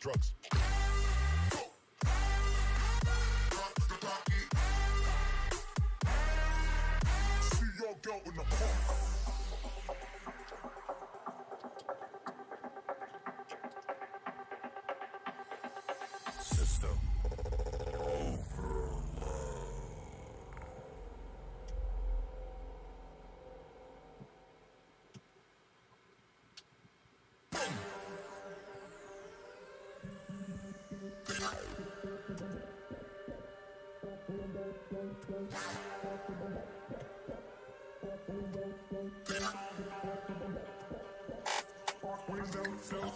Drugs. See y'all go in the park. System overload.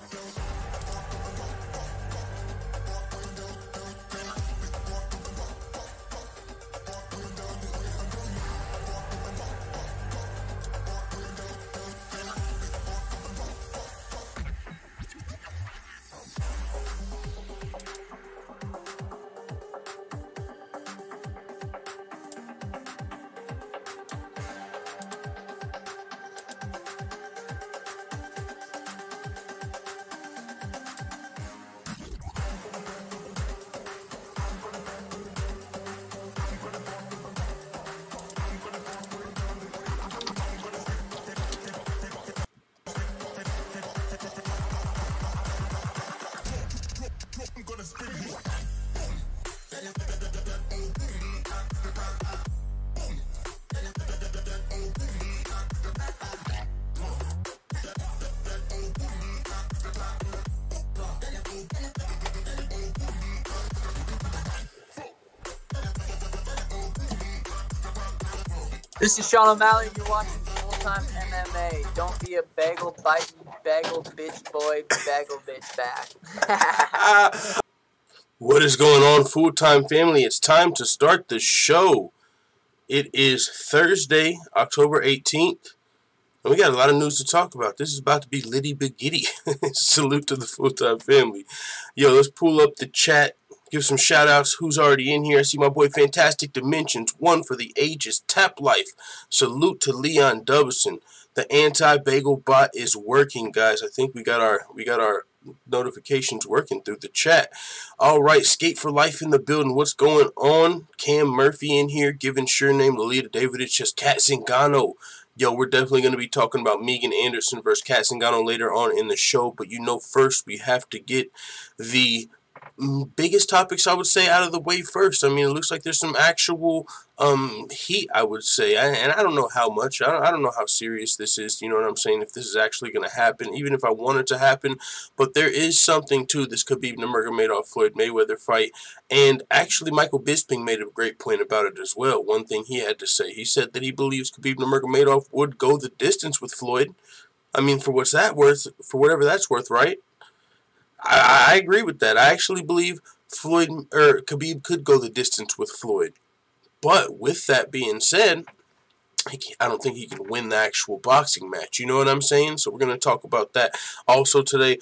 This is Sean O'Malley, and you're watching Full-Time MMA. Don't be a bagel-biting, bagel-bitch boy, bagel-bitch back. What is going on, Full-Time family? It's time to start the show. It is Thursday, October 18th, and we got a lot of news to talk about. This is about to be litty big giddy. Salute to the Full-Time family. Yo, let's pull up the chat. Give some shout-outs. Who's already in here? I see my boy Fantastic Dimensions. One for the ages. Tap Life. Salute to Leon Dubson. The anti-bagel bot is working, guys. I think we got our notifications working through the chat. All right, Skate for Life in the building. What's going on? Cam Murphy in here, giving sure name Lolita Davidich, just Kat Zingano. Yo, we're definitely going to be talking about Megan Anderson versus Kat Zingano later on in the show, but first we have to get the biggest topics, I would say, out of the way first. I mean, it looks like there's some actual heat, I would say, and I don't know how much. I don't know how serious this is, you know what I'm saying, if this is actually going to happen, even if I want it to happen, but there is something to this Khabib Nurmagomedov Floyd Mayweather fight, and actually Michael Bisping made a great point about it as well. One thing he had to say, he said that he believes Khabib Nurmagomedov would go the distance with Floyd. I mean, for what's that worth, for whatever that's worth, right? I agree with that. I actually believe Khabib could go the distance with Floyd. But with that being said, I don't think he can win the actual boxing match. You know what I'm saying? So we're going to talk about that also today.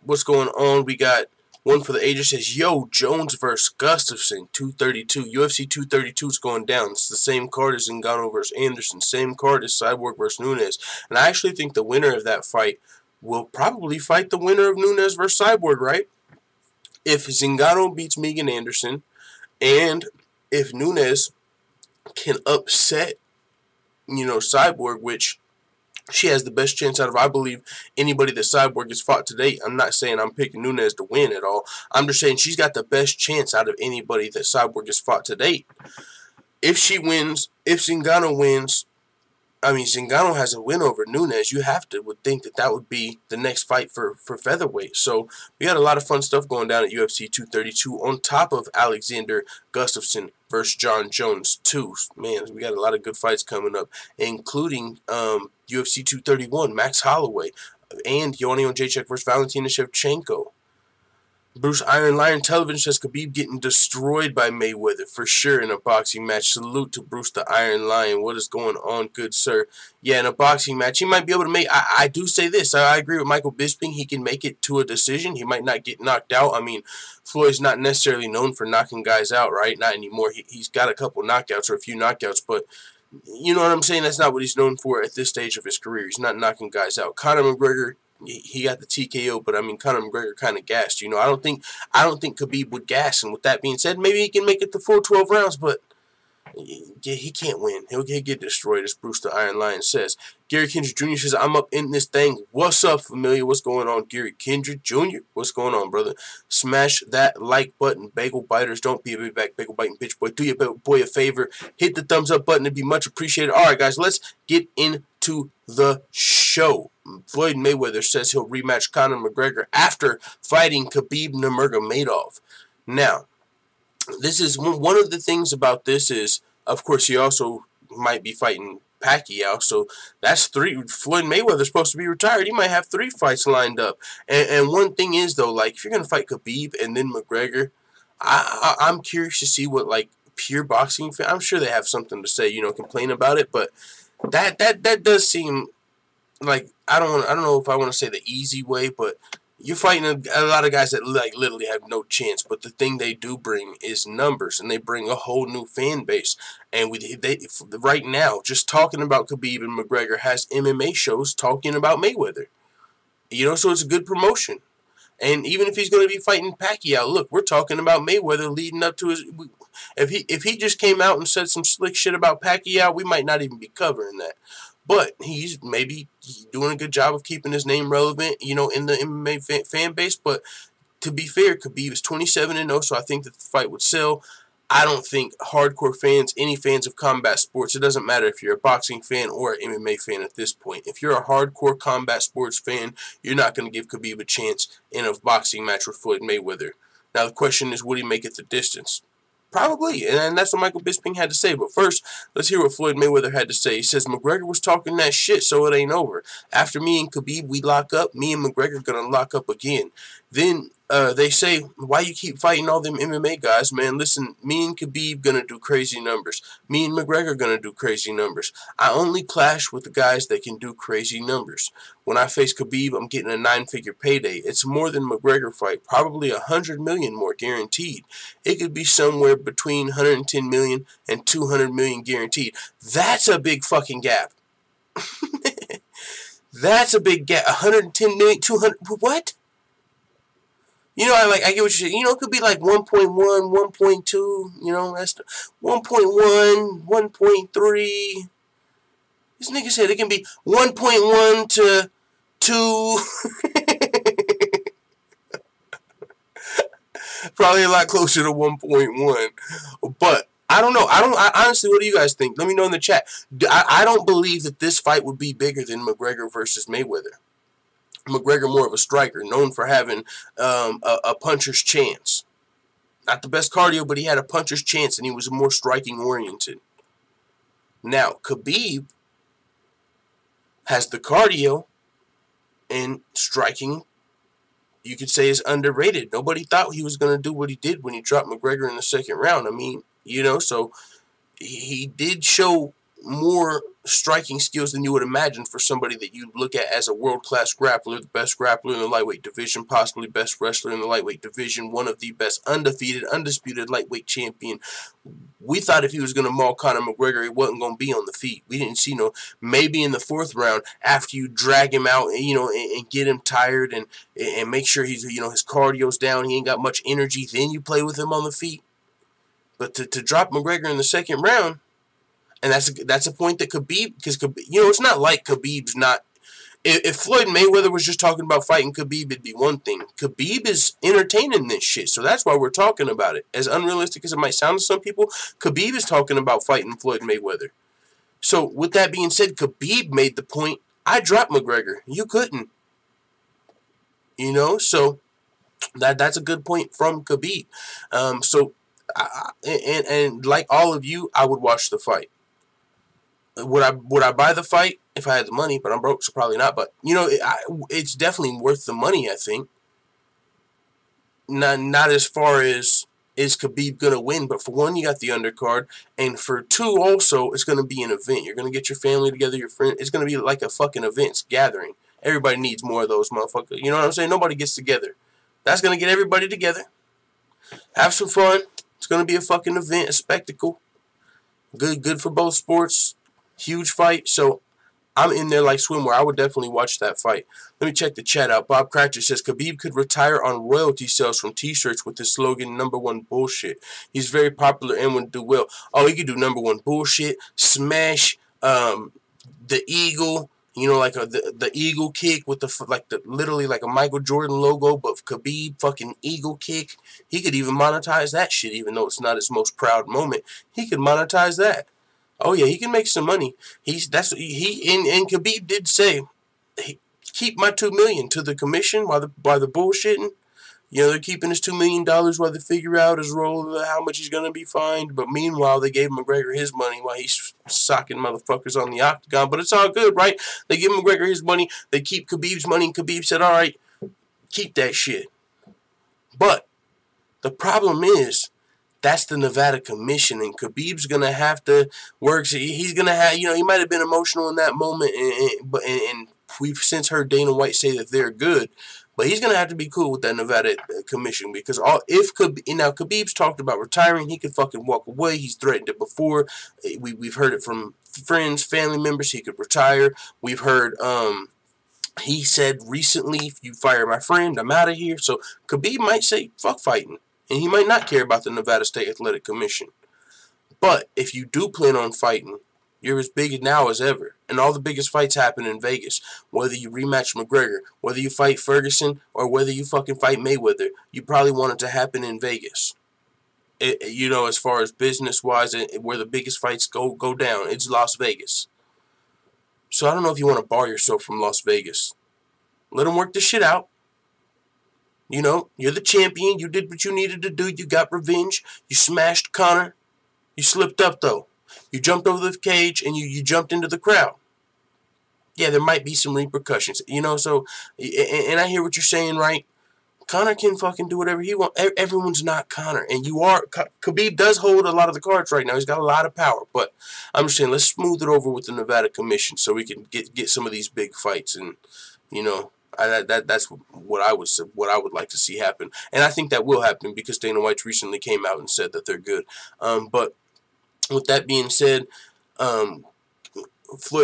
What's going on? We got one for the ages. Says, yo, Jones versus Gustafson, 232. UFC 232 is going down. It's the same card as Ngannou versus Anderson. Same card as Cyborg versus Nunes. And I actually think the winner of that fight will probably fight the winner of Nunes versus Cyborg, right? If Zingano beats Megan Anderson, and if Nunes can upset, Cyborg, which she has the best chance out of, I believe, anybody that Cyborg has fought to date. I'm not saying I'm picking Nunes to win at all. I'm just saying she's got the best chance out of anybody that Cyborg has fought to date. If she wins, if Zingano wins, Zingano has a win over Nunes. You would think that would be the next fight for featherweight. So we got a lot of fun stuff going down at UFC 232 on top of Alexander Gustafsson versus John Jones 2. Man, we got a lot of good fights coming up, including UFC 231, Max Holloway, and Ioannis Jacek versus Valentina Shevchenko. Bruce Iron Lion Television says Khabib getting destroyed by Mayweather for sure in a boxing match. Salute to Bruce the Iron Lion. What is going on, good sir? Yeah, in a boxing match, he might be able to make... I do say this. I agree with Michael Bisping. He can make it to a decision. He might not get knocked out. I mean, Floyd's not necessarily known for knocking guys out, right? Not anymore. He's got a couple knockouts or a few knockouts, but... You know what I'm saying? That's not what he's known for at this stage of his career. He's not knocking guys out. Conor McGregor, he got the TKO, but Conor McGregor kind of gassed. I don't think Khabib would gas. And with that being said, maybe he can make it the full 12 rounds, but he can't win. He'll get destroyed, as Bruce the Iron Lion says. Gary Kindred Jr. says, I'm up in this thing. What's up, familiar? What's going on, Gary Kindred Jr.? What's going on, brother? Smash that like button. Bagel biters, don't be a big back bagel biting bitch boy. Do your boy a favor. Hit the thumbs up button. It'd be much appreciated. All right, guys, let's get into the show. Floyd Mayweather says he'll rematch Conor McGregor after fighting Khabib Nurmagomedov. Now, this is one of the things about this is, of course, he also might be fighting Pacquiao, so that's 3. Floyd Mayweather's supposed to be retired. He might have 3 fights lined up. And one thing is, though, like, if you're going to fight Khabib and then McGregor, I'm curious to see what, like, pure boxing fan, I'm sure they have something to say, complain about it, but that does seem like, I don't know if I want to say the easy way, but you're fighting a lot of guys that like literally have no chance, but the thing they do bring is numbers, and they bring a whole new fan base. And right now, just talking about Khabib and McGregor has MMA shows talking about Mayweather. So it's a good promotion. And even if he's going to be fighting Pacquiao, look, we're talking about Mayweather leading up to his. If he just came out and said some slick shit about Pacquiao, we might not even be covering that. But he's maybe doing a good job of keeping his name relevant, in the MMA fan base. But to be fair, Khabib is 27-0, so I think that the fight would sell. I don't think hardcore fans, any fans of combat sports, it doesn't matter if you're a boxing fan or an MMA fan at this point. If you're a hardcore combat sports fan, you're not going to give Khabib a chance in a boxing match with Floyd Mayweather. Now the question is, would he make it the distance? Probably, and that's what Michael Bisping had to say. But first, let's hear what Floyd Mayweather had to say. He says, McGregor was talking that shit, so it ain't over. After me and Khabib, we lock up. Me and McGregor gonna lock up again. Then they say, why you keep fighting all them MMA guys, man? Listen, me and Khabib gonna do crazy numbers. Me and McGregor gonna do crazy numbers. I only clash with the guys that can do crazy numbers. When I face Khabib, I'm getting a 9-figure payday. It's more than McGregor fight, probably $100 million more guaranteed. It could be somewhere between 110 million and 200 million guaranteed. That's a big fucking gap. That's a big gap. 110 million, 200, what? You know, I get what you're saying. You know, it could be like 1.1, 1.2, you know, that's 1.1, 1.3. This nigga said it can be 1.1 to 2. Probably a lot closer to 1.1. But I don't know. I honestly, what do you guys think? Let me know in the chat. I don't believe that this fight would be bigger than McGregor versus Mayweather. McGregor more of a striker, known for having a puncher's chance. Not the best cardio, but he had a puncher's chance, and he was more striking oriented. Now, Khabib has the cardio, and striking, you could say, is underrated. Nobody thought he was going to do what he did when he dropped McGregor in the second round. I mean, you know, so he did show more striking skills than you would imagine for somebody that you look at as a world-class grappler, the best grappler in the lightweight division, possibly best wrestler in the lightweight division, one of the best undefeated, undisputed lightweight champion. We thought if he was going to maul Conor McGregor, he wasn't going to be on the feet. We didn't see maybe in the fourth round, after you drag him out, you know, and get him tired and make sure he's, you know, his cardio's down, he ain't got much energy, then you play with him on the feet. But to drop McGregor in the second round, and that's a point that Khabib, because you know, it's not like Khabib's not. If Floyd Mayweather was just talking about fighting Khabib, it'd be one thing. Khabib is entertaining this shit, so that's why we're talking about it. As unrealistic as it might sound to some people, Khabib is talking about fighting Floyd Mayweather. So with that being said, Khabib made the point, I dropped McGregor. You couldn't. You know, so that's a good point from Khabib. And like all of you, I would watch the fight. Would I buy the fight if I had the money? But I'm broke, so probably not. But you know, it's definitely worth the money. I think. Not as far as is Khabib gonna win, but for one, you got the undercard, and for two, also, it's gonna be an event. You're gonna get your family together, your friends. It's gonna be like a fucking event gathering. Everybody needs more of those motherfuckers. You know what I'm saying? Nobody gets together. That's gonna get everybody together. Have some fun. It's gonna be a fucking event, a spectacle. Good for both sports. Huge fight, so I'm in there like swimwear. I would definitely watch that fight. Let me check the chat out. Bob Cratcher says, Khabib could retire on royalty sales from t-shirts with his slogan, #1 bullshit. He's very popular and would do well. Oh, he could do #1 bullshit, smash, the eagle, you know, like the eagle kick with literally like a Michael Jordan logo, but Khabib fucking eagle kick. He could even monetize that shit, even though it's not his most proud moment. He could monetize that. Oh yeah, he can make some money. And Khabib did say, hey, keep my $2 million to the commission while the bullshitting. You know, they're keeping his $2 million while they figure out his role, how much he's gonna be fined. But meanwhile, they gave McGregor his money while he's socking motherfuckers on the octagon. But it's all good, right? They give McGregor his money. They keep Khabib's money. And Khabib said, "All right, keep that shit." But the problem is, that's the Nevada Commission, and Khabib's gonna have to work. He's gonna have, you know, he might have been emotional in that moment, and we've since heard Dana White say that they're good, but he's gonna have to be cool with that Nevada Commission, because Khabib's talked about retiring. He could fucking walk away. He's threatened it before. We've heard it from friends, family members. He could retire. We've heard he said recently, if you fire my friend, I'm out of here. So Khabib might say fuck fighting. And he might not care about the Nevada State Athletic Commission. But if you do plan on fighting, you're as big now as ever. And all the biggest fights happen in Vegas. Whether you rematch McGregor, whether you fight Ferguson, or whether you fucking fight Mayweather, you probably want it to happen in Vegas. You know, as far as business-wise, where the biggest fights go down, it's Las Vegas. So I don't know if you want to bar yourself from Las Vegas. Let them work this shit out. You know, you're the champion. You did what you needed to do. You got revenge. You smashed Conor. You slipped up, though. You jumped over the cage, and you jumped into the crowd. Yeah, there might be some repercussions. You know, so, and I hear what you're saying, right? Conor can fucking do whatever he wants. Everyone's not Conor. And you are. Khabib does hold a lot of the cards right now. He's got a lot of power. But I'm just saying, let's smooth it over with the Nevada Commission so we can get some of these big fights. And, you know, that's what I would like to see happen. And I think that will happen because Dana White recently came out and said that they're good. But with that being said, Floyd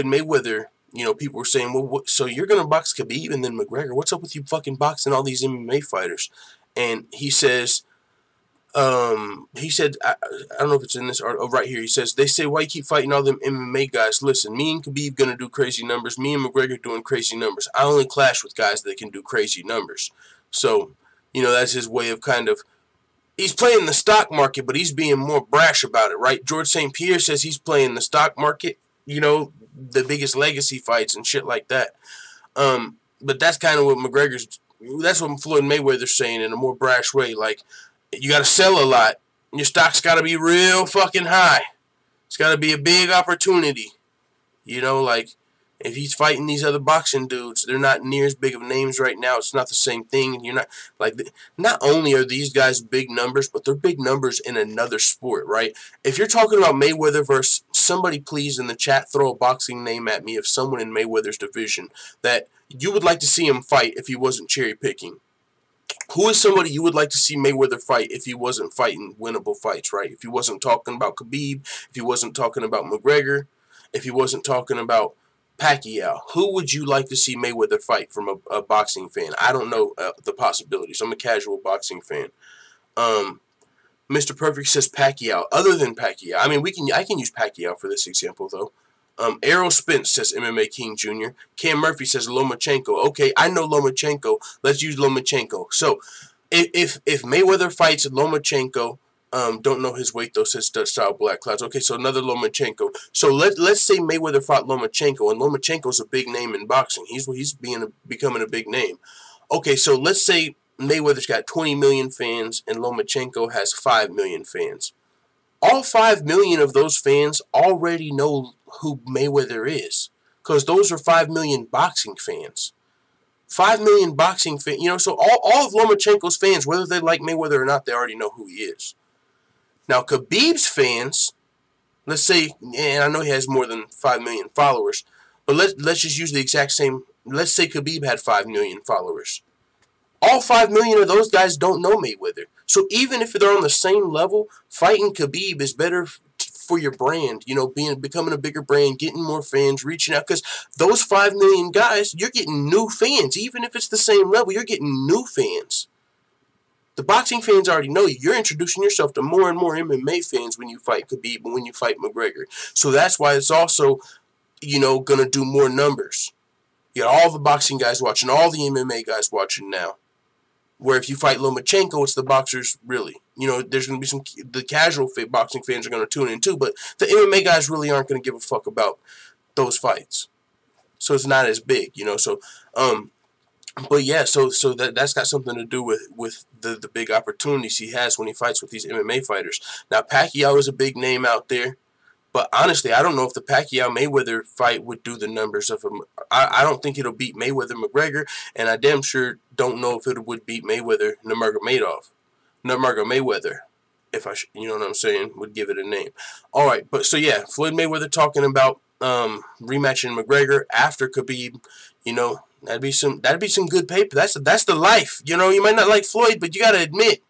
Mayweather, you know, people were saying, well, so you're going to box Khabib and then McGregor? What's up with you fucking boxing all these MMA fighters? And he says, I don't know if it's in this article, right here, he says, they say, why you keep fighting all them MMA guys? Listen, me and Khabib going to do crazy numbers. Me and McGregor doing crazy numbers. I only clash with guys that can do crazy numbers. So, you know, that's his way of kind of, he's playing the stock market, but he's being more brash about it, right? George St. Pierre says he's playing the stock market, you know, the biggest legacy fights and shit like that. But that's kind of what that's what Floyd Mayweather's saying in a more brash way. Like, you got to sell a lot. Your stock's got to be real fucking high. It's got to be a big opportunity. You know, like, if he's fighting these other boxing dudes, they're not near as big of names right now. It's not the same thing. You're not, like, not only are these guys big numbers, but they're big numbers in another sport, right? If you're talking about Mayweather versus somebody, please in the chat throw a boxing name at me of someone in Mayweather's division that you would like to see him fight if he wasn't cherry picking. Who is somebody you would like to see Mayweather fight if he wasn't fighting winnable fights, right? If he wasn't talking about Khabib, if he wasn't talking about McGregor, if he wasn't talking about Pacquiao, who would you like to see Mayweather fight from a boxing fan? I don't know the possibilities. I'm a casual boxing fan. Mr. Perfect says Pacquiao. Other than Pacquiao, I mean, I can use Pacquiao for this example though. Errol Spence says MMA King Jr. Cam Murphy says Lomachenko. Okay, I know Lomachenko. Let's use Lomachenko. So if Mayweather fights Lomachenko, don't know his weight though, says Style Black Clouds. Okay, so another Lomachenko. So let's say Mayweather fought Lomachenko, and Lomachenko's a big name in boxing. He's becoming a big name. Okay, so let's say Mayweather's got 20 million fans and Lomachenko has 5 million fans. All 5 million of those fans already know who Mayweather is, because those are 5 million boxing fans. 5 million boxing fans, you know, so all of Lomachenko's fans, whether they like Mayweather or not, they already know who he is. Now, Khabib's fans, let's say, and I know he has more than 5 million followers, but let's just use the exact same, let's say Khabib had 5 million followers. All 5 million of those guys don't know Mayweather. So even if they're on the same level, fighting Khabib is better for your brand, you know, becoming a bigger brand, getting more fans, reaching out, because those 5 million guys, you're getting new fans. Even if it's the same level, you're getting new fans. The boxing fans already know you. You're introducing yourself to more and more MMA fans when you fight Khabib and when you fight McGregor. So that's why it's also, you know, going to do more numbers. You got all the boxing guys watching, all the MMA guys watching now. Where if you fight Lomachenko, it's the boxers, really. You know, there's going to be the casual boxing fans are going to tune in too, but the MMA guys really aren't going to give a fuck about those fights. So it's not as big, you know. So, but yeah, so that's got something to do with the big opportunities he has when he fights with these MMA fighters. Now, Pacquiao is a big name out there. But honestly, I don't know if the Pacquiao-Mayweather fight would do the numbers of him. I don't think it'll beat Mayweather-McGregor, and I damn sure don't know if it would beat Mayweather-Nurmagomedov. Nurmagomedov, if you know what I'm saying, would give it a name. All right, but so yeah, Floyd Mayweather talking about rematching McGregor after Khabib. You know, that'd be some good paper. That's the life. You know, you might not like Floyd, but you got to admit,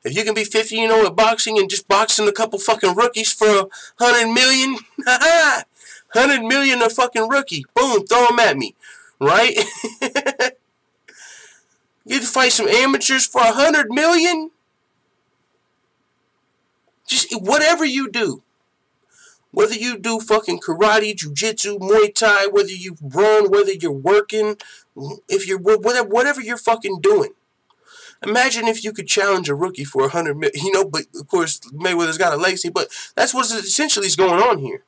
if you can be 50-0 at boxing and just boxing a couple fucking rookies for 100 million, 100 million a fucking rookie, boom, throw them at me, right? You to fight some amateurs for 100 million? Just whatever you do. Whether you do fucking karate, jiu-jitsu, Muay Thai, whether you run, whether you're working, if you're whatever you're fucking doing. Imagine if you could challenge a rookie for 100 million, you know, but of course Mayweather's got a legacy, but that's what essentially is going on here.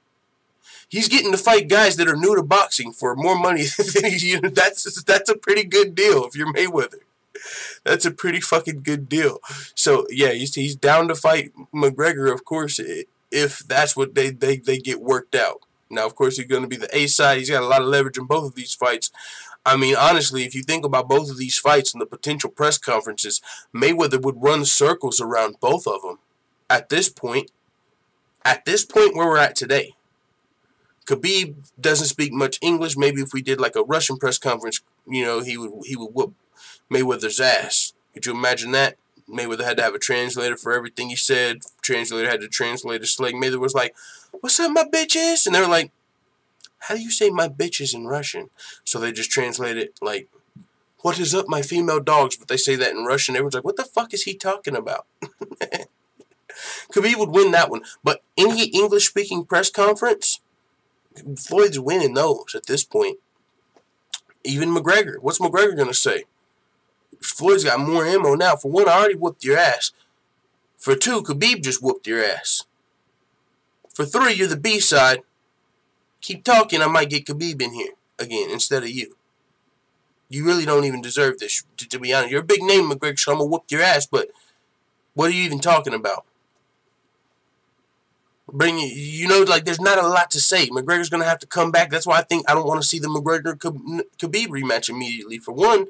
He's getting to fight guys that are new to boxing for more money than that's a pretty good deal if you're Mayweather. That's a pretty fucking good deal. So, yeah, he's down to fight McGregor, of course, if that's what they get worked out. Now, of course, he's going to be the A side. He's got a lot of leverage in both of these fights. I mean, honestly, if you think about both of these fights and the potential press conferences, Mayweather would run circles around both of them at this point. At this point where we're at today. Khabib doesn't speak much English. Maybe if we did like a Russian press conference, you know, he would whoop Mayweather's ass. Could you imagine that? Mayweather had to have a translator for everything he said. Translator had to translate his slang. Mayweather was like, "What's up, my bitches?" And they were like, "How do you say my bitches in Russian?" So they just translate it like, "What is up, my female dogs?" But they say that in Russian. Everyone's like, "What the fuck is he talking about?" Khabib would win that one. But any English-speaking press conference, Floyd's winning those at this point. Even McGregor. What's McGregor going to say? Floyd's got more ammo now. For one, I already whooped your ass. For two, Khabib just whooped your ass. For three, you're the B side. Keep talking, I might get Khabib in here again instead of you. You really don't even deserve this, to be honest. You're a big name, McGregor, so I'm going to whoop your ass, but what are you even talking about? You know, like, there's not a lot to say. McGregor's going to have to come back. That's why I don't want to see the McGregor-Khabib rematch immediately. For one,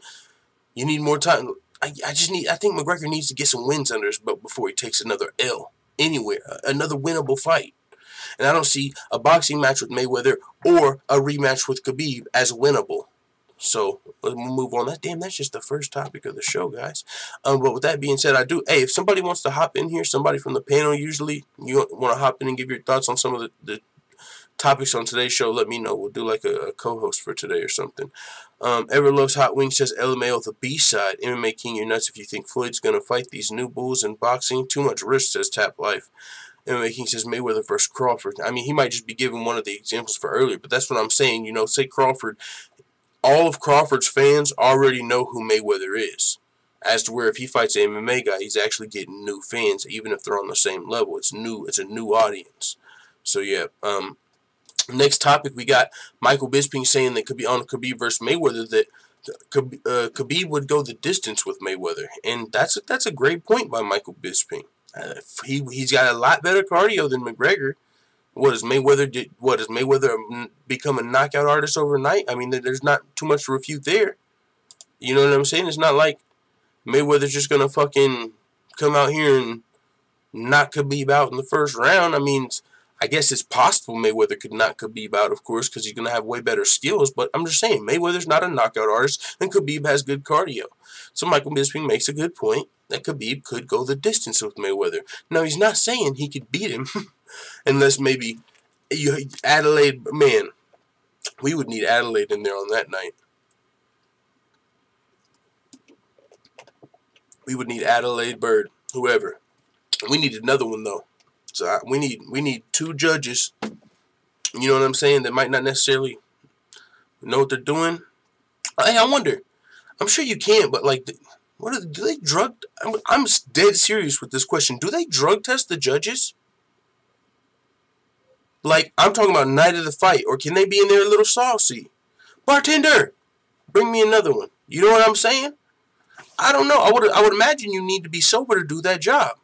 you need more time. I think McGregor needs to get some wins under his belt before he takes another L anywhere, another winnable fight. And I don't see a boxing match with Mayweather or a rematch with Khabib as winnable. So, let's move on. That's just the first topic of the show, guys. But with that being said, hey, if somebody wants to hop in here, somebody from the panel usually, you want to hop in and give your thoughts on some of the topics on today's show, let me know. We'll do like a co-host for today or something. Ever Loves Hot Wings says, LMAO the B-side. MMA King, you're nuts if you think Floyd's going to fight these new bulls in boxing. Too much risk, says Tap Life. MMA King says Mayweather versus Crawford. I mean, he might just be giving one of the examples for earlier, but that's what I'm saying. You know, say Crawford. All of Crawford's fans already know who Mayweather is. As to where if he fights an MMA guy, he's actually getting new fans, even if they're on the same level. It's new. It's a new audience. So, yeah. Next topic, we got Michael Bisping saying that Khabib versus Mayweather, that Khabib would go the distance with Mayweather. And that's a great point by Michael Bisping. He's got a lot better cardio than McGregor. Does Mayweather become a knockout artist overnight? I mean, there's not too much to refute there. You know what I'm saying? It's not like Mayweather's just gonna fucking come out here and knock Khabib out in the first round. I mean, I guess it's possible Mayweather could knock Khabib out, of course, because he's gonna have way better skills. But I'm just saying, Mayweather's not a knockout artist, and Khabib has good cardio. So Michael Bisping makes a good point that Khabib could go the distance with Mayweather. Now, he's not saying he could beat him. Unless maybe Adelaide, man, we would need Adelaide in there on that night. We would need Adelaide Bird, whoever. We need another one though. So we need two judges. You know what I'm saying? That might not necessarily know what they're doing. Hey, I wonder. I'm sure you can, but like, do they drug? I'm dead serious with this question. Do they drug test the judges? Like, I'm talking about night of the fight, or can they be in there a little saucy? Bartender, bring me another one. You know what I'm saying? I don't know. I would imagine you need to be sober to do that job.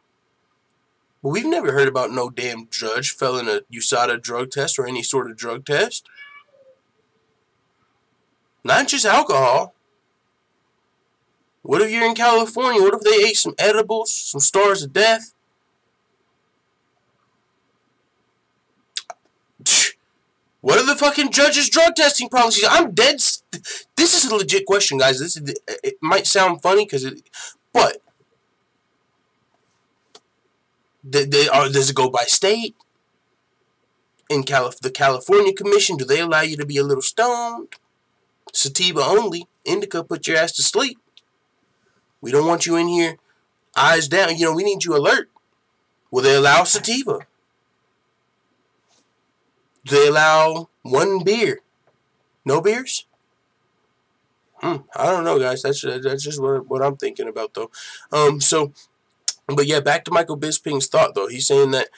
But we've never heard about no damn judge failing a USADA drug test or any sort of drug test. Not just alcohol. What if you're in California? What if they ate some edibles, some Stars of Death? What are the fucking judges' drug testing policies? I'm dead. This is a legit question, guys. It might sound funny but does it go by state? In the California Commission, do they allow you to be a little stoned? Sativa only. Indica, put your ass to sleep. We don't want you in here, eyes down. You know, we need you alert. Will they allow sativa? Do they allow one beer? No beers? I don't know, guys. That's just what I'm thinking about, though. But yeah, back to Michael Bisping's thought, though. He's saying that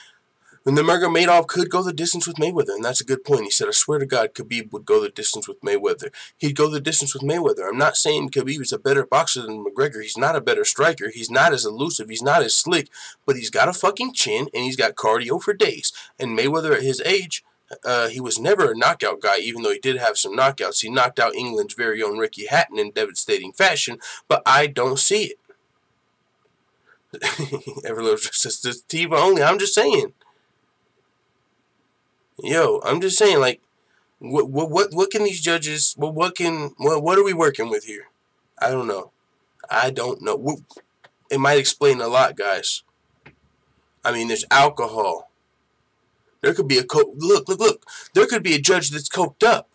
Nurmagomedov could go the distance with Mayweather, and that's a good point. He said, I swear to God, Khabib would go the distance with Mayweather. He'd go the distance with Mayweather. I'm not saying Khabib is a better boxer than McGregor. He's not a better striker. He's not as elusive. He's not as slick, but he's got a fucking chin, and he's got cardio for days. And Mayweather at his age, he was never a knockout guy, even though he did have some knockouts. He knocked out England's very own Ricky Hatton in devastating fashion, but I don't see it. Everlove's just Tiva only. I'm just saying. Yo, I'm just saying, like, what can these judges, what are we working with here? I don't know. It might explain a lot, guys. I mean, there's alcohol. There could be look. There could be a judge that's coked up.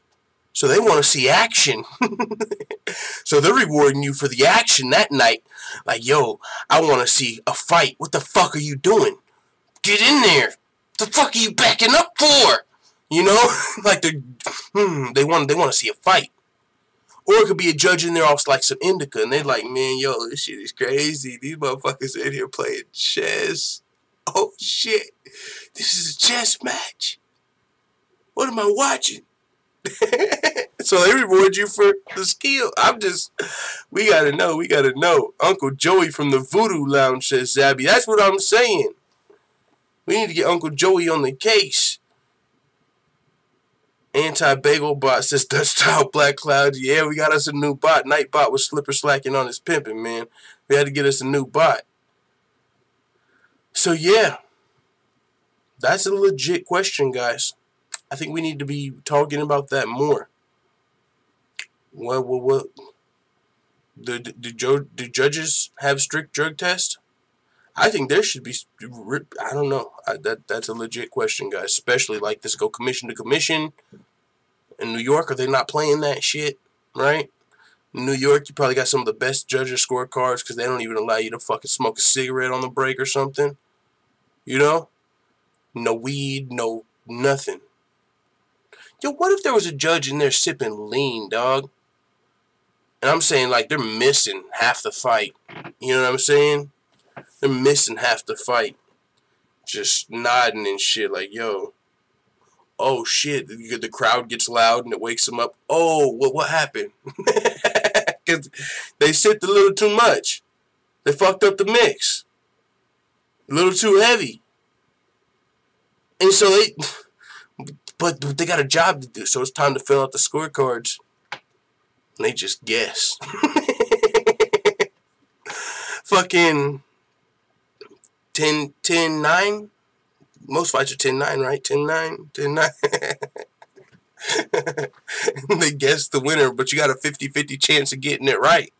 So they want to see action. So they're rewarding you for the action that night. Like, yo, I want to see a fight. What the fuck are you doing? Get in there. The fuck are you backing up for? You know? Like, they want to see a fight. Or it could be a judge in there off like some indica, and they're like, man, yo, this shit is crazy. These motherfuckers in here playing chess. Oh, shit. This is a chess match. What am I watching? So they reward you for the skill. We gotta know. Uncle Joey from the Voodoo Lounge says, Zabby. That's what I'm saying. We need to get Uncle Joey on the case. Anti-Bagel Bot says, Dutch style Black Cloud. Yeah, we got us a new bot. Nightbot was slipper slacking on his pimping, man. We had to get us a new bot. So, yeah. That's a legit question, guys. I think we need to be talking about that more. What? Do judges have strict drug tests? I think there should be. I don't know. That's a legit question, guys. Especially like this, go commission to commission. In New York, are they not playing that shit? Right? In New York, you probably got some of the best judges' scorecards because they don't even allow you to fucking smoke a cigarette on the break or something. You know? No weed, no nothing. Yo, what if there was a judge in there sipping lean, dog? And I'm saying, like, they're missing half the fight. You know what I'm saying? They're missing half the fight. Just nodding and shit, like, yo. Oh, shit. The crowd gets loud and it wakes them up. Oh, what happened? Because they sipped a little too much. They fucked up the mix. A little too heavy. And so but they got a job to do, so it's time to fill out the scorecards. And they just guess. Fucking 10-9? Most fights are 10-9, right? 10-9? 10-9? They guess the winner, but you got a 50-50 chance of getting it right.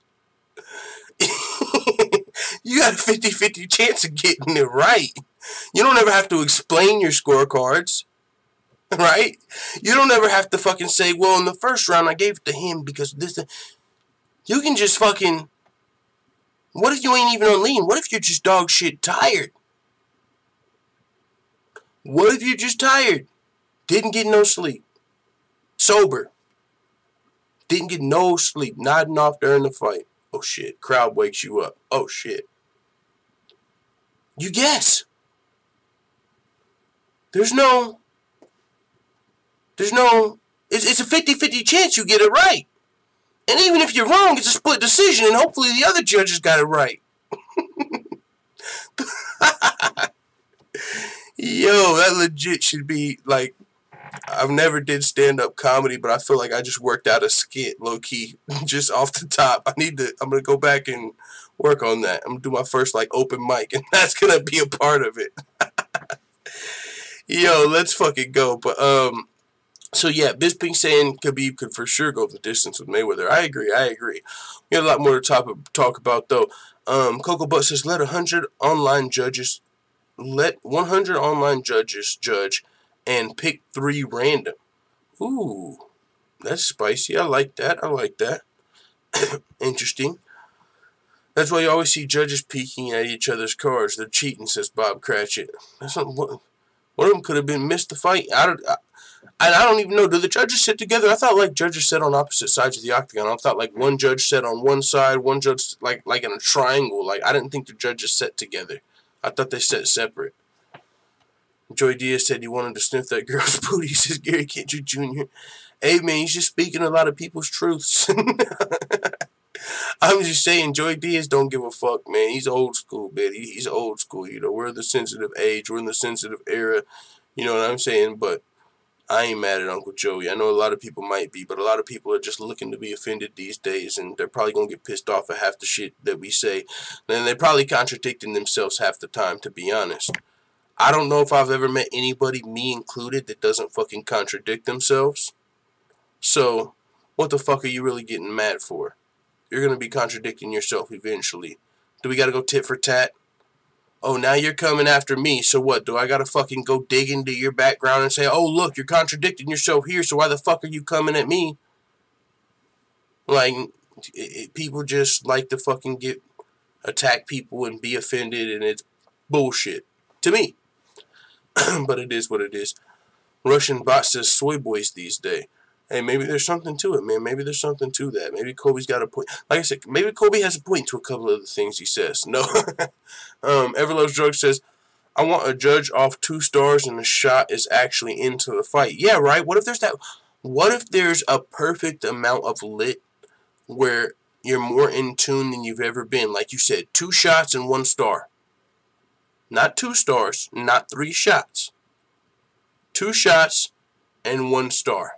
You got a 50-50 chance of getting it right. You don't ever have to explain your scorecards. Right? You don't ever have to fucking say, well, in the first round, I gave it to him because this. You can just fucking. What if you ain't even on lean? What if you're just dog shit tired? What if you're just tired? Didn't get no sleep. Sober. Didn't get no sleep. Nodding off during the fight. Oh shit. Crowd wakes you up. Oh shit. You guess. It's a 50-50 chance you get it right. And even if you're wrong, it's a split decision, and hopefully the other judges got it right. Yo, that legit should be, like, I've never did stand-up comedy, but I feel like I just worked out a skit, low-key, just off the top. I'm going to go back and work on that. I'm going to do my first, like, open mic, and that's going to be a part of it. Yo, let's fucking go. But, so yeah, Bisping saying Khabib could for sure go the distance with Mayweather. I agree. We have a lot more to talk about, though. Coco Butt says, let 100 online judges judge and pick 3 random. Ooh, that's spicy. I like that. Interesting. That's why you always see judges peeking at each other's cards. They're cheating, says Bob Cratchit. That's not what. One of them could have been missed the fight. I don't even know. Do the judges sit together? I thought like judges sat on opposite sides of the octagon. I thought like one judge sat on one side, one judge like in a triangle. Like I didn't think the judges sat together. I thought they sat separate. Joy Diaz said he wanted to sniff that girl's booty, says Gary Kendrick Jr. Hey, man, he's just speaking a lot of people's truths. I'm just saying, Joy Diaz don't give a fuck, man. He's old school, man. He's old school, you know. We're in the sensitive age. We're in the sensitive era. You know what I'm saying? But I ain't mad at Uncle Joey. I know a lot of people might be, but a lot of people are just looking to be offended these days, and they're probably going to get pissed off at half the shit that we say. And they're probably contradicting themselves half the time, to be honest. I don't know if I've ever met anybody, me included, that doesn't fucking contradict themselves. So, what the fuck are you really getting mad for? You're going to be contradicting yourself eventually. Do we got to go tit for tat? Oh, now you're coming after me, so what? Do I got to fucking go dig into your background and say, oh, look, you're contradicting yourself here, so why the fuck are you coming at me? Like, people just like to fucking attack people and be offended, and it's bullshit. To me. But it is what it is. Russian bot says soy boys these days. Hey, maybe there's something to it, man. Maybe there's something to that. Maybe Kobe's got a point. Like I said, maybe Kobe has a point to a couple of the things he says. No. Everlove's Drug says, I want a judge off 2 stars and the shot is actually into the fight. Yeah, right? What if there's that? What if there's a perfect amount of lit where you're more in tune than you've ever been? Like you said, 2 shots and 1 star. Not 2 stars, not 3 shots. 2 shots and 1 star.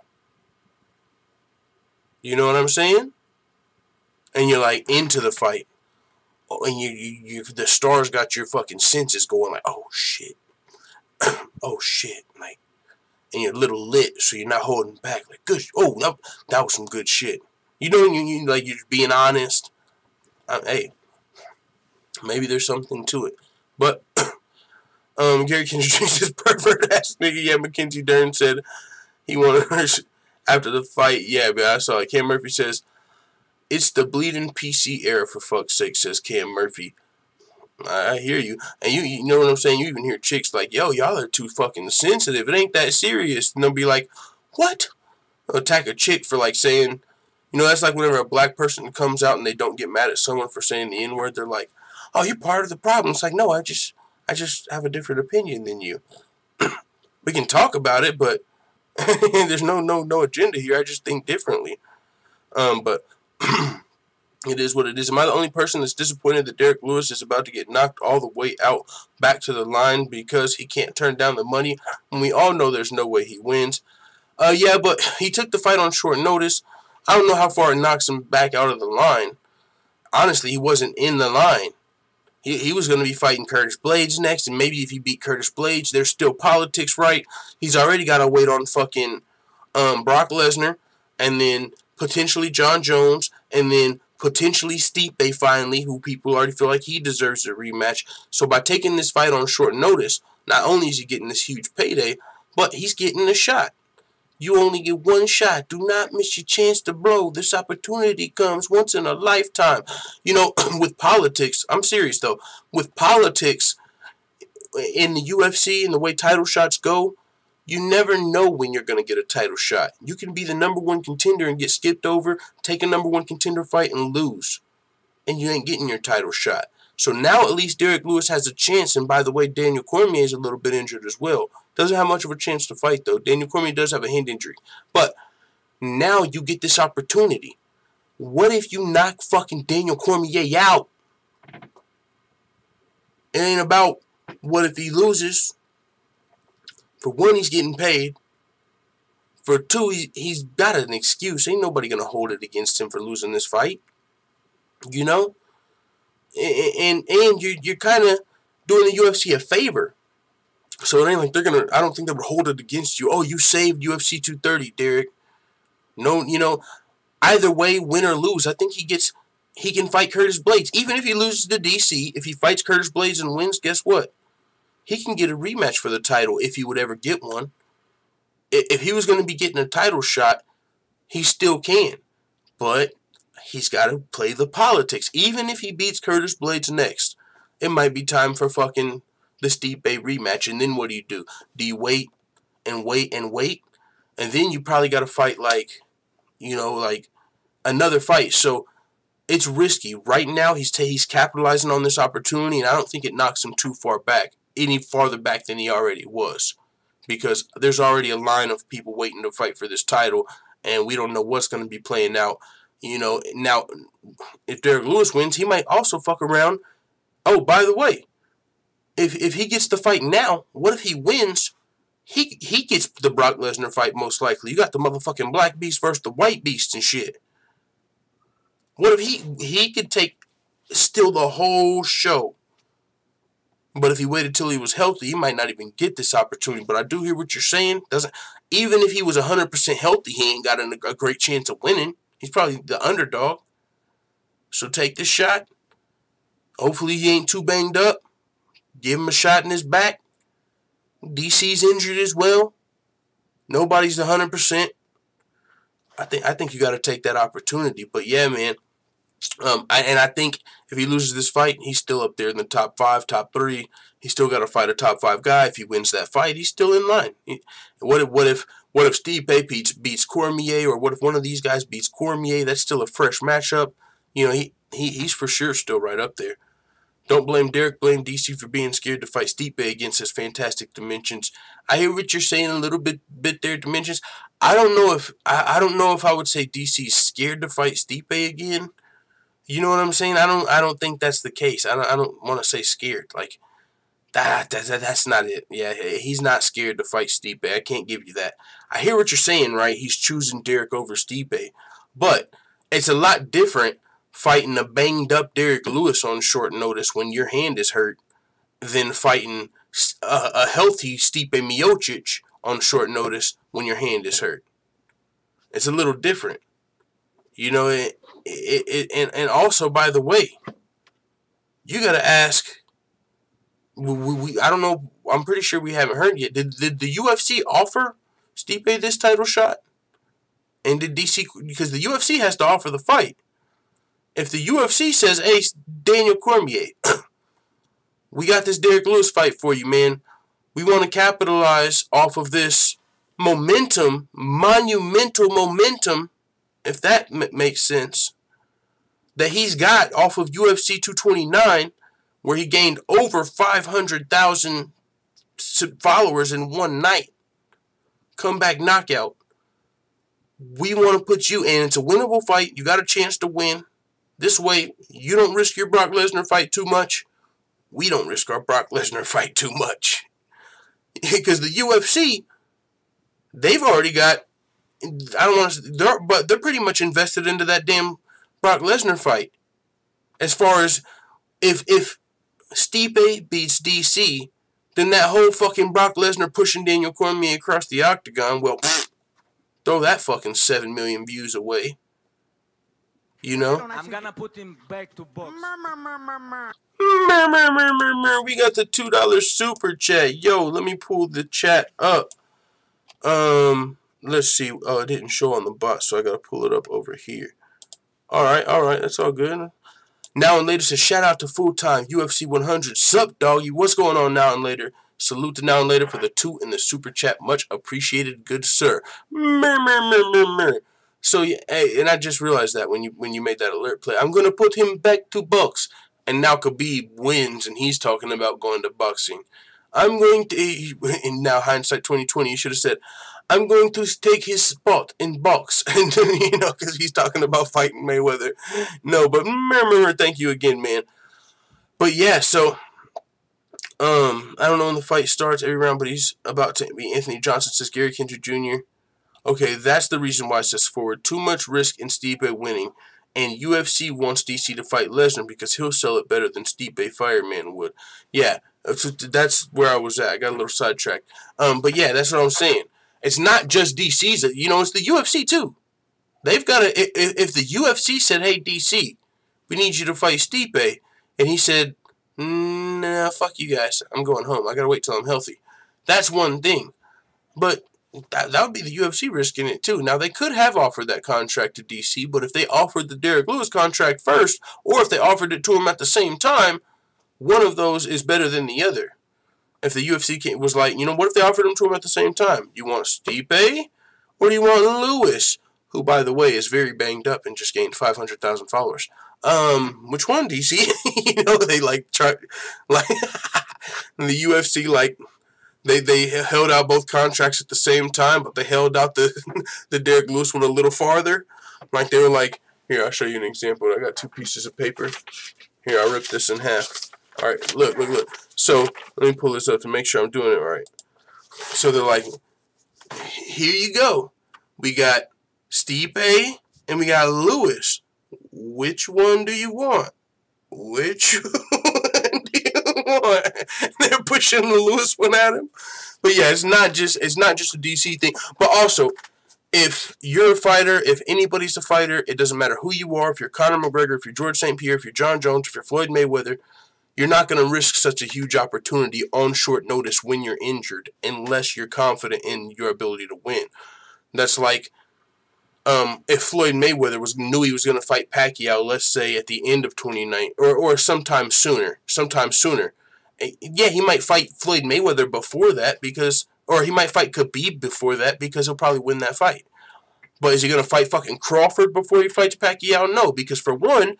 You know what I'm saying? And you're like into the fight. Oh, and you the stars got your fucking senses going like, oh shit. Oh shit. Like, and you're a little lit, so you're not holding back. Like, good. Oh, that was some good shit. You know, you like, you're being honest. Hey, maybe there's something to it. But Gary Kendrick says pervert ass nigga. Yeah, Mackenzie Dern said he wanted her after the fight. Yeah, but I saw it. Cam Murphy says it's the bleeding PC era for fuck's sake, says Cam Murphy. I hear you. And you know what I'm saying? You even hear chicks like, yo, y'all are too fucking sensitive. It ain't that serious. And they'll be like, what? They'll attack a chick for like saying, you know, that's like whenever a black person comes out and they don't get mad at someone for saying the N-word, they're like, oh, you're part of the problem. It's like, no, I just have a different opinion than you. We can talk about it, but there's no agenda here. I just think differently. But it is what it is. Am I the only person that's disappointed that Derek Lewis is about to get knocked all the way out back to the line because he can't turn down the money? And we all know there's no way he wins. Yeah, but he took the fight on short notice. I don't know how far it knocks him back out of the line. Honestly, he wasn't in the line. He was going to be fighting Curtis Blades next, and maybe if he beat Curtis Blades, there's still politics, right? He's already got to wait on fucking Brock Lesnar, and then potentially John Jones, and then potentially Stipe finally, who people already feel like he deserves a rematch. So by taking this fight on short notice, not only is he getting this huge payday, but he's getting a shot. You only get one shot. Do not miss your chance to blow. This opportunity comes once in a lifetime. You know, with politics, I'm serious though, with politics in the UFC and the way title shots go, you never know when you're going to get a title shot. You can be the #1 contender and get skipped over, take a #1 contender fight and lose. And you ain't getting your title shot. So now at least Derek Lewis has a chance. And by the way, Daniel Cormier is a little bit injured as well. Doesn't have much of a chance to fight, though. Daniel Cormier does have a hand injury. But now you get this opportunity. What if you knock fucking Daniel Cormier out? It ain't about what if he loses. For one, he's getting paid. For two, he's got an excuse. Ain't nobody going to hold it against him for losing this fight. You know? And you're kind of doing the UFC a favor. So it ain't like they're going to, I don't think they would hold it against you. Oh, you saved UFC 230, Derek. No, you know, either way, win or lose, I think he can fight Curtis Blades. Even if he loses to DC, if he fights Curtis Blades and wins, guess what? He can get a rematch for the title if he would ever get one. If he was going to be getting a title shot, he still can. But he's got to play the politics. Even if he beats Curtis Blades next, it might be time for fucking the Stipe rematch. And then what do? Do you wait and wait and wait? And then you probably got to fight like, you know, like another fight. So it's risky. Right now he's capitalizing on this opportunity, and I don't think it knocks him too far back. any farther back than he already was. Because there's already a line of people waiting to fight for this title, and we don't know what's going to be playing out. You know, now, if Derek Lewis wins, he might also fuck around. Oh, by the way, if he gets the fight now, what if he wins? He gets the Brock Lesnar fight most likely. You got the motherfucking Black Beast versus the White Beast and shit. What if he could steal the whole show? But if he waited till he was healthy, he might not even get this opportunity. But I do hear what you're saying. Even if he was 100% healthy, he ain't got a great chance of winning. He's probably the underdog. So take this shot. Hopefully he ain't too banged up. Give him a shot in his back. DC's injured as well. Nobody's 100%. I think you got to take that opportunity. But yeah, man. I think if he loses this fight, he's still up there in the top 5, top 3. He's still got to fight a top 5 guy. If he wins that fight, he's still in line. What if Stipe beats Cormier, or what if one of these guys beats Cormier? That's still a fresh matchup. You know, he's for sure still right up there. Don't blame Derek, blame DC for being scared to fight Stipe against his fantastic dimensions. I hear what you're saying a little bit there, dimensions. I don't know if I would say DC's scared to fight Stipe again. You know what I'm saying? I don't think that's the case. I don't want to say scared. Like that's not it. Yeah, he's not scared to fight Stipe. I can't give you that. I hear what you're saying, right? He's choosing Derek over Stipe, but it's a lot different fighting a banged up Derek Lewis on short notice when your hand is hurt than fighting a healthy Stipe Miocic on short notice when your hand is hurt. It's a little different. You know, and also, by the way, you got to ask, I don't know, I'm pretty sure we haven't heard yet. Did the UFC offer Stipe this title shot? And did DC, because the UFC has to offer the fight. If the UFC says, hey, Daniel Cormier, we got this Derek Lewis fight for you, man. We want to capitalize off of this momentum, monumental momentum, if that makes sense, that he's got off of UFC 229, where he gained over 500,000 followers in one night. Comeback knockout. We want to put you in. It's a winnable fight. You got a chance to win. This way, you don't risk your Brock Lesnar fight too much. We don't risk our Brock Lesnar fight too much. Because the UFC, they've already got, I don't want to, but they're pretty much invested into that damn Brock Lesnar fight. As far as, if Stipe beats DC, then that whole fucking Brock Lesnar pushing Daniel Cormier across the octagon, well, throw that fucking 7 million views away. You know? I'm gonna put him back to box. We got the $2 super chat. Yo, let me pull the chat up. Let's see. Oh, it didn't show on the bot, so I gotta pull it up over here. Alright, that's all good. Now and later says, shout out to Full Time UFC 100. Sup, doggy? What's going on now and later? Salute to Now and Later for the 2 in the super chat. Much appreciated, good sir. So, yeah, hey, and I just realized that when you made that alert play. I'm going to put him back to box. And now Khabib wins, and he's talking about going to boxing. I'm going to, and now hindsight 2020, you should have said, I'm going to take his spot in box. And then, you know, because he's talking about fighting Mayweather. No, but thank you again, man. But yeah, so, I don't know when the fight starts every round, but he's about to be Anthony Johnson, says Gary Kendrick Jr. Okay, that's the reason why it says forward. Too much risk in Stipe winning. And UFC wants DC to fight Lesnar because he'll sell it better than Stipe Fireman would. Yeah, that's where I was at. I got a little sidetracked. But yeah, that's what I'm saying. It's not just DC's. You know, it's the UFC too. They've got to. If the UFC said, "Hey DC, we need you to fight Stipe," and he said, "Nah, fuck you guys. I'm going home. I gotta wait till I'm healthy." That's one thing. But that would be the UFC risking it too. Now, they could have offered that contract to DC, but if they offered the Derek Lewis contract first, or if they offered it to him at the same time, one of those is better than the other. If the UFC was like, you know, what if they offered him to him at the same time? You want Stipe, or do you want Lewis, who, by the way, is very banged up and just gained 500,000 followers? Which one, DC? You know, they like try, like in the UFC, like they held out both contracts at the same time, but they held out the the Derek Lewis one a little farther. Like they were like, here, I'll show you an example. I got 2 pieces of paper. Here, I'll rip this in half. All right, look. So let me pull this up to make sure I'm doing it right. So they're like, here you go. We got Stipe and we got Lewis. Which one do you want? Which one do you want? They're pushing the Lewis one at him. But yeah, it's not just a DC thing. But also, if you're a fighter, if anybody's a fighter, it doesn't matter who you are. If you're Conor McGregor, if you're George St. Pierre, if you're John Jones, if you're Floyd Mayweather, you're not going to risk such a huge opportunity on short notice when you're injured unless you're confident in your ability to win. That's like if Floyd Mayweather knew he was going to fight Pacquiao, let's say at the end of 2019 or sometime sooner. Yeah, he might fight Floyd Mayweather before that or he might fight Khabib before that because he'll probably win that fight. But is he going to fight fucking Crawford before he fights Pacquiao? No, because for one,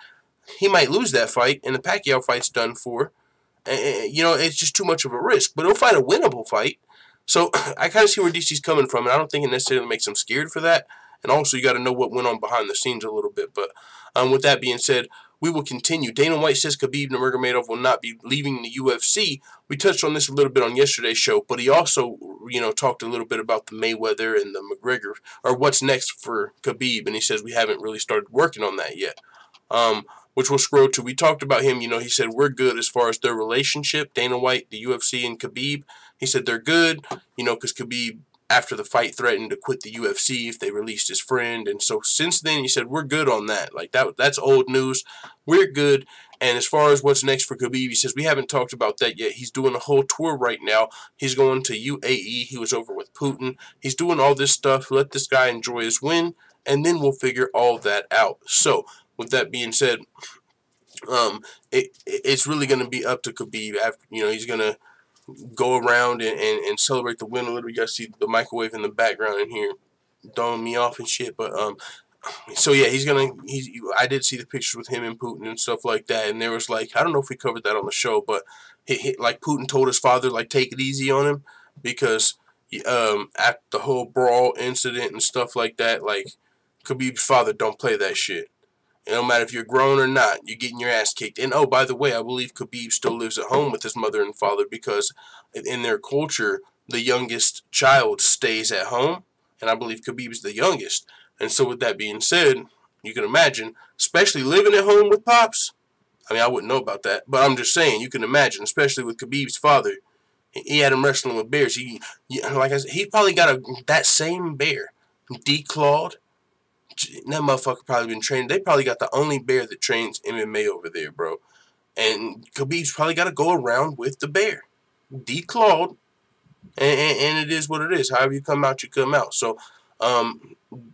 he might lose that fight, and the Pacquiao fight's done for. You know, it's just too much of a risk. But he'll fight a winnable fight. So I kind of see where DC's coming from, and I don't think it necessarily makes him scared for that. And also, you got to know what went on behind the scenes a little bit. But with that being said, we will continue. Dana White says Khabib Nurmagomedov will not be leaving the UFC. We touched on this a little bit on yesterday's show, but he also, you know, talked a little bit about the Mayweather and the McGregor, or what's next for Khabib, and he says we haven't really started working on that yet. Which we'll scroll to. We talked about him, you know, he said we're good as far as their relationship, Dana White, the UFC, and Khabib. He said they're good, you know, because Khabib, after the fight, threatened to quit the UFC if they released his friend. And so since then, he said, we're good on that. Like, that's old news. We're good. And as far as what's next for Khabib, he says, we haven't talked about that yet. He's doing a whole tour right now. He's going to UAE. He was over with Putin. He's doing all this stuff. Let this guy enjoy his win, and then we'll figure all that out. So, with that being said, it's really going to be up to Khabib. After, you know, he's going to go around and celebrate the win a little. You guys see the microwave in the background in here throwing me off and shit. But so yeah, I did see the pictures with him and Putin and stuff like that, and there was like, I don't know if we covered that on the show, but like Putin told his father, like, take it easy on him, because after the whole brawl incident and stuff like that, like, Khabib's father don't play that shit. It don't matter if you're grown or not, you're getting your ass kicked. And, oh, by the way, I believe Khabib still lives at home with his mother and father, because in their culture, the youngest child stays at home, and I believe Khabib's the youngest. And so with that being said, you can imagine, especially living at home with Pops. I mean, I wouldn't know about that, but I'm just saying, you can imagine, especially with Khabib's father. He had him wrestling with bears. Like I said, he probably got that same bear, declawed. That motherfucker probably been trained. They probably got the only bear that trains MMA over there, bro. And Khabib's probably got to go around with the bear, declawed, and it is what it is. However you come out, you come out. So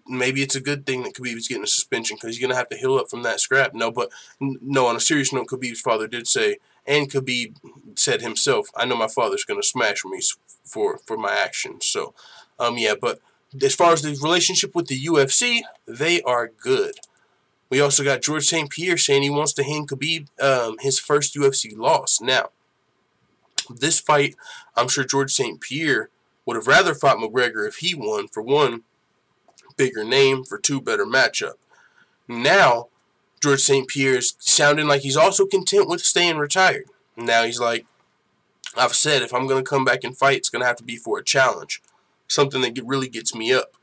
maybe it's a good thing that Khabib is getting a suspension, because he's gonna have to heal up from that scrap. No, but no. On a serious note, Khabib's father did say, and Khabib said himself, "I know my father's gonna smash me for my actions." So yeah, but. As far as the relationship with the UFC, they are good. We also got George St. Pierre saying he wants to hand Khabib his first UFC loss. Now, this fight, I'm sure George St. Pierre would have rather fought McGregor if he won. For one, bigger name. For two, better matchup. Now, George St. Pierre is sounding like he's also content with staying retired. Now he's like, I've said if I'm going to come back and fight, it's going to have to be for a challenge. Something that really gets me up.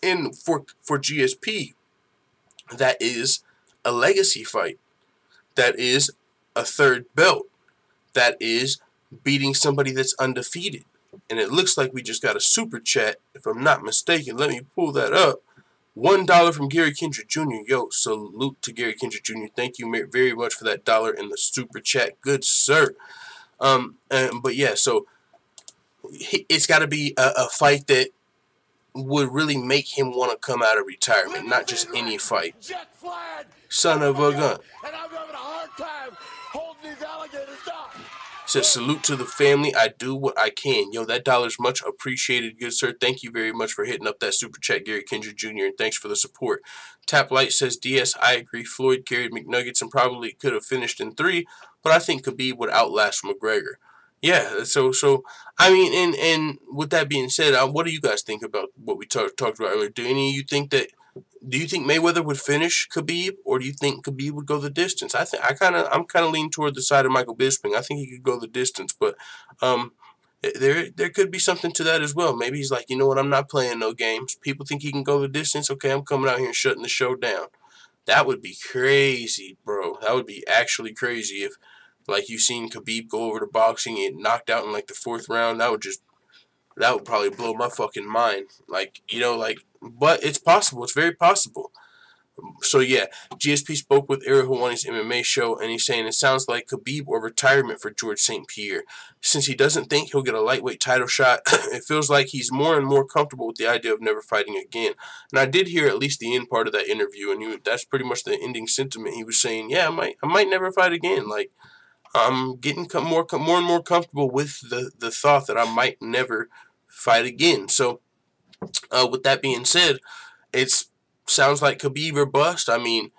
And for GSP, that is a legacy fight. That is a third belt. That is beating somebody that's undefeated. And it looks like we just got a super chat, if I'm not mistaken. Let me pull that up. $1 from Gary Kendrick Jr. Yo, salute to Gary Kendrick Jr. Thank you very much for that dollar in the super chat. Good sir. But yeah, so it's got to be a fight that would really make him want to come out of retirement, not just any fight. Son of a gun. And I'm having a hard time holding these alligators down. Says, salute to the family. I do what I can. Yo, that dollar's much appreciated, good sir. Thank you very much for hitting up that super chat, Gary Kendrick Jr., and thanks for the support. Tap Light says, DS, I agree. Floyd carried McNuggets and probably could have finished in 3, but I think Khabib would outlast McGregor. Yeah, so I mean, and with that being said, what do you guys think about what we talked about earlier? Do you think Mayweather would finish Khabib, or do you think Khabib would go the distance? I'm kind of leaning toward the side of Michael Bisping. I think he could go the distance, but there could be something to that as well. Maybe he's like, you know what, I'm not playing no games. People think he can go the distance. Okay, I'm coming out here and shutting the show down. That would be crazy, bro. That would be actually crazy if, like, you've seen Khabib go over to boxing and get knocked out in like the 4th round. That would probably blow my fucking mind. Like, but it's possible. It's very possible. So, yeah, GSP spoke with Ariel Helwani's MMA show, and he's saying it sounds like Khabib or retirement for George St. Pierre. Since he doesn't think he'll get a lightweight title shot, it feels like he's more and more comfortable with the idea of never fighting again. And I did hear at least the end part of that interview, and that's pretty much the ending sentiment. He was saying, yeah, I might never fight again. Like, I'm getting more and more comfortable with the thought that I might never fight again. So, with that being said, it sounds like Khabib or bust. I mean,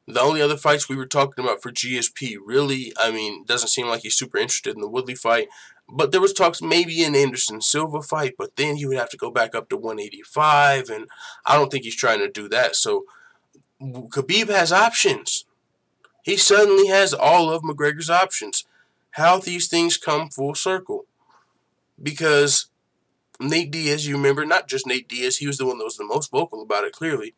the only other fights we were talking about for GSP, really, I mean, doesn't seem like he's super interested in the Woodley fight. But there was talks maybe an Anderson Silva fight, but then he would have to go back up to 185, and I don't think he's trying to do that. So, Khabib has options. He suddenly has all of McGregor's options. How these things come full circle. Because Nate Diaz, you remember, not just Nate Diaz, he was the one that was the most vocal about it, clearly.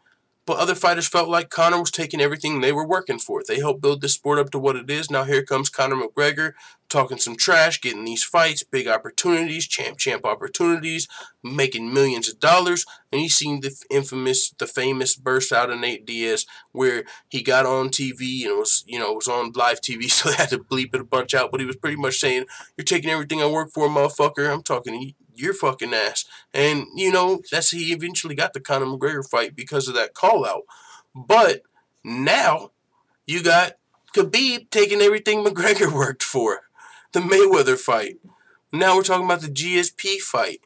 But other fighters felt like Conor was taking everything they were working for. They helped build this sport up to what it is. Now here comes Conor McGregor talking some trash, getting these fights, big opportunities, champ opportunities, making millions of dollars. And you seen the famous burst out of Nate Diaz where he got on TV and it was on live TV, so they had to bleep it a bunch out. But he was pretty much saying, "You're taking everything I work for, motherfucker. I'm talking to you. Your fucking ass." And, he eventually got the Conor McGregor fight because of that call out. But now you got Khabib taking everything McGregor worked for. The Mayweather fight. Now we're talking about the GSP fight.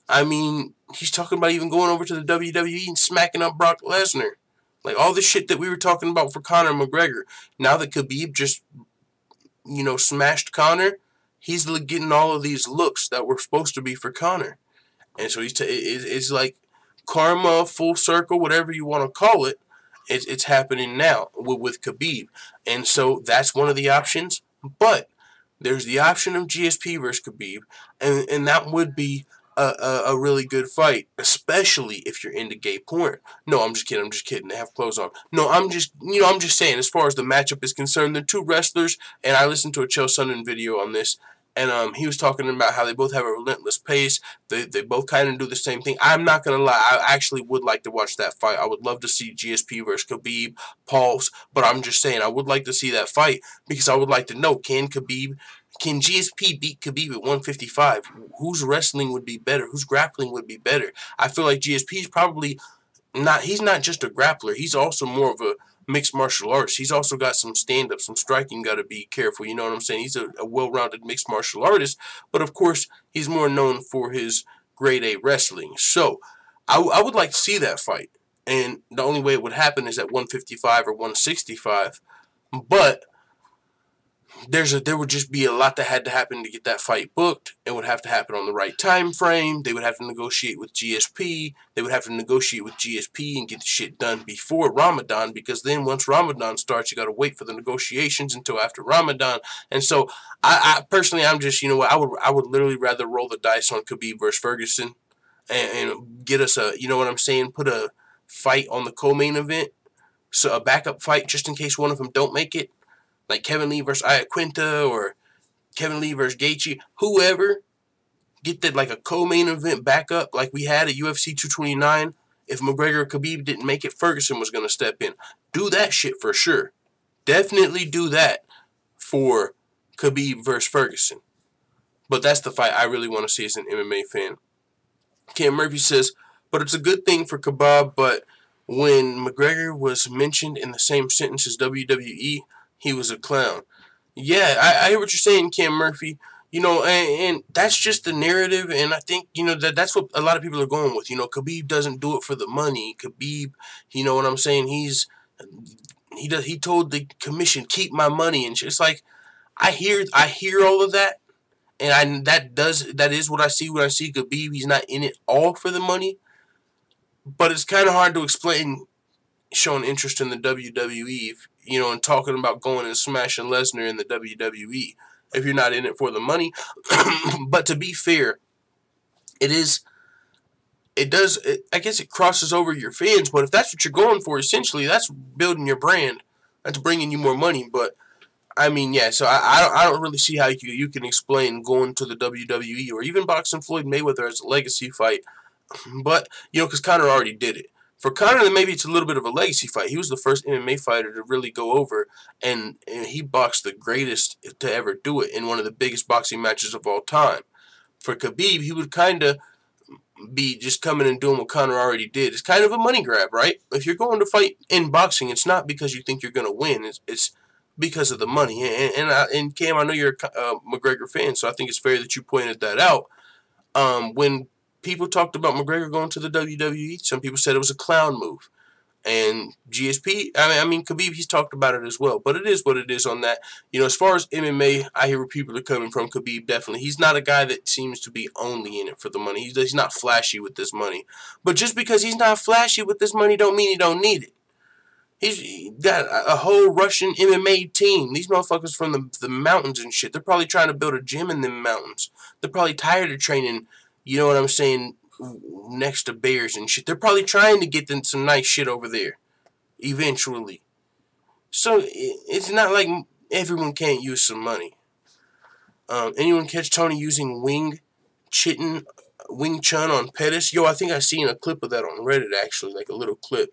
I mean, he's talking about even going over to the WWE and smacking up Brock Lesnar. Like, all the shit that we were talking about for Conor McGregor. Now that Khabib just, smashed Conor, he's getting all of these looks that were supposed to be for Conor. And so it's like karma, full circle, whatever you want to call it. It's happening now with Khabib. And so that's one of the options. But there's the option of GSP versus Khabib. And that would be a really good fight, especially if you're into gay porn. No, I'm just kidding. They have clothes on. No, I'm just saying, as far as the matchup is concerned, they're two wrestlers, and I listened to a Chael Sonnen video on this, and he was talking about how they both have a relentless pace. They both kind of do the same thing. I'm not going to lie. I actually would like to watch that fight. I would love to see GSP versus Khabib, pause, but I'm just saying, I would like to see that fight because I would like to know, can GSP beat Khabib at 155? Whose wrestling would be better? Whose grappling would be better? I feel like GSP is probably not, he's not just a grappler. He's also more of a mixed martial arts. He's also got some stand-up, some striking. Got to be careful, you know what I'm saying? He's a well-rounded mixed martial artist, but of course, he's more known for his grade A wrestling. So, I would like to see that fight, and the only way it would happen is at 155 or 165, but there would just be a lot that had to happen to get that fight booked. It would have to happen on the right time frame. They would have to negotiate with GSP. They would have to negotiate with GSP and get the shit done before Ramadan, because then once Ramadan starts, you got to wait for the negotiations until after Ramadan. And so, I personally, I'm just, I would literally rather roll the dice on Khabib versus Ferguson and get us put a fight on the co-main event, so a backup fight just in case one of them don't make it. Like Kevin Lee versus Iaquinta or Kevin Lee versus Gaethje, whoever, get that like a co-main event backup like we had at UFC 229. If McGregor or Khabib didn't make it, Ferguson was going to step in. Do that shit for sure. Definitely do that for Khabib versus Ferguson. But that's the fight I really want to see as an MMA fan. Cam Murphy says, but it's a good thing for Khabib, but when McGregor was mentioned in the same sentence as WWE, he was a clown. Yeah, I hear what you're saying, Cam Murphy. and that's just the narrative, and I think, that's what a lot of people are going with. Khabib doesn't do it for the money. Khabib, you know what I'm saying? He told the commission, keep my money, and it's like, I hear all of that, and that is what I see when I see Khabib. He's not in it all for the money, but it's kind of hard to explain showing interest in the WWE, and talking about going and smashing Lesnar in the WWE if you're not in it for the money. But to be fair, I guess it crosses over your fans, but if that's what you're going for, essentially, that's building your brand. That's bringing you more money. But, I mean, yeah, so I don't really see how you can explain going to the WWE or even boxing Floyd Mayweather as a legacy fight. But, because Conor already did it. For Conor, then maybe it's a little bit of a legacy fight. He was the first MMA fighter to really go over, and he boxed the greatest to ever do it in one of the biggest boxing matches of all time. For Khabib, he would kind of be just coming and doing what Conor already did. It's kind of a money grab, right? If you're going to fight in boxing, it's not because you think you're going to win. It's because of the money. And Cam, I know you're a McGregor fan, so I think it's fair that you pointed that out. When people talked about McGregor going to the WWE, some people said it was a clown move. And GSP, I mean Khabib, he's talked about it as well. But it is what it is on that. As far as MMA, I hear where people are coming from. Khabib, definitely. He's not a guy that seems to be only in it for the money. He's not flashy with this money. But just because he's not flashy with this money don't mean he don't need it. He's got a whole Russian MMA team. These motherfuckers from the mountains and shit. They're probably trying to build a gym in them mountains. They're probably tired of training, you know what I'm saying, next to bears and shit. They're probably trying to get them some nice shit over there eventually. So it's not like everyone can't use some money. Anyone catch Tony using Wing Chun on Pettis? Yo, I think I seen a clip of that on Reddit, actually, like a little clip.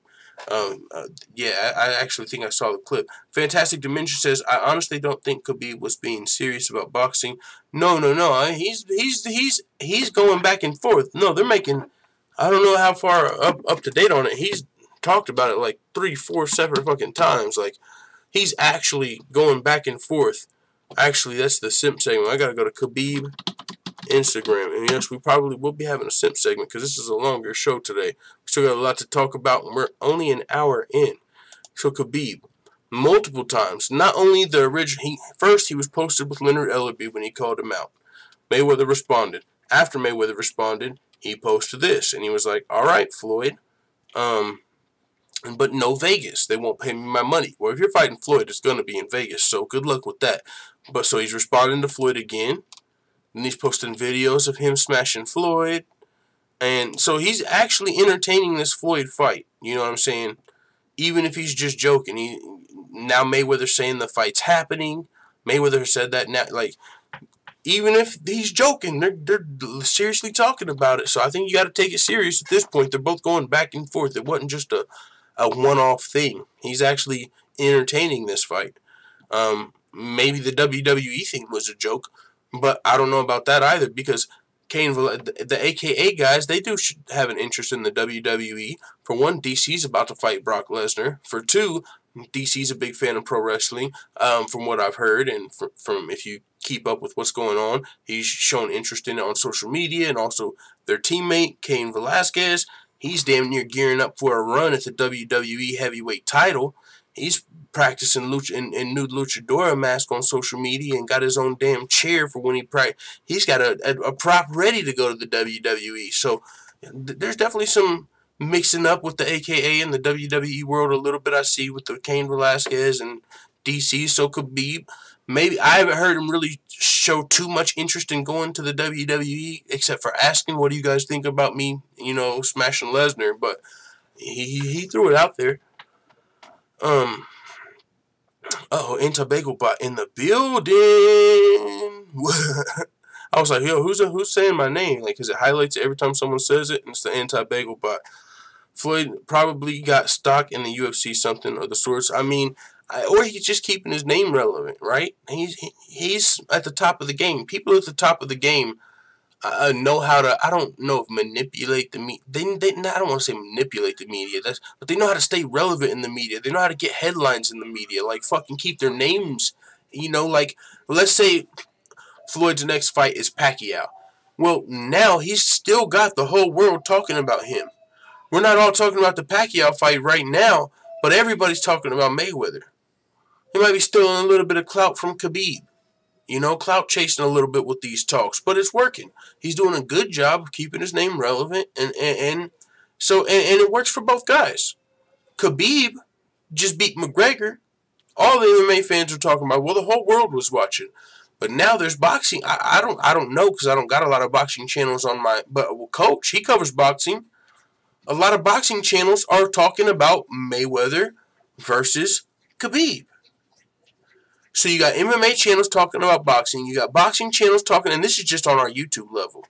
Yeah, I actually think I saw the clip. Fantastic Dimension says, I honestly don't think Khabib was being serious about boxing. No. He's going back and forth. No, they're making, I don't know how far up to date on it. He's talked about it like 3-4 separate fucking times. Like, he's actually going back and forth. Actually, that's the simp segment. I gotta go to Khabib Instagram. And yes, we probably will be having a simp segment because this is a longer show today. We still got a lot to talk about, and we're only an hour in. So Khabib, multiple times, not only the original, first he was posted with Leonard Ellerby when he called him out. Mayweather responded. After Mayweather responded, he posted this, and he was like, all right, Floyd, but no Vegas. They won't pay me my money. Well, if you're fighting Floyd, it's going to be in Vegas, so good luck with that. But so he's responding to Floyd again. And he's posting videos of him smashing Floyd. And so he's actually entertaining this Floyd fight. You know what I'm saying? Even if he's just joking. Now Mayweather's saying the fight's happening. Mayweather said that now. Like, even if he's joking, they're seriously talking about it. So I think you got to take it serious at this point. They're both going back and forth. It wasn't just a one-off thing. He's actually entertaining this fight. Maybe the WWE thing was a joke. But I don't know about that either, because the AKA guys, they do have an interest in the WWE. For one, DC's about to fight Brock Lesnar. For two, DC's a big fan of pro wrestling, from what I've heard, and from if you keep up with what's going on, he's shown interest in it on social media, and also their teammate, Cain Velasquez, he's damn near gearing up for a run at the WWE heavyweight title. He's practicing in nude luchadora mask on social media and got his own damn chair for when he's got a prop ready to go to the WWE. So there's definitely some mixing up with the AKA and the WWE world a little bit. I see with the Cain Velasquez and DC. So Khabib, maybe I haven't heard him really show too much interest in going to the WWE, except for asking, "What do you guys think about me, smashing Lesnar?" But he threw it out there. Tobago bot in the building. I was like, yo, who's saying my name? Like, because it highlights it every time someone says it, and it's the anti-bagel bot. Floyd probably got stock in the UFC, something of the sorts. I mean, or he's just keeping his name relevant, right? He's at the top of the game. People at the top of the game know how to, I don't know if manipulate the media. I don't want to say manipulate the media, but they know how to stay relevant in the media. They know how to get headlines in the media, like fucking keep their names, like, let's say Floyd's next fight is Pacquiao. Well, now he's still got the whole world talking about him. We're not all talking about the Pacquiao fight right now, but everybody's talking about Mayweather. He might be stealing a little bit of clout from Khabib. You know, clout chasing a little bit with these talks, but it's working. He's doing a good job of keeping his name relevant, and so it works for both guys. Khabib just beat McGregor. All the MMA fans are talking about. Well, the whole world was watching, but now there's boxing. I don't know because I don't got a lot of boxing channels on my. But Coach, he covers boxing. A lot of boxing channels are talking about Mayweather versus Khabib. So you got MMA channels talking about boxing. You got boxing channels talking, and this is just on our YouTube level.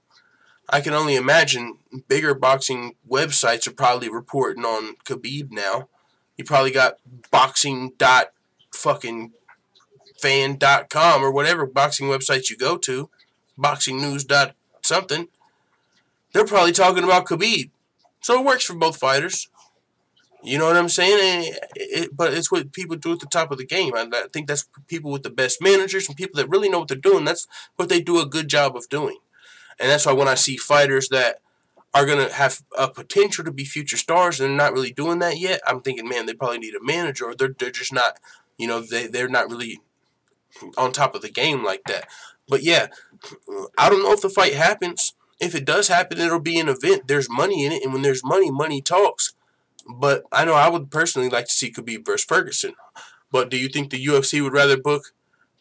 I can only imagine bigger boxing websites are probably reporting on Khabib now. You probably got boxing.fan.com or whatever boxing websites you go to, boxingnews.something. They're probably talking about Khabib. So it works for both fighters. You know what I'm saying? But it's what people do at the top of the game. I think that's people with the best managers and people that really know what they're doing. That's what they do a good job of doing. And that's why when I see fighters that are going to have a potential to be future stars and they're not really doing that yet, I'm thinking, man, they probably need a manager or they're just not, you know, they're not really on top of the game like that. But yeah, I don't know if the fight happens. If it does happen, it'll be an event. There's money in it, and when there's money, money talks. But I know I would personally like to see Khabib versus Ferguson. But do you think the UFC would rather book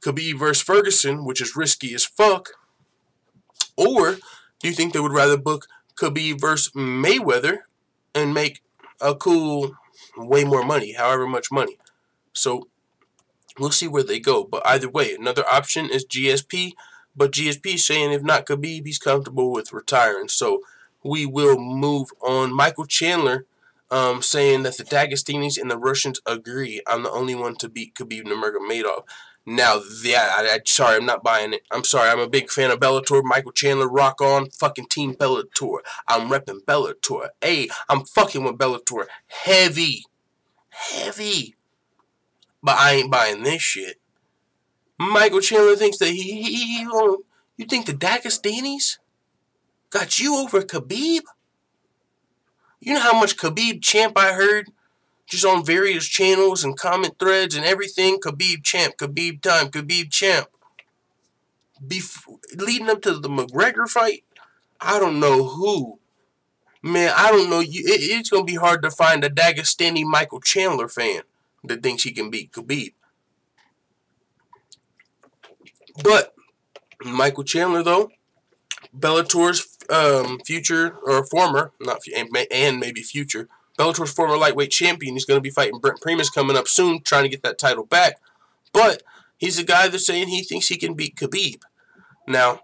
Khabib versus Ferguson, which is risky as fuck? Or do you think they would rather book Khabib versus Mayweather and make a cool, way more money, however much money? So we'll see where they go. But either way, another option is GSP. But GSP is saying if not Khabib, he's comfortable with retiring. So we will move on. Michael Chandler saying that the Dagestanis and the Russians agree I'm the only one to beat Khabib Nurmagomedov. Now, yeah, sorry, I'm not buying it. I'm sorry, I'm a big fan of Bellator. Michael Chandler, rock on, fucking team Bellator. I'm repping Bellator. Hey, I'm fucking with Bellator. Heavy. But I ain't buying this shit. Michael Chandler thinks that you think the Dagestanis got you over Khabib? You know how much Khabib champ I heard just on various channels and comment threads and everything? Khabib champ, Khabib time, Khabib champ. Leading up to the McGregor fight, I don't know who. Man, I don't know. It's going to be hard to find a Dagestani Michael Chandler fan that thinks he can beat Khabib. But Michael Chandler, though, Bellator's future, or former, and maybe future, Bellator's former lightweight champion. He's going to be fighting Brent Primus coming up soon, trying to get that title back. But he's a guy that's saying he thinks he can beat Khabib. Now,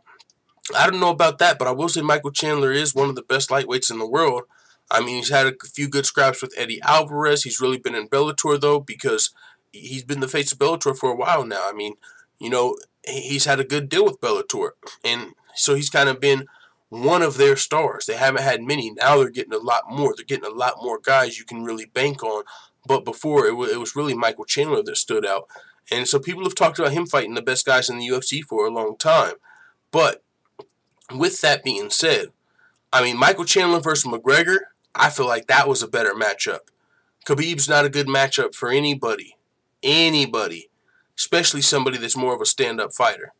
I don't know about that, but I will say Michael Chandler is one of the best lightweights in the world. I mean, he's had a few good scraps with Eddie Alvarez. He's really been in Bellator, though, because he's been the face of Bellator for a while now. I mean, you know, he's had a good deal with Bellator, and so he's kind of been one of their stars. They haven't had many. Now they're getting a lot more. They're getting a lot more guys you can really bank on. But before, it was really Michael Chandler that stood out. And so people have talked about him fighting the best guys in the UFC for a long time. But with that being said, I mean, Michael Chandler versus McGregor, I feel like that was a better matchup. Khabib's not a good matchup for anybody. Anybody. Especially somebody that's more of a stand-up fighter.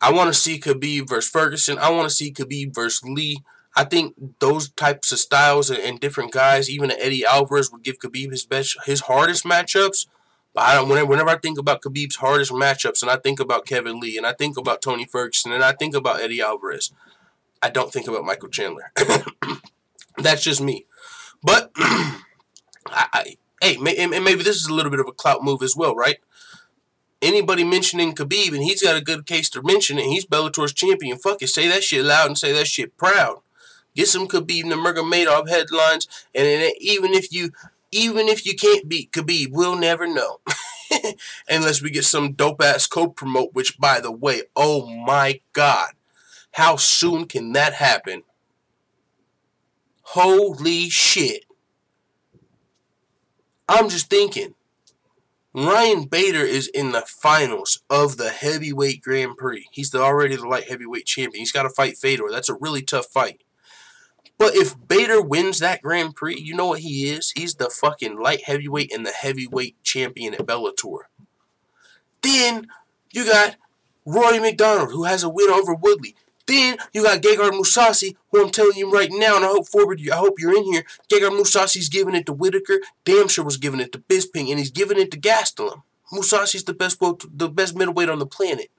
I want to see Khabib versus Ferguson. I want to see Khabib versus Lee. I think those types of styles and different guys, even Eddie Alvarez, would give Khabib his hardest matchups. But whenever I think about Khabib's hardest matchups, and I think about Kevin Lee, and I think about Tony Ferguson, and I think about Eddie Alvarez, I don't think about Michael Chandler. That's just me. But, hey, maybe this is a little bit of a clout move as well, right? Anybody mentioning Khabib, and he's got a good case to mention it, he's Bellator's champion. Fuck it, say that shit loud and say that shit proud. Get some Khabib Nurmagomedov headlines, and even if you can't beat Khabib, we'll never know. Unless we get some dope-ass co-promote, which, by the way, oh my God, how soon can that happen? Holy shit. I'm just thinking, Ryan Bader is in the finals of the heavyweight Grand Prix. He's already the light heavyweight champion. He's got to fight Fedor. That's a really tough fight. But if Bader wins that Grand Prix, you know what he is? He's the fucking light heavyweight and the heavyweight champion at Bellator. Then you got Rory McDonald, who has a win over Woodley. Then you got Gegard Mousasi, who I'm telling you right now, and I hope you're in here. Gegard Mousasi's giving it to Whitaker. Damn sure was giving it to Bisping, and he's giving it to Gastelum. Mousasi's the best middleweight on the planet.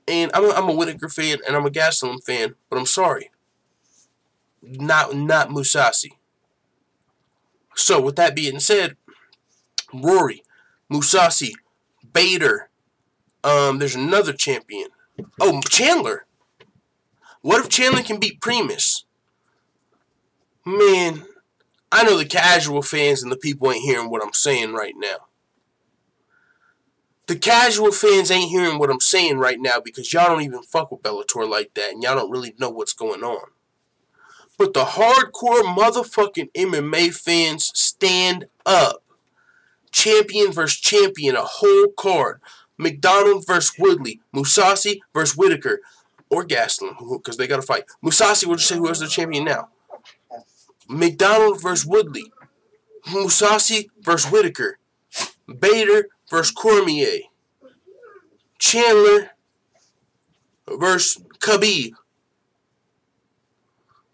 And I'm a Whitaker fan, and I'm a Gastelum fan, but I'm sorry. Not Mousasi. So, with that being said, Rory, Mousasi, Bader, there's another champion. Oh, Chandler. What if Chandler can beat Primus? Man, I know the casual fans and the people ain't hearing what I'm saying right now. The casual fans ain't hearing what I'm saying right now because y'all don't even fuck with Bellator like that and y'all don't really know what's going on. But the hardcore motherfucking MMA fans stand up. Champion versus champion, a whole card. McDonald versus Woodley. Mousasi versus Whitaker. Or Gastelum, because they got to fight. Mousasi, we'll just say whoever's the champion now. McDonald versus Woodley. Mousasi versus Whitaker. Bader versus Cormier. Chandler versus Khabib.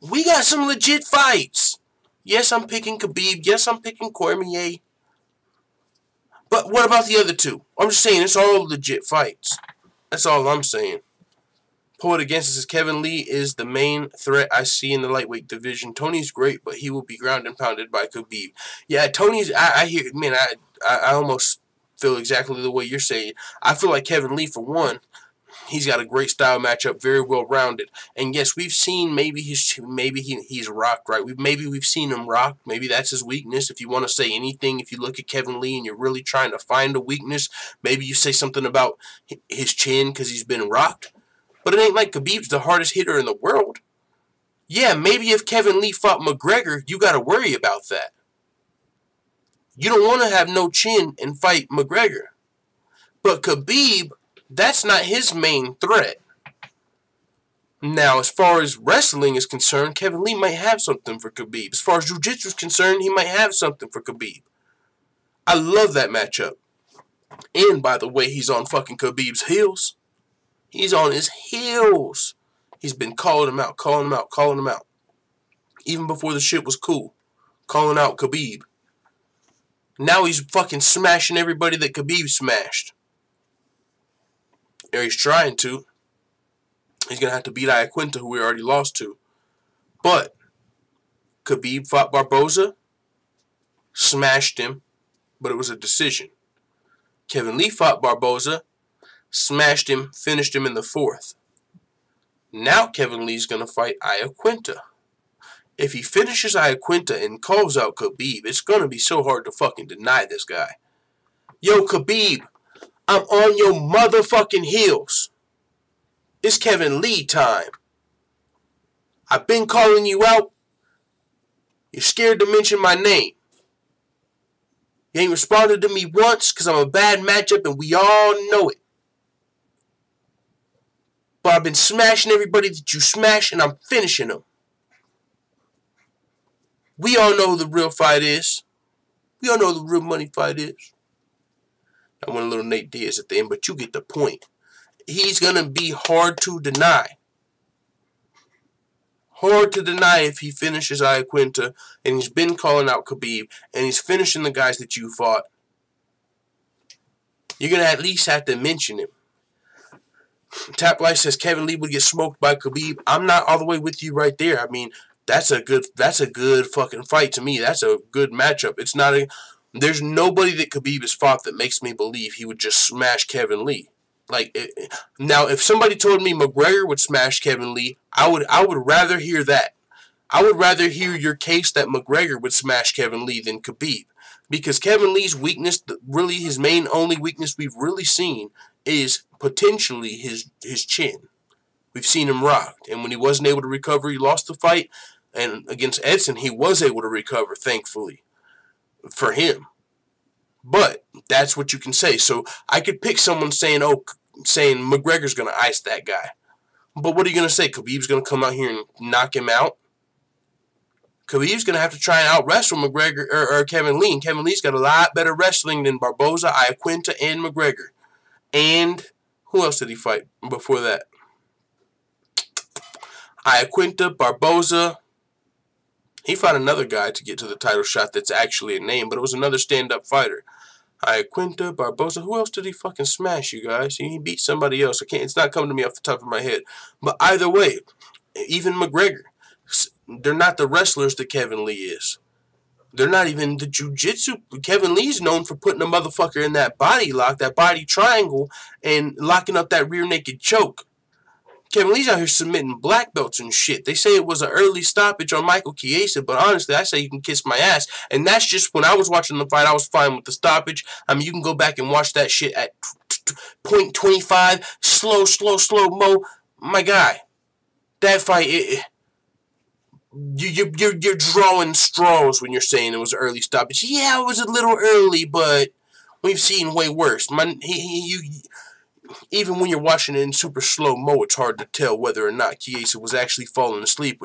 We got some legit fights. Yes, I'm picking Khabib. Yes, I'm picking Cormier. But what about the other two? I'm just saying it's all legit fights. That's all I'm saying. Poet Against Us says Kevin Lee is the main threat I see in the lightweight division. Tony's great, but he will be ground and pounded by Khabib. Yeah, Tony's, I hear, man, I almost feel exactly the way you're saying. I feel like Kevin Lee, for one, he's got a great style matchup, very well rounded. And yes, we've seen he's rocked, right? Maybe we've seen him rock. Maybe that's his weakness. If you want to say anything, if you look at Kevin Lee and you're really trying to find a weakness, maybe you say something about his chin because he's been rocked. But it ain't like Khabib's the hardest hitter in the world. Yeah, maybe if Kevin Lee fought McGregor, you got to worry about that. You don't want to have no chin and fight McGregor. But Khabib, that's not his main threat. Now, as far as wrestling is concerned, Kevin Lee might have something for Khabib. As far as jiu-jitsu is concerned, he might have something for Khabib. I love that matchup. And, by the way, he's on fucking Khabib's heels. He's on his heels. He's been calling him out. Even before the shit was cool. Calling out Khabib. Now he's fucking smashing everybody that Khabib smashed. Or he's trying to. He's going to have to beat Iaquinta, who we already lost to. But Khabib fought Barboza. Smashed him. But it was a decision. Kevin Lee fought Barboza. Smashed him, finished him in the fourth. Now Kevin Lee's going to fight Iaquinta. If he finishes Iaquinta and calls out Khabib, it's going to be so hard to fucking deny this guy. Yo, Khabib, I'm on your motherfucking heels. It's Kevin Lee time. I've been calling you out. You're scared to mention my name. You ain't responded to me once because I'm a bad matchup and we all know it. But I've been smashing everybody that you smash, and I'm finishing them. We all know who the real fight is. We all know who the real money fight is. I went a little Nate Diaz at the end, but you get the point. He's going to be hard to deny. Hard to deny if he finishes Iaquinta, and he's been calling out Khabib, and he's finishing the guys that you fought. You're going to at least have to mention him. Tap Life says Kevin Lee would get smoked by Khabib. I'm not all the way with you right there. I mean, that's a good fucking fight to me. That's a good matchup. There's nobody that Khabib has fought that makes me believe he would just smash Kevin Lee. Now, if somebody told me McGregor would smash Kevin Lee, I would rather hear that. I would rather hear your case that McGregor would smash Kevin Lee than Khabib. Because Kevin Lee's weakness, really his main only weakness we've really seen, is potentially his chin. We've seen him rocked, and when he wasn't able to recover, he lost the fight. And against Edson, he was able to recover, thankfully, for him. But that's what you can say. So I could pick someone saying McGregor's going to ice that guy. But what are you going to say? Khabib's going to come out here and knock him out? Khabib's going to have to try and out-wrestle McGregor or Kevin Lee. And Kevin Lee's got a lot better wrestling than Barboza, Iaquinta, and McGregor. And who else did he fight before that? Iaquinta, Barboza. He fought another guy to get to the title shot that's actually a name, but it was another stand-up fighter. Iaquinta, Barboza. Who else did he fucking smash, you guys? He beat somebody else. It's not coming to me off the top of my head. But either way, even McGregor, they're not the wrestlers that Kevin Lee is. They're not even the jiu-jitsu. Kevin Lee's known for putting a motherfucker in that body lock, that body triangle, and locking up that rear naked choke. Kevin Lee's out here submitting black belts and shit. They say it was an early stoppage on Michael Chiesa, but honestly, I say you can kiss my ass. And that's just when I was watching the fight, I was fine with the stoppage. I mean, you can go back and watch that shit at 0.25, slow-mo. My guy, that fight, you're drawing straws when you're saying it was an early stoppage. Yeah, it was a little early, but we've seen way worse. Even when you're watching it in super slow-mo, it's hard to tell whether or not Chiesa was actually falling asleep,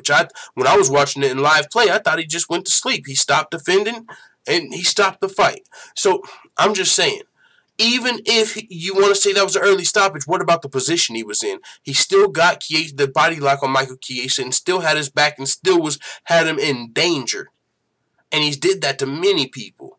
when I was watching it in live play, I thought he just went to sleep. He stopped defending, and he stopped the fight. So, I'm just saying, even if you want to say that was an early stoppage, what about the position he was in? He still got the body lock on Michael Chiesa and still had his back and still had him in danger. And he did that to many people.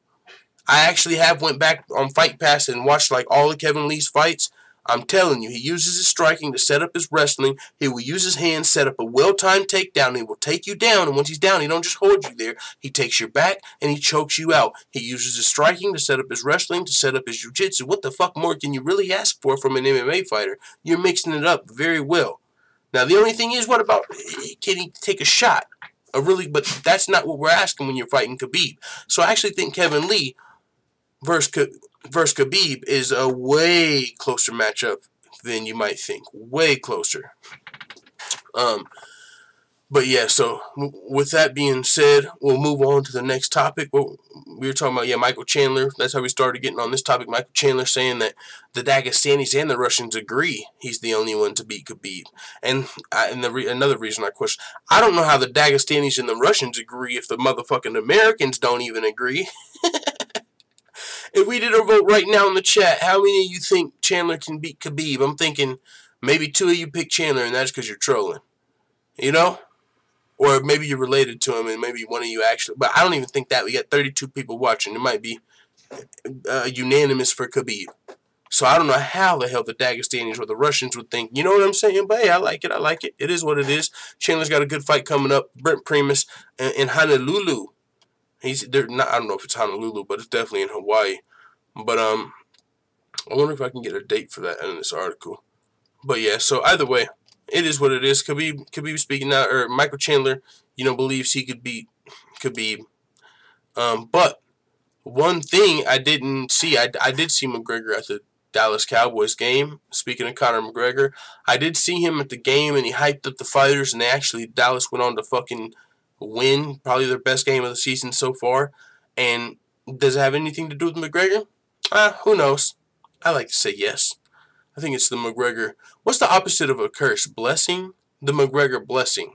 I actually went back on Fight Pass and watched like all of Kevin Lee's fights. I'm telling you, he uses his striking to set up his wrestling. He will use his hands, set up a well-timed takedown. He will take you down, and once he's down, he don't just hold you there. He takes your back, and he chokes you out. He uses his striking to set up his wrestling, to set up his jiu-jitsu. What the fuck more can you really ask for from an MMA fighter? You're mixing it up very well. Now, the only thing is, what about, can he take a shot? But that's not what we're asking when you're fighting Khabib. So I actually think Kevin Lee versus Khabib is a way closer matchup than you might think. Way closer. But yeah, so with that being said, we'll move on to the next topic. We were talking about, Michael Chandler. That's how we started getting on this topic. Michael Chandler saying that the Dagestanis and the Russians agree he's the only one to beat Khabib. And another reason I question, I don't know how the Dagestanis and the Russians agree if the motherfucking Americans don't even agree. If we did a vote right now in the chat, how many of you think Chandler can beat Khabib? I'm thinking maybe 2 of you pick Chandler, and that's because you're trolling. You know? Or maybe you're related to him, and maybe one of you actually. But I don't even think that. We got 32 people watching. It might be unanimous for Khabib. So I don't know how the hell the Dagestanis or the Russians would think. You know what I'm saying? But hey, I like it. I like it. It is what it is. Chandler's got a good fight coming up. Brent Primus in Honolulu. I don't know if it's Honolulu, but it's definitely in Hawaii. But I wonder if I can get a date for that in this article. But yeah, so either way, it is what it is. Khabib speaking now, or Michael Chandler, believes he could beat Khabib. But one thing I didn't see, I did see McGregor at the Dallas Cowboys game. Speaking of Conor McGregor, I did see him at the game, and he hyped up the fighters, and Dallas went on to fucking win, probably their best game of the season so far. And does it have anything to do with McGregor? Who knows? I like to say yes. I think it's the McGregor. What's the opposite of a curse? Blessing? The McGregor blessing.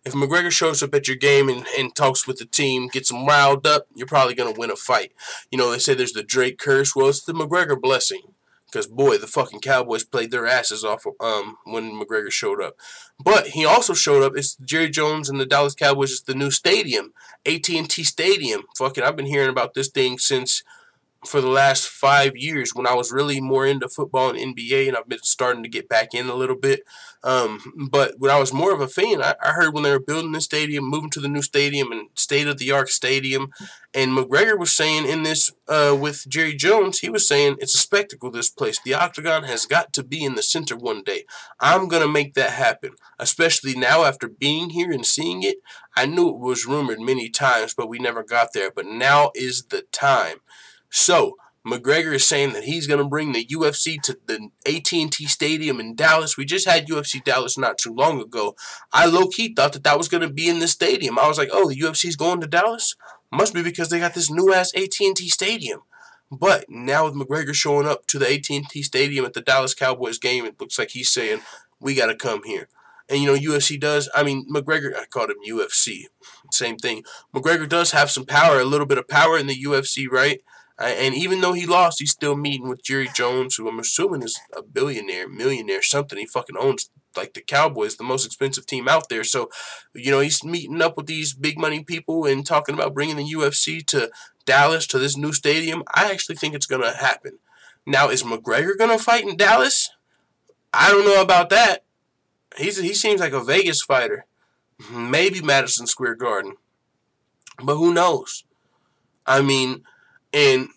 If McGregor shows up at your game and talks with the team, gets them riled up, you're probably going to win a fight. They say there's the Drake curse. Well, it's the McGregor blessing. Because, boy, the fucking Cowboys played their asses off when McGregor showed up. But he also showed up. It's Jerry Jones and the Dallas Cowboys. It's the new stadium, AT&T Stadium. Fucking, I've been hearing about this thing for the last 5 years when I was really more into football and NBA, and I've been starting to get back in a little bit. But when I was more of a fan, I heard when they were building this stadium, moving to the new stadium and state-of-the-art stadium, and McGregor was saying in this with Jerry Jones, he was saying it's a spectacle, this place. The octagon has got to be in the center one day. I'm going to make that happen, especially now after being here and seeing it. I knew it was rumored many times, but we never got there. But now is the time. So, McGregor is saying that he's going to bring the UFC to the AT&T Stadium in Dallas. We just had UFC Dallas not too long ago. I low-key thought that was going to be in the stadium. I was like, oh, the UFC's going to Dallas? Must be because they got this new-ass AT&T Stadium. But now with McGregor showing up to the AT&T Stadium at the Dallas Cowboys game, it looks like he's saying, we got to come here. And, UFC does, McGregor, I called him UFC, same thing. McGregor does have some power, a little bit of power in the UFC, right? And even though he lost, he's still meeting with Jerry Jones, who I'm assuming is a billionaire, millionaire, something. He fucking owns, like, the Cowboys, the most expensive team out there. So, he's meeting up with these big money people and talking about bringing the UFC to Dallas, to this new stadium. I actually think it's going to happen. Now, is McGregor going to fight in Dallas? I don't know about that. He seems like a Vegas fighter. Maybe Madison Square Garden. But who knows? And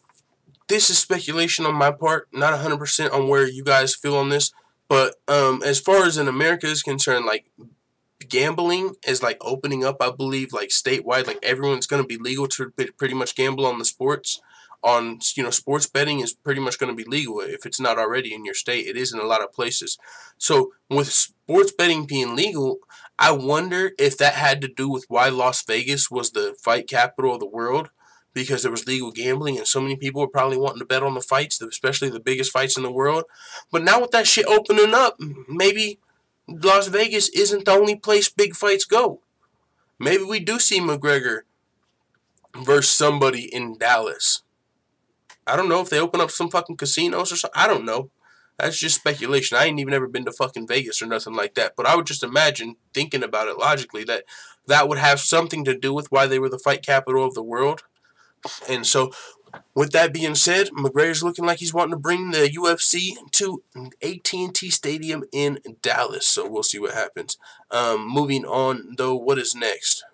this is speculation on my part, not 100% on where you guys feel on this. But as far as in America is concerned, like, gambling is like opening up, I believe, like statewide. Like, everyone's going to be legal to pretty much gamble on the sports. Sports betting is pretty much going to be legal if it's not already in your state. It is in a lot of places. So with sports betting being legal, I wonder if that had to do with why Las Vegas was the fight capital of the world, because there was legal gambling and so many people were probably wanting to bet on the fights, especially the biggest fights in the world. But now with that shit opening up, maybe Las Vegas isn't the only place big fights go. Maybe we do see McGregor versus somebody in Dallas. I don't know if they open up some fucking casinos or something. I don't know. That's just speculation. I ain't even ever been to fucking Vegas or nothing like that. But I would just imagine, thinking about it logically, that would have something to do with why they were the fight capital of the world. And so, with that being said, McGregor's looking like he's wanting to bring the UFC to AT&T Stadium in Dallas. So we'll see what happens. Moving on, though, what is next?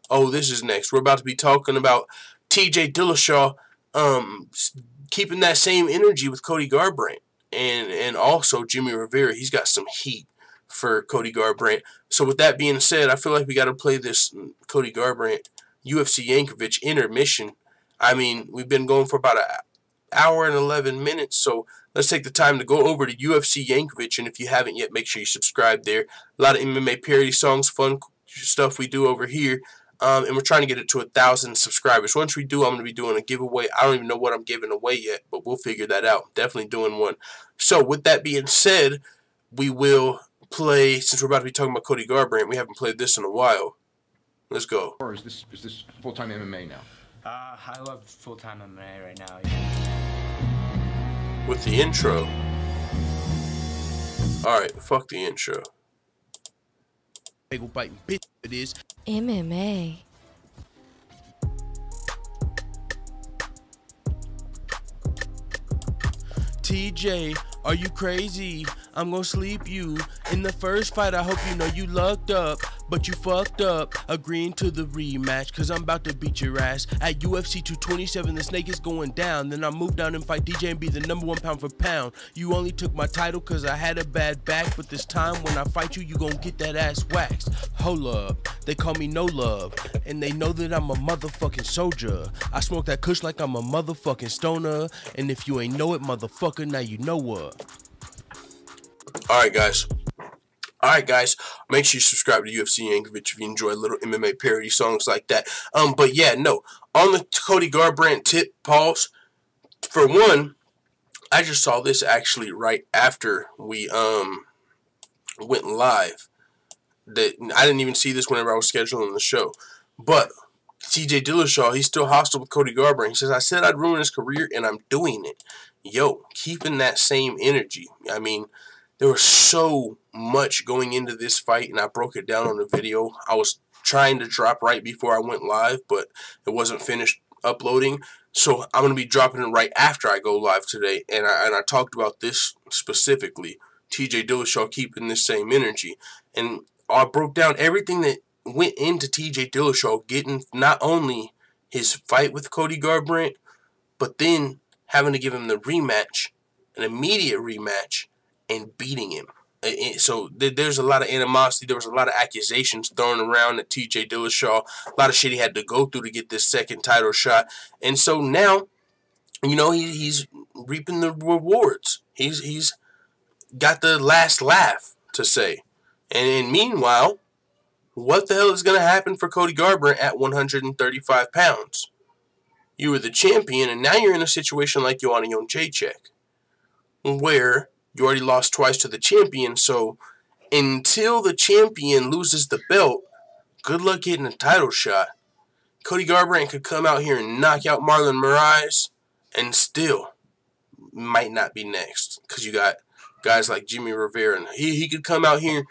Oh, this is next. We're about to be talking about TJ Dillashaw keeping that same energy with Cody Garbrandt. And also Jimmie Rivera. He's got some heat for Cody Garbrandt. So with that being said, I feel like we got to play this Cody Garbrandt UFC Yankovic intermission. We've been going for about an hour and 11 minutes, so let's take the time to go over to UFC Yankovic, and if you haven't yet, make sure you subscribe there. A lot of MMA parody songs, fun stuff we do over here, and we're trying to get it to 1,000 subscribers. Once we do, I'm going to be doing a giveaway. I don't even know what I'm giving away yet, but we'll figure that out. Definitely doing one. So with that being said, we will play, since we're about to be talking about Cody Garbrandt, we haven't played this in a while. Let's go. Or is this full-time MMA now? I love full-time MMA right now. With the intro. Alright, fuck the intro. Bagel biting bitch it is. MMA. TJ, are you crazy? I'm gonna sleep you. In the first fight, I hope you know you lucked up, but you fucked up, agreeing to the rematch, cause I'm about to beat your ass. At UFC 227, the snake is going down. Then I move down and fight DJ and be the #1 pound for pound. You only took my title cause I had a bad back, but this time when I fight you, you gon' get that ass waxed. Hold up, they call me No Love, and they know that I'm a motherfucking soldier. I smoke that kush like I'm a motherfucking stoner, and if you ain't know it, motherfucker, now you know what. Alright, guys. Make sure you subscribe to UFC Yankovic if you enjoy little MMA parody songs like that. But yeah, no. On the Cody Garbrandt tip, pause. For one, I just saw this actually right after we went live. That I didn't even see this whenever I was scheduling the show. But TJ Dillashaw, he's still hostile with Cody Garbrandt. He says, I said I'd ruin his career, and I'm doing it. Yo, keeping that same energy. There was so much going into this fight, and I broke it down on the video. I was trying to drop right before I went live, but it wasn't finished uploading. So I'm going to be dropping it right after I go live today. And I talked about this specifically. TJ Dillashaw keeping this same energy. And I broke down everything that went into TJ Dillashaw getting not only his fight with Cody Garbrandt, but then having to give him the rematch, an immediate rematch, and beating him. So there's a lot of animosity. There was a lot of accusations thrown around at TJ Dillashaw. A lot of shit he had to go through to get this second title shot. And so now, he's reaping the rewards. He's got the last laugh, to say. And meanwhile, what the hell is going to happen for Cody Garbrandt at 135 pounds? You were the champion, and now you're in a situation like Joanna Jędrzejczyk, where you already lost twice to the champion, so until the champion loses the belt, good luck getting a title shot. Cody Garbrandt could come out here and knock out Marlon Moraes, and still might not be next, because you got guys like Jimmie Rivera, and he could come out here.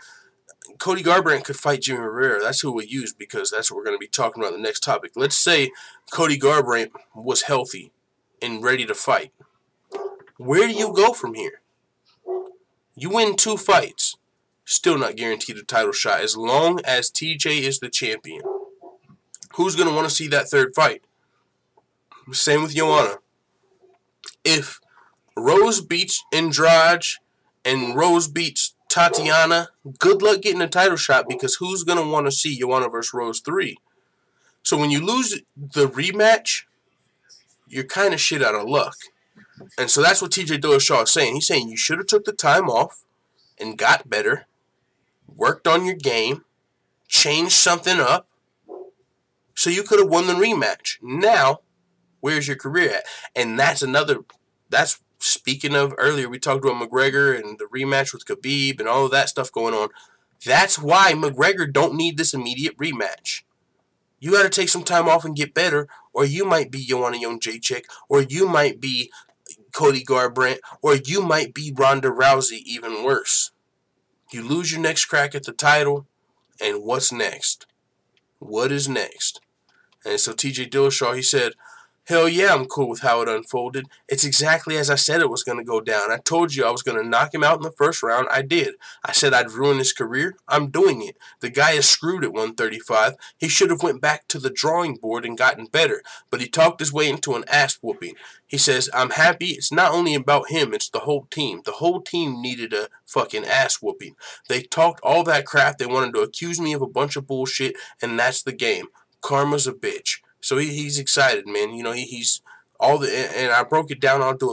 Cody Garbrandt could fight Jimmie Rivera. That's who we use, because that's what we're going to be talking about in the next topic. Let's say Cody Garbrandt was healthy and ready to fight. Where do you go from here? You win 2 fights, still not guaranteed a title shot as long as TJ is the champion. Who's going to want to see that 3rd fight? Same with Joanna. If Rose beats Andrade and Rose beats Tatiana, good luck getting a title shot, because who's going to want to see Joanna versus Rose 3? So when you lose the rematch, you're kind of shit out of luck. And so that's what TJ Dillashaw is saying. He's saying you should have took the time off and got better, worked on your game, changed something up, so you could have won the rematch. Now, where's your career at? And that's speaking of earlier, we talked about McGregor and the rematch with Khabib and all of that stuff going on. That's why McGregor don't need this immediate rematch. You got to take some time off and get better, or you might be Joanna Jędrzejczyk, or you might be Cody Garbrandt, or you might be Ronda Rousey, even worse. You lose your next crack at the title, and what's next? What is next? And so TJ Dillashaw, he said, hell yeah, I'm cool with how it unfolded. It's exactly as I said it was going to go down. I told you I was going to knock him out in the 1st round. I did. I said I'd ruin his career. I'm doing it. The guy is screwed at 135. He should have went back to the drawing board and gotten better. But he talked his way into an ass whooping. He says, I'm happy. It's not only about him. It's the whole team. The whole team needed a fucking ass whooping. They talked all that crap. They wanted to accuse me of a bunch of bullshit, and that's the game. Karma's a bitch. So he's excited, man. You know, he's all the, and I broke it down. I'll do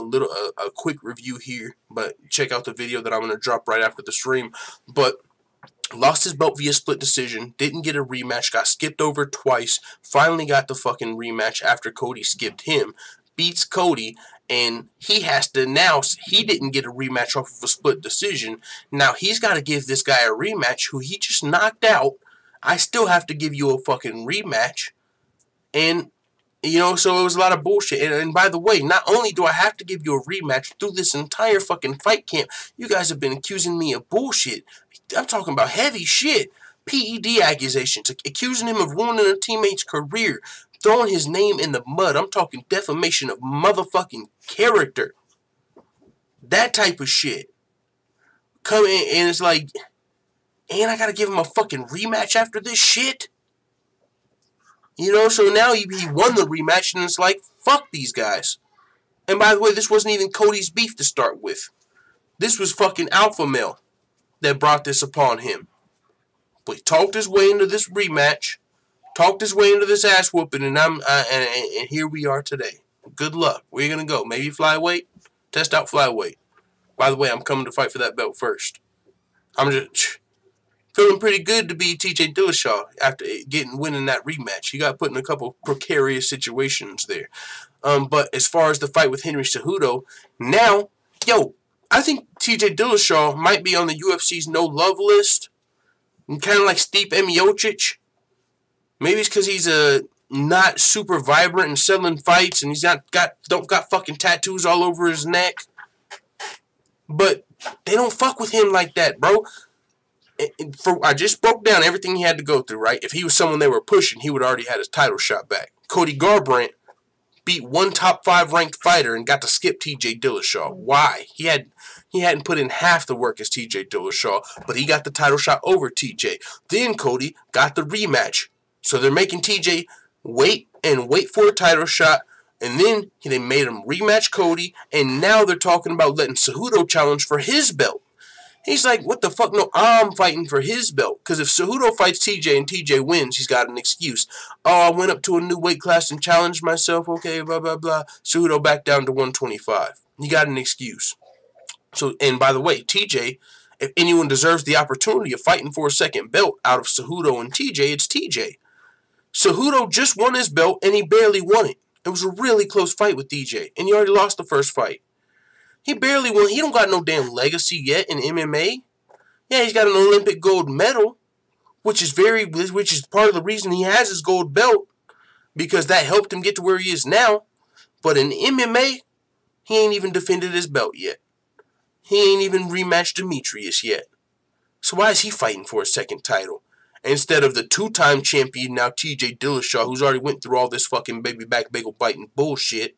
a quick review here, but check out the video that I'm going to drop right after the stream. But lost his belt via split decision, didn't get a rematch, got skipped over twice, finally got the fucking rematch after Cody skipped him, beats Cody, and he has to announce he didn't get a rematch off of a split decision. Now he's got to give this guy a rematch who he just knocked out. I still have to give you a fucking rematch. And, you know, so it was a lot of bullshit. And by the way, not only do I have to give you a rematch, through this entire fucking fight camp, you guys have been accusing me of bullshit. I'm talking about heavy shit. PED accusations, accusing him of ruining a teammate's career, throwing his name in the mud. I'm talking defamation of motherfucking character. That type of shit. Come in, and it's like, and I gotta give him a fucking rematch after this shit? You know, so now he won the rematch, and it's like, fuck these guys. And by the way, this wasn't even Cody's beef to start with. This was fucking Alpha Male that brought this upon him. But he talked his way into this rematch, talked his way into this ass whooping, and and here we are today. Good luck. Where you gonna go? Maybe flyweight? Test out flyweight. By the way, I'm coming to fight for that belt first. I'm just feeling pretty good to be TJ Dillashaw after winning that rematch. He got put in a couple precarious situations there. But as far as the fight with Henry Cejudo, now, yo, I think TJ Dillashaw might be on the UFC's no-love list. Kind of like Stipe Miocic. Maybe it's because he's not super vibrant and selling fights, and he's don't got fucking tattoos all over his neck. But they don't fuck with him like that, bro. I just broke down everything he had to go through, right? If he was someone they were pushing, he would already had his title shot back. Cody Garbrandt beat one top 5 ranked fighter and got to skip TJ Dillashaw. Why? He hadn't put in half the work as TJ Dillashaw, but he got the title shot over TJ. Then Cody got the rematch. So they're making TJ wait for a title shot, and then they made him rematch Cody, and now they're talking about letting Cejudo challenge for his belt. He's like, what the fuck? No, I'm fighting for his belt. Because if Cejudo fights TJ and TJ wins, he's got an excuse. Oh, I went up to a new weight class and challenged myself. Okay, blah, blah, blah. Cejudo back down to 125. He got an excuse. So, and by the way, TJ, if anyone deserves the opportunity of fighting for a second belt out of Cejudo and TJ, it's TJ. Cejudo just won his belt and he barely won it. It was a really close fight with DJ, and he already lost the first fight. He barely won. He don't got no damn legacy yet in MMA. Yeah, he's got an Olympic gold medal, which is part of the reason he has his gold belt, because that helped him get to where he is now. But in MMA, he ain't even defended his belt yet. He ain't even rematched Demetrius yet. So why is he fighting for a second title? Instead of the two-time champion, now TJ Dillashaw, who's already went through all this fucking baby back bagel biting bullshit.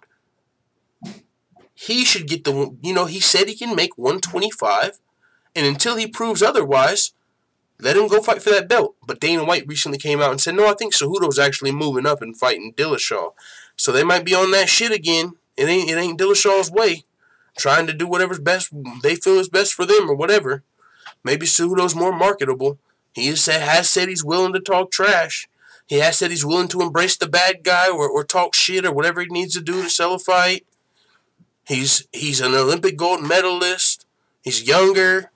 He should get the, he said he can make 125. And until he proves otherwise, let him go fight for that belt. But Dana White recently came out and said, no, I think Cejudo's actually moving up and fighting Dillashaw. So they might be on that shit again. It ain't Dillashaw's way. Trying to do whatever's best they feel is best for them or whatever. Maybe Cejudo's more marketable. He has said he's willing to talk trash. He has said he's willing to embrace the bad guy or talk shit or whatever he needs to do to sell a fight. He's an Olympic gold medalist. He's younger.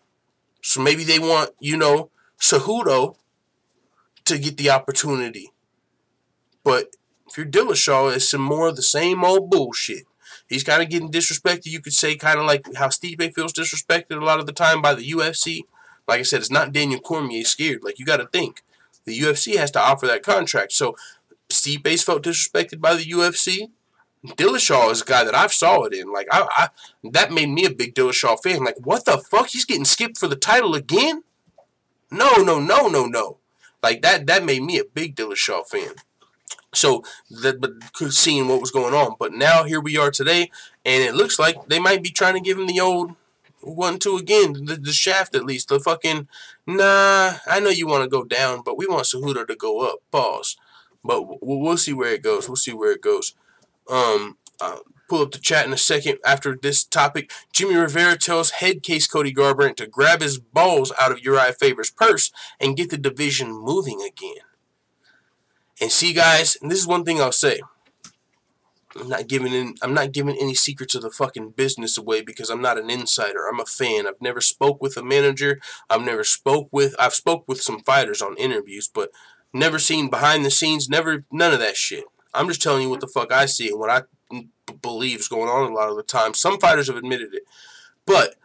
So maybe they want, Cejudo to get the opportunity. But if you're Dillashaw, it's some more of the same old bullshit. He's kind of getting disrespected, you could say, kind of like how Stipe feels disrespected a lot of the time by the UFC. Like I said, it's not Daniel Cormier scared. Like, you got to think. The UFC has to offer that contract. So, Stipe's felt disrespected by the UFC. Dillashaw is a guy that I've saw it in. Like, that made me a big Dillashaw fan. Like, what the fuck? He's getting skipped for the title again? No. Like, that made me a big Dillashaw fan. So, but seeing what was going on. But now, here we are today, and it looks like they might be trying to give him the old 1-2 again. The shaft, at least. The fucking, nah, I know you want to go down, but we want Cejudo to go up. Pause. But we'll see where it goes. Pull up the chat in a second after this topic. Jimmie Rivera tells head case Cody Garbrandt to grab his balls out of Urijah Faber's purse and get the division moving again. And see, guys, and this is one thing I'll say. I'm not giving any secrets of the fucking business away because I'm not an insider. I'm a fan. I've never spoke with a manager. I've spoke with some fighters on interviews, but never seen behind the scenes, none of that shit. I'm just telling you what the fuck I see and what I believe is going on a lot of the time. Some fighters have admitted it. But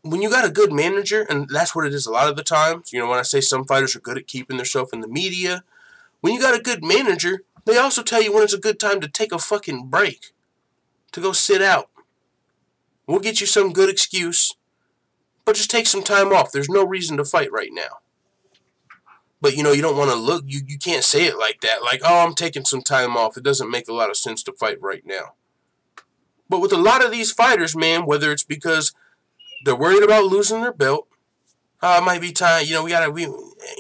when you got a good manager, and that's what it is a lot of the times, when I say some fighters are good at keeping themselves in the media, when you got a good manager, they also tell you when it's a good time to take a fucking break, to go sit out. We'll get you some good excuse, but just take some time off. There's no reason to fight right now. But, you don't want to look, you can't say it like that. Like, oh, I'm taking some time off. It doesn't make a lot of sense to fight right now. But with a lot of these fighters, man, whether it's because they're worried about losing their belt, it might be time,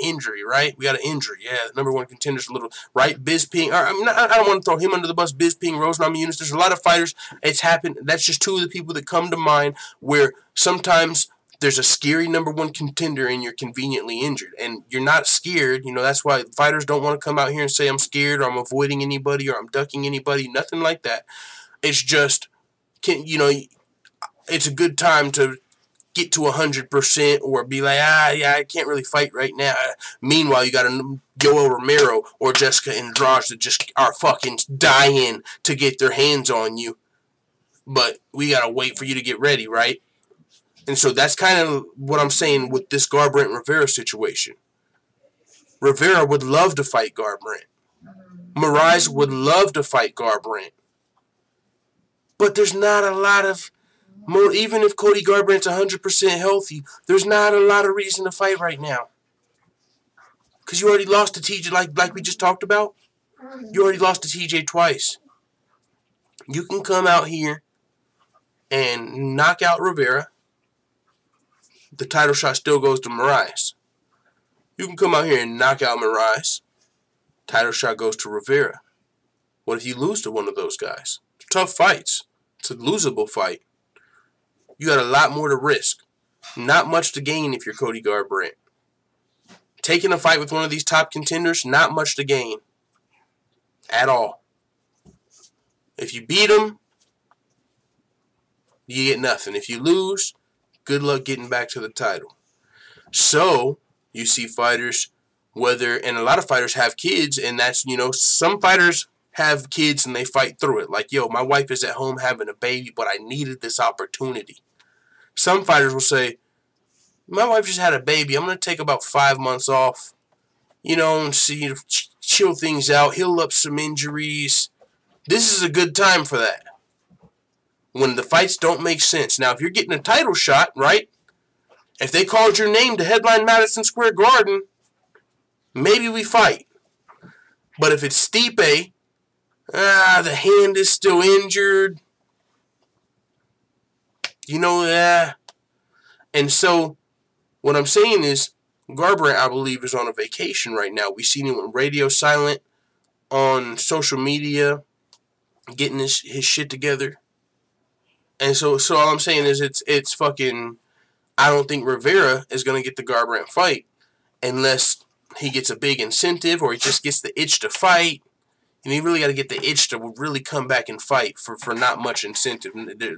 injury, right? We got an injury. Yeah, the number one contender's a little, right? Bisping, I don't want to throw him under the bus. Bisping, Rose Namajunas, there's a lot of fighters. It's happened. That's just two of the people that come to mind where sometimes there's a scary number one contender and you're conveniently injured. And you're not scared. That's why fighters don't want to come out here and say I'm scared or I'm avoiding anybody or I'm ducking anybody. Nothing like that. It's just, it's a good time to get to 100% or be like, I can't really fight right now. Meanwhile, you got a Yoel Romero or Jessica Andrade that just are fucking dying to get their hands on you. But we got to wait for you to get ready, right? And so that's kind of what I'm saying with this Garbrandt-Rivera situation. Rivera would love to fight Garbrandt. Moraes would love to fight Garbrandt. But there's not a lot of, even if Cody Garbrandt's 100% healthy, there's not a lot of reason to fight right now. Because you already lost to TJ, like we just talked about. You already lost to TJ twice. You can come out here and knock out Rivera. The title shot still goes to Moraes. You can come out here and knock out Moraes. Title shot goes to Rivera. What if you lose to one of those guys? Tough fights. It's a losable fight. You got a lot more to risk. Not much to gain if you're Cody Garbrandt. Taking a fight with one of these top contenders, not much to gain. At all. If you beat them, you get nothing. If you lose, good luck getting back to the title. So, you see fighters, and a lot of fighters have kids, and that's, some fighters have kids and they fight through it. Like, yo, my wife is at home having a baby, but I needed this opportunity. Some fighters will say, my wife just had a baby. I'm going to take about 5 months off, you know, and see, chill things out, heal up some injuries. This is a good time for that. When the fights don't make sense. Now, if you're getting a title shot, right? If they called your name to headline Madison Square Garden, maybe we fight. But if it's Stipe, the hand is still injured. You know, And so, what I'm saying is, Garbrandt, I believe, is on a vacation right now. We've seen him on radio silent, on social media, getting his shit together. And so all I'm saying is it's fucking, I don't think Rivera is going to get the Garbrandt fight unless he gets a big incentive or he just gets the itch to fight. And you really got to get the itch to really come back and fight for not much incentive.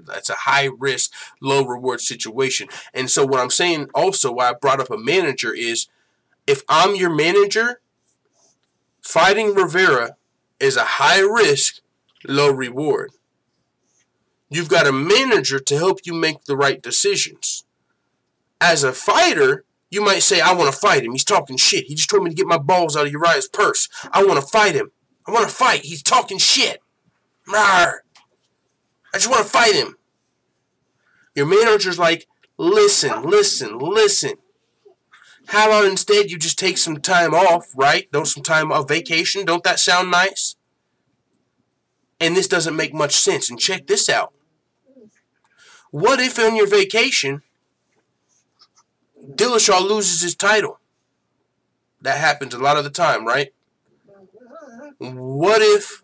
That's a high-risk, low-reward situation. And so what I'm saying also, why I brought up a manager, is if I'm your manager, fighting Rivera is a high-risk, low-reward. You've got a manager to help you make the right decisions. As a fighter, you might say, I want to fight him. He's talking shit. He just told me to get my balls out of Uriah's purse. I want to fight him. I want to fight. He's talking shit. Rawr. I just want to fight him. Your manager's like, listen. How about instead you just take some time off, right? Some time off, vacation. Don't that sound nice? And this doesn't make much sense. And check this out. What if on your vacation, Dillashaw loses his title? That happens a lot of the time, right? What if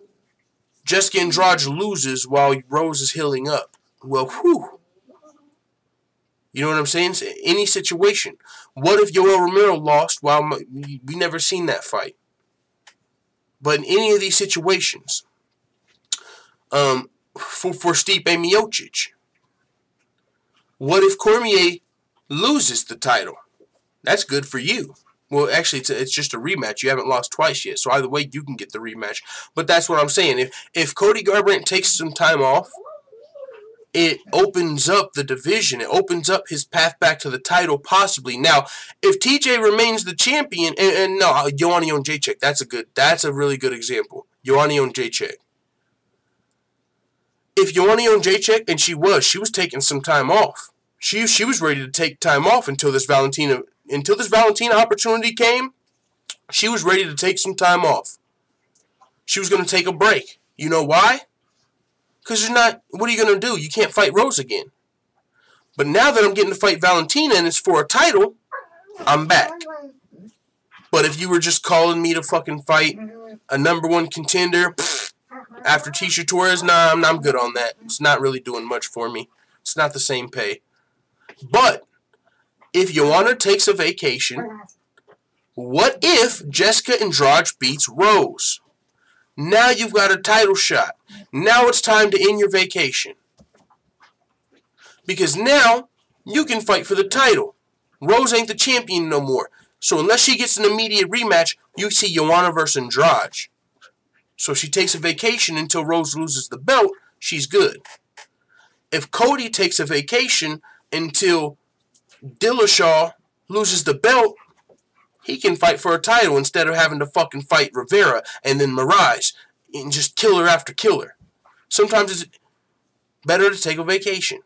Jessica Andrade loses while Rose is healing up? Well, whew. You know what I'm saying? Any situation. What if Yoel Romero lost while we never seen that fight? But in any of these situations, for Stipe Miocic, what if Cormier loses the title? That's good for you. Well, actually, it's just a rematch. You haven't lost twice yet, so either way, you can get the rematch. But that's what I'm saying. If Cody Garbrandt takes some time off, it opens up the division. It opens up his path back to the title, possibly. Now, if TJ remains the champion, and no, Joanna Jacek, that's a really good example. Joanna Jacek. If Joanna Jacek, and she was taking some time off. She was ready to take time off until this Valentina opportunity came. She was ready to take some time off. She was going to take a break. You know why? Because what are you going to do? You can't fight Rose again. But now that I'm getting to fight Valentina and it's for a title, I'm back. But if you were just calling me to fucking fight a #1 contender after Tisha Torres, nah, I'm good on that. It's not really doing much for me. It's not the same pay. But if Joanna takes a vacation, what if Jessica Andrade beats Rose? Now you've got a title shot. Now it's time to end your vacation. Because now you can fight for the title. Rose ain't the champion no more. So unless she gets an immediate rematch, you see Joanna versus Andrade. So she takes a vacation until Rose loses the belt, she's good. If Cody takes a vacation until Dillashaw loses the belt, he can fight for a title instead of having to fucking fight Rivera and then Mirage and just killer after killer. Sometimes it's better to take a vacation.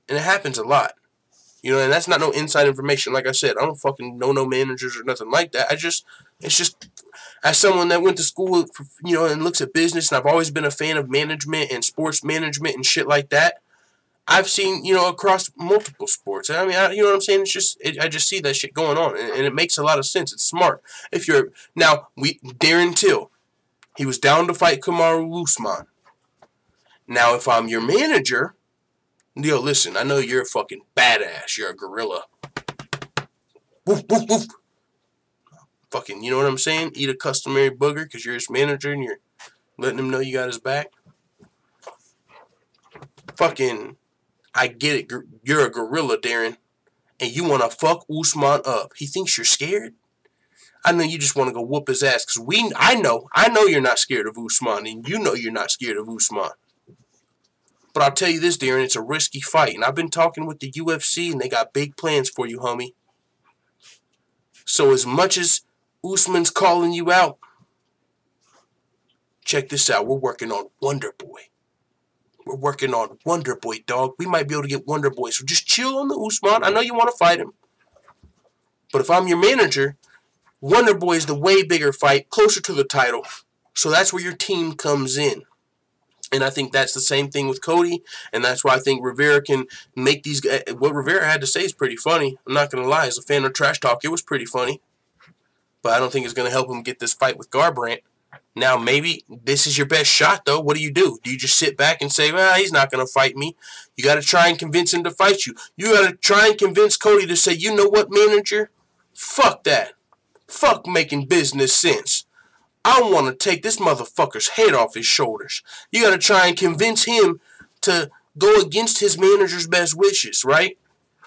And it happens a lot. You know, and that's not no inside information. Like I said, I don't fucking know no managers or nothing like that. It's just, as someone that went to school, and looks at business, and I've always been a fan of management and sports management and shit like that, I've seen, across multiple sports. I mean, you know what I'm saying? I just see that shit going on, and it makes a lot of sense. It's smart. Darren Till, he was down to fight Kamaru Usman. Now, if I'm your manager, listen, I know you're a fucking badass. You're a gorilla. Woof, woof, woof. Fucking, you know what I'm saying? Eat a customary booger because you're his manager and you're letting him know you got his back. Fucking, I get it. You're a gorilla, Darren. And you want to fuck Usman up. He thinks you're scared? I know you just want to go whoop his ass because I know you're not scared of Usman, and you know you're not scared of Usman. But I'll tell you this, Darren, it's a risky fight, and I've been talking with the UFC, and they got big plans for you, homie. So as much as Usman's calling you out, check this out. We're working on Wonder Boy. We're working on Wonder Boy, dog. We might be able to get Wonder Boy. So just chill on the Usman. I know you want to fight him. But if I'm your manager, Wonder Boy is the way bigger fight, closer to the title. So that's where your team comes in. And I think that's the same thing with Cody. And that's why I think Rivera can make these guys. What Rivera had to say is pretty funny. I'm not going to lie. As a fan of trash talk, it was pretty funny. But I don't think it's going to help him get this fight with Garbrandt. Now, maybe this is your best shot, though. What do? Do you just sit back and say, well, he's not going to fight me? You got to try and convince him to fight you. You got to try and convince Cody to say, you know what, manager? Fuck that. Fuck making business sense. I want to take this motherfucker's head off his shoulders. You got to try and convince him to go against his manager's best wishes, right?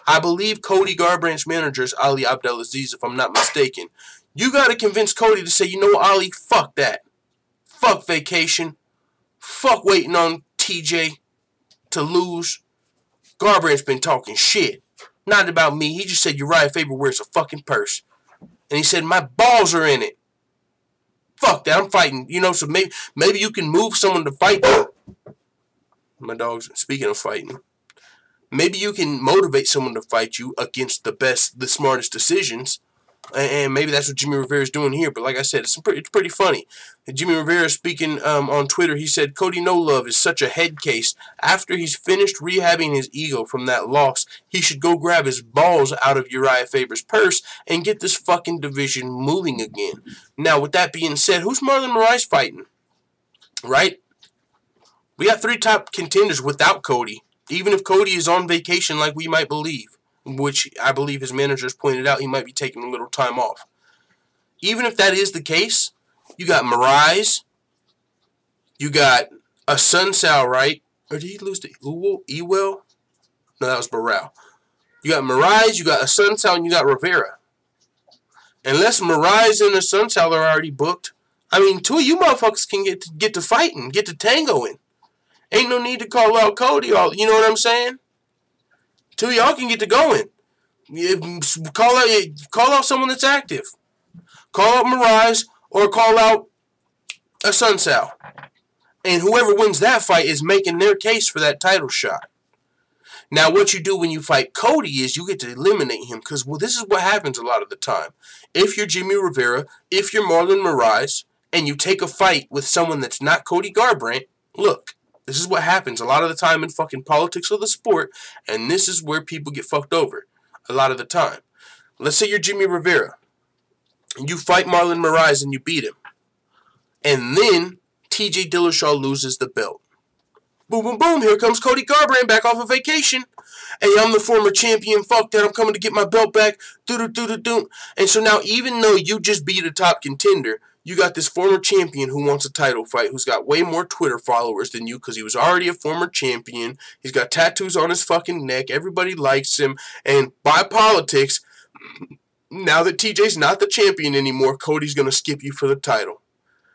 I believe Cody Garbrandt's manager is Ali Abdelaziz, if I'm not mistaken. You got to convince Cody to say, you know what, Ali, fuck that. Fuck vacation. Fuck waiting on TJ to lose. Garbrandt's been talking shit. Not about me. He just said Urijah Faber wears a fucking purse. And he said, my balls are in it. Fuck that, I'm fighting. You know, so maybe you can move someone to fight you. My dog's, speaking of fighting. Maybe you can motivate someone to fight you against the smartest decisions. And maybe that's what Jimmie Rivera is doing here. But like I said, it's pretty funny. Jimmie Rivera speaking on Twitter, he said, Cody No Love is such a head case. After he's finished rehabbing his ego from that loss, he should go grab his balls out of Urijah Faber's purse and get this fucking division moving again. Now, with that being said, who's Marlon Moraes fighting? Right? We got 3 top contenders without Cody. Even if Cody is on vacation like we might believe. Which I believe his managers pointed out he might be taking a little time off. Even if that is the case, you got Moraes, you got a Sunsao, right? Or did he lose to Ewell? No, that was Barral. You got Moraes, you got a Sunsao, and you got Rivera. Unless Moraes and a Sunsao are already booked, I mean, 2 of you motherfuckers can get to fighting, get to tangoing. Ain't no need to call out Cody. You know what I'm saying? 2 of y'all can get to going. Call out someone that's active. Call out Moraes or call out a Sunsao. And whoever wins that fight is making their case for that title shot. Now, what you do when you fight Cody is you get to eliminate him. Because, well, this is what happens a lot of the time. If you're Jimmie Rivera, if you're Marlon Moraes, and you take a fight with someone that's not Cody Garbrandt, look. This is what happens a lot of the time in fucking politics of the sport, and this is where people get fucked over a lot of the time. Let's say you're Jimmie Rivera, and you fight Marlon Moraes and you beat him, and then TJ Dillashaw loses the belt. Boom, boom, boom, here comes Cody Garbrandt back off of vacation. Hey, I'm the former champion, fuck that, I'm coming to get my belt back, doo-doo-doo-doo-doo. And so now, even though you just beat a top contender, you got this former champion who wants a title fight, who's got way more Twitter followers than you because he was already a former champion. He's got tattoos on his fucking neck. Everybody likes him. And by politics, now that TJ's not the champion anymore, Cody's going to skip you for the title.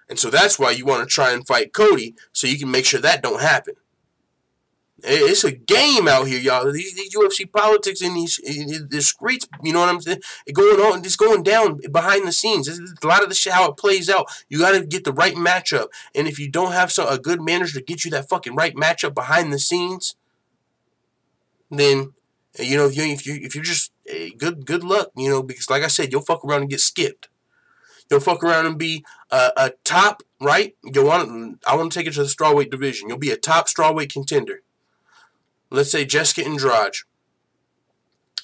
And so that's why you want to try and fight Cody so you can make sure that don't happen. It's a game out here, y'all. These UFC politics in the streets, you know what I'm saying? It's going down behind the scenes. It's a lot of the shit, how it plays out. You got to get the right matchup. And if you don't have a good manager to get you that fucking right matchup behind the scenes, then, you know, if you're just, good luck, you know, because like I said, you'll fuck around and get skipped. You'll fuck around and be a top, right? I want to take it to the strawweight division. You'll be a top strawweight contender. Let's say Jessica Andrade,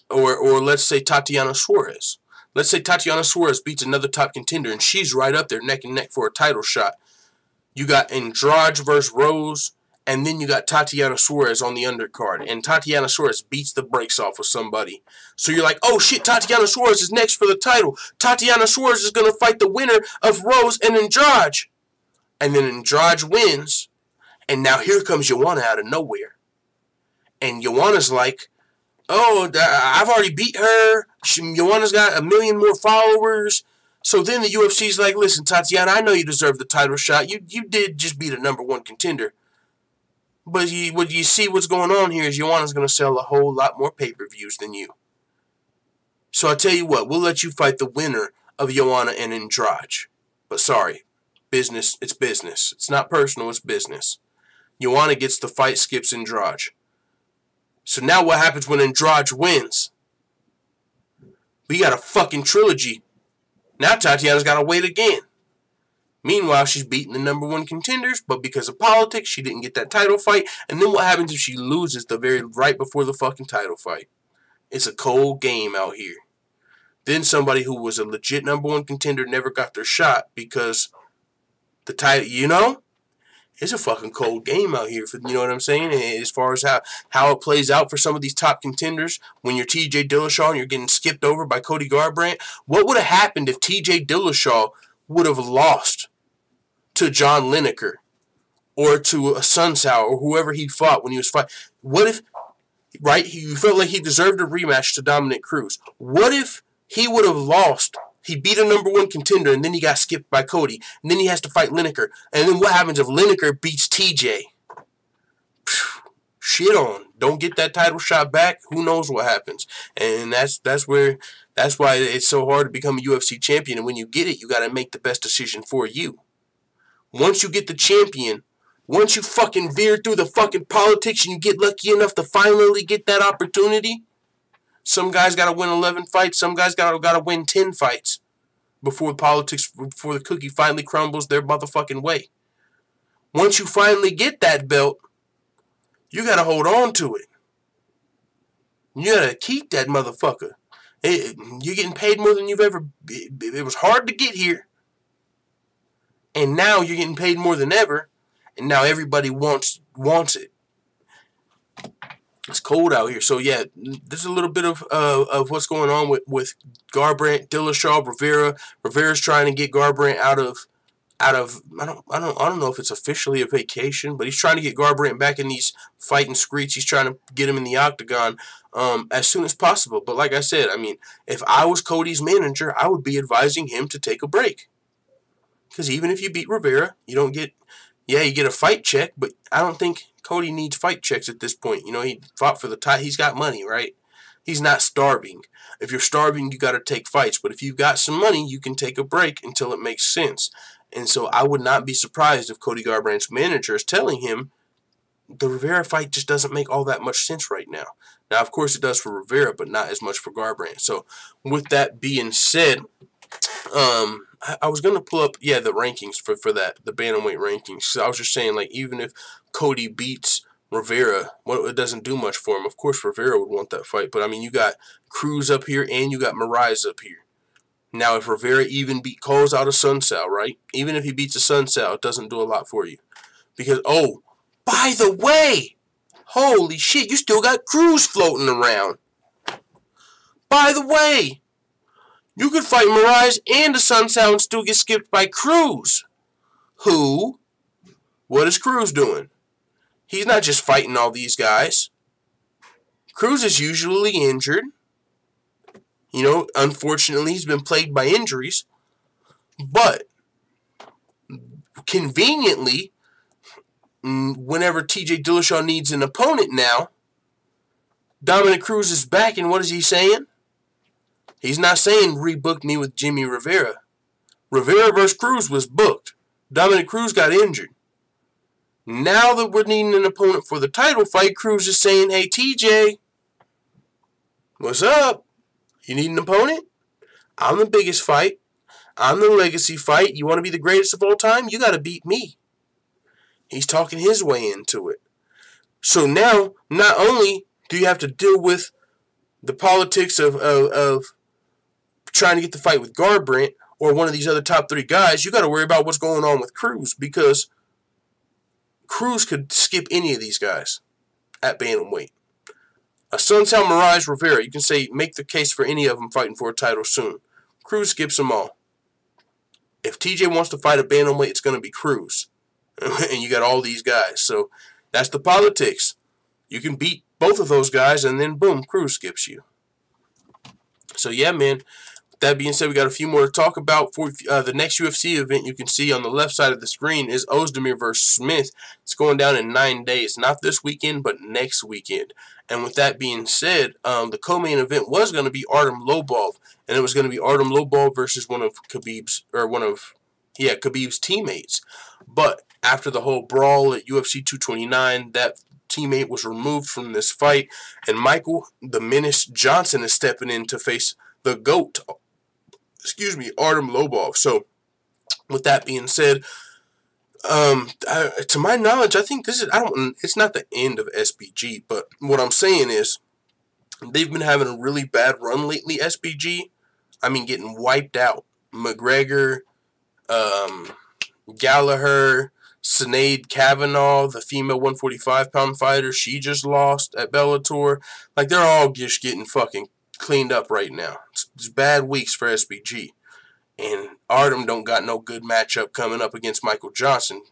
or let's say Tatiana Suarez. Let's say Tatiana Suarez beats another top contender, and she's right up there neck and neck for a title shot. You got Andrade versus Rose, and then you got Tatiana Suarez on the undercard, and Tatiana Suarez beats the brakes off of somebody. So you're like, oh shit, Tatiana Suarez is next for the title. Tatiana Suarez is going to fight the winner of Rose and Andrade. And then Andrade wins, and now here comes Joanna out of nowhere. And Joanna's like, oh, I've already beat her. Joanna's got 1 million more followers. So then the UFC's like, listen, Tatiana, I know you deserve the title shot. You did just beat a #1 contender. But you see what's going on here is Joanna's going to sell a whole lot more pay-per-views than you. So I tell you what, we'll let you fight the winner of Joanna and Andrade. But sorry, business, it's business. It's not personal, it's business. Joanna gets the fight, skips Andrade. So now what happens when Andrade wins? We got a fucking trilogy. Now Tatiana's got to wait again. Meanwhile, she's beating the #1 contenders, but because of politics, she didn't get that title fight. And then what happens if she loses the very right before the fucking title fight? It's a cold game out here. Then somebody who was a legit #1 contender never got their shot because the title, you know? It's a fucking cold game out here, you know what I'm saying? As far as how it plays out for some of these top contenders, when you're TJ Dillashaw and you're getting skipped over by Cody Garbrandt, what would have happened if TJ Dillashaw would have lost to John Lineker or to a Sunsao or whoever he fought when he was fighting? What if, right, you felt like he deserved a rematch to Dominic Cruz. What if he would have lost? He beat a #1 contender, and then he got skipped by Cody. And then he has to fight Lineker. And then what happens if Lineker beats TJ? Shit on. Don't get that title shot back. Who knows what happens? And that's why it's so hard to become a UFC champion. And when you get it, you got to make the best decision for you. Once you get the champion, once you fucking veer through the fucking politics and you get lucky enough to finally get that opportunity, some guys got to win 11 fights. Some guys got to win 10 fights before the cookie finally crumbles their motherfucking way. Once you finally get that belt, you got to hold on to it. You got to keep that motherfucker. You're getting paid more than you've ever... It was hard to get here. And now you're getting paid more than ever. And now everybody wants it. It's cold out here. So yeah, there's a little bit of what's going on with Garbrandt, Dillashaw, Rivera. Rivera's trying to get Garbrandt out of I don't know if it's officially a vacation, but he's trying to get Garbrandt back in these fighting streets. He's trying to get him in the octagon as soon as possible. But like I said, I mean, if I was Cody's manager, I would be advising him to take a break. Because even if you beat Rivera, you don't get, you get a fight check, but I don't think Cody needs fight checks at this point. You know, he fought for the title. He's got money, right? He's not starving. If you're starving, you got to take fights. But if you've got some money, you can take a break until it makes sense. And so I would not be surprised if Cody Garbrandt's manager is telling him the Rivera fight just doesn't make all that much sense right now. Now, of course, it does for Rivera, but not as much for Garbrandt. So with that being said, I was going to pull up, the rankings for that, the bantamweight rankings. So I was just saying, like, even if Cody beats Rivera, well, it doesn't do much for him. Of course, Rivera would want that fight. But, I mean, you got Cruz up here and you got Moraes up here. Now, if Rivera even calls out a Sunsao, right? Even if he beats a Sunsao, it doesn't do a lot for you. Because, oh, by the way, holy shit, you still got Cruz floating around. By the way, you could fight Moraes and a Sunsao and still get skipped by Cruz. Who? What is Cruz doing? He's not just fighting all these guys. Cruz is usually injured. You know, unfortunately, he's been plagued by injuries. But, conveniently, whenever TJ Dillashaw needs an opponent now, Dominic Cruz is back, and what is he saying? He's not saying, rebook me with Jimmie Rivera. Rivera versus Cruz was booked. Dominic Cruz got injured. Now that we're needing an opponent for the title fight, Cruz is saying, hey, TJ, what's up? You need an opponent? I'm the biggest fight. I'm the legacy fight. You want to be the greatest of all time? You got to beat me. He's talking his way into it. So now, not only do you have to deal with the politics of trying to get the fight with Garbrandt or one of these other top 3 guys, you got to worry about what's going on with Cruz, because Cruz could skip any of these guys at bantamweight. A Sunsao, Moraes, Rivera, you can say, make the case for any of them fighting for a title soon. Cruz skips them all. If TJ wants to fight a bantamweight, it's going to be Cruz. And you got all these guys. So that's the politics. You can beat both of those guys, and then boom, Cruz skips you. So yeah, man, that being said, we got a few more to talk about. For the next UFC event, you can see on the left side of the screen is Ozdemir versus Smith. It's going down in 9 days. Not this weekend, but next weekend. And with that being said, the co-main event was going to be Artem Lobov, and it was going to be Artem Lobov versus one of Khabib's teammates. But after the whole brawl at UFC 229, that teammate was removed from this fight, and Michael the Menace Johnson is stepping in to face the GOAT, Artem Lobov. So, with that being said, to my knowledge, I think this is, it's not the end of SBG, but what I'm saying is, they've been having a really bad run lately, SBG. I mean, getting wiped out. McGregor, Gallagher, Sinead Kavanaugh, the female 145-pound fighter, she just lost at Bellator. Like, they're all just getting fucking cleaned up right now. It's bad weeks for SBG. And Artem don't got no good matchup coming up against Michael Johnson.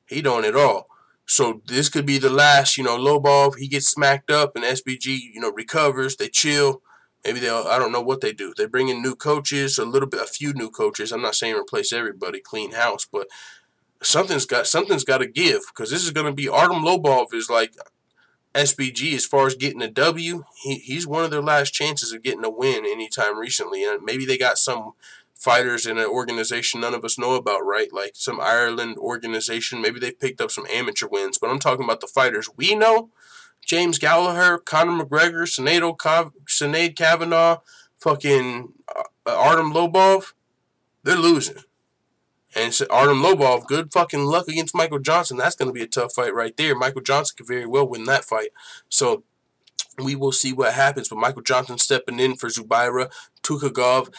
He don't at all. So this could be the last, Lobov, he gets smacked up and SBG, recovers, they chill. Maybe I don't know what they do. They bring in new coaches, a few new coaches. I'm not saying replace everybody, clean house, but something's got to give, because this is going to be, Artem Lobov is like SBG as far as getting a W. He's one of their last chances of getting a win anytime recently. And maybe they got some fighters in an organization none of us know about, right? Like some Ireland organization. Maybe they picked up some amateur wins. But I'm talking about the fighters we know. James Gallagher, Conor McGregor, Sinead Kavanaugh, fucking Artem Lobov. They're losing. And so Artem Lobov, good fucking luck against Michael Johnson. That's going to be a tough fight right there. Michael Johnson could very well win that fight. So we will see what happens. But Michael Johnson stepping in for Zubaira Tukhugov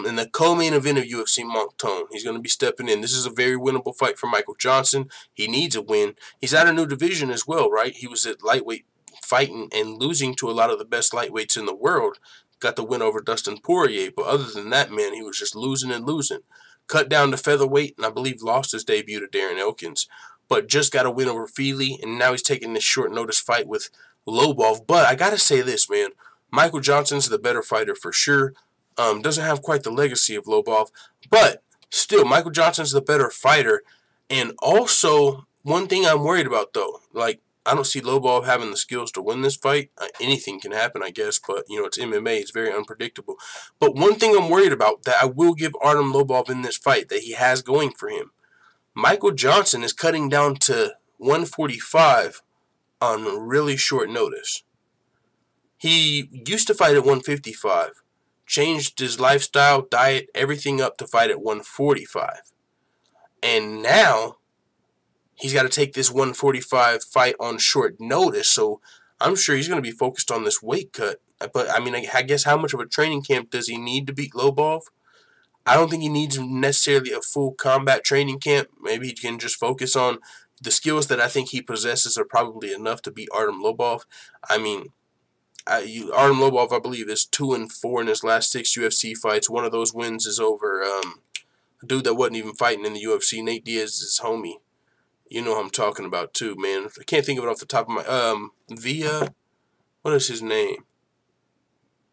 in the co-main event of UFC Moncton. He's going to be stepping in. This is a very winnable fight for Michael Johnson. He needs a win. He's at a new division as well, right? He was at lightweight fighting and losing to a lot of the best lightweights in the world. Got the win over Dustin Poirier. But other than that, man, he was just losing and losing. Cut down to featherweight, and I believe lost his debut to Darren Elkins. But just got a win over Feely, and now he's taking this short notice fight with Lobov. But I got to say this, man. Michael Johnson's the better fighter for sure. Doesn't have quite the legacy of Lobov. But still, Michael Johnson's the better fighter. And also, one thing I'm worried about, though. Like, I don't see Lobov having the skills to win this fight. Anything can happen, I guess, but, it's MMA. It's very unpredictable. But one thing I'm worried about that I will give Artem Lobov in this fight that he has going for him. Michael Johnson is cutting down to 145 on really short notice. He used to fight at 155, changed his lifestyle, diet, everything up to fight at 145. And now he's got to take this 145 fight on short notice, so I'm sure he's going to be focused on this weight cut. But, I guess how much of a training camp does he need to beat Lobov? I don't think he needs necessarily a full combat training camp. Maybe he can just focus on the skills that I think he possesses are probably enough to beat Artem Lobov. Artem Lobov, I believe, is 2-4 in his last 6 UFC fights. One of those wins is over a dude that wasn't even fighting in the UFC, Nate Diaz's homie. You know who I'm talking about too, man. I can't think of it off the top of my... what is his name?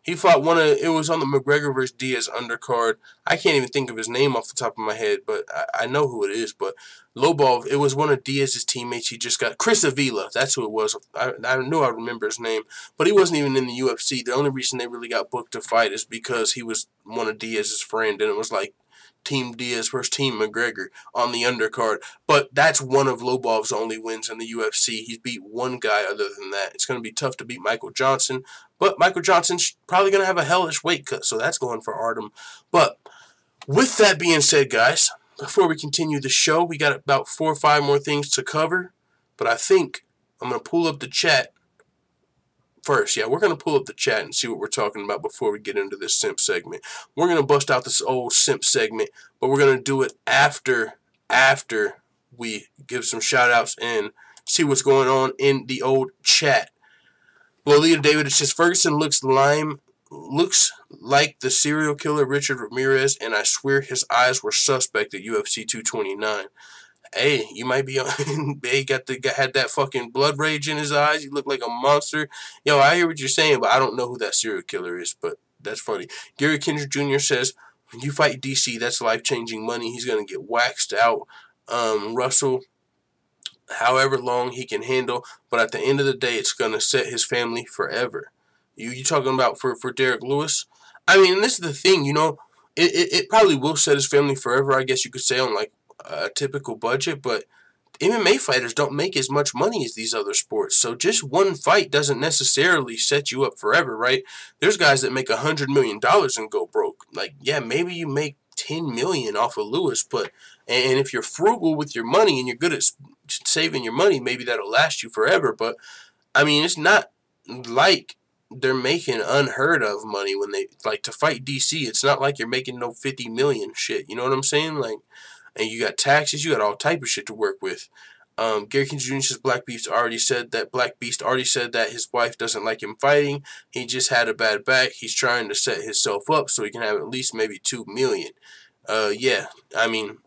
He fought it was on the McGregor versus Diaz undercard. I can't even think of his name off the top of my head, but I know who it is. But Lobov, it was one of Diaz's teammates. He just got... Chris Avila, that's who it was. I knew I remember his name. But he wasn't even in the UFC. The only reason they really got booked to fight is because he was one of Diaz's friend, and it was like Team Diaz versus Team McGregor on the undercard. But that's one of Lobov's only wins in the UFC. He's beat one guy other than that. It's going to be tough to beat Michael Johnson. But Michael Johnson's probably going to have a hellish weight cut, so that's going for Artem. But with that being said, guys, before we continue the show, we got about 4 or 5 more things to cover. But I think I'm going to pull up the chat first. Yeah, we're going to pull up the chat and see what we're talking about before we get into this simp segment. We're going to bust out this old simp segment, but we're going to do it after we give some shout-outs and see what's going on in the old chat. Lolita David, it says, Ferguson looks like the serial killer Richard Ramirez, and I swear his eyes were suspect at UFC 229. Hey, you might be on. He had that fucking blood rage in his eyes. He looked like a monster. Yo, I hear what you're saying, but I don't know who that serial killer is. But That's funny. Gary Kendrick Jr. says, when you fight DC, that's life-changing money. He's going to get waxed out. Russell, however long he can handle, but at the end of the day, it's going to set his family forever. You talking about for Derek Lewis? I mean, this is the thing, it probably will set his family forever, I guess you could say, on like a typical budget, but MMA fighters don't make as much money as these other sports, so just one fight doesn't necessarily set you up forever, right? There's guys that make $100 million and go broke. Like, yeah, maybe you make $10 million off of Lewis, but and if you're frugal with your money and you're good at saving your money, maybe that'll last you forever. But I mean, it's not like they're making unheard of money when they like to fight DC. It's not like you're making no 50 million shit. You know what I'm saying? Like, and you got taxes, you got all type of shit to work with. Gary King Jr. says Black Beast already said that his wife doesn't like him fighting. He just had a bad back. He's trying to set himself up so he can have at least maybe $2 million. Yeah, I mean,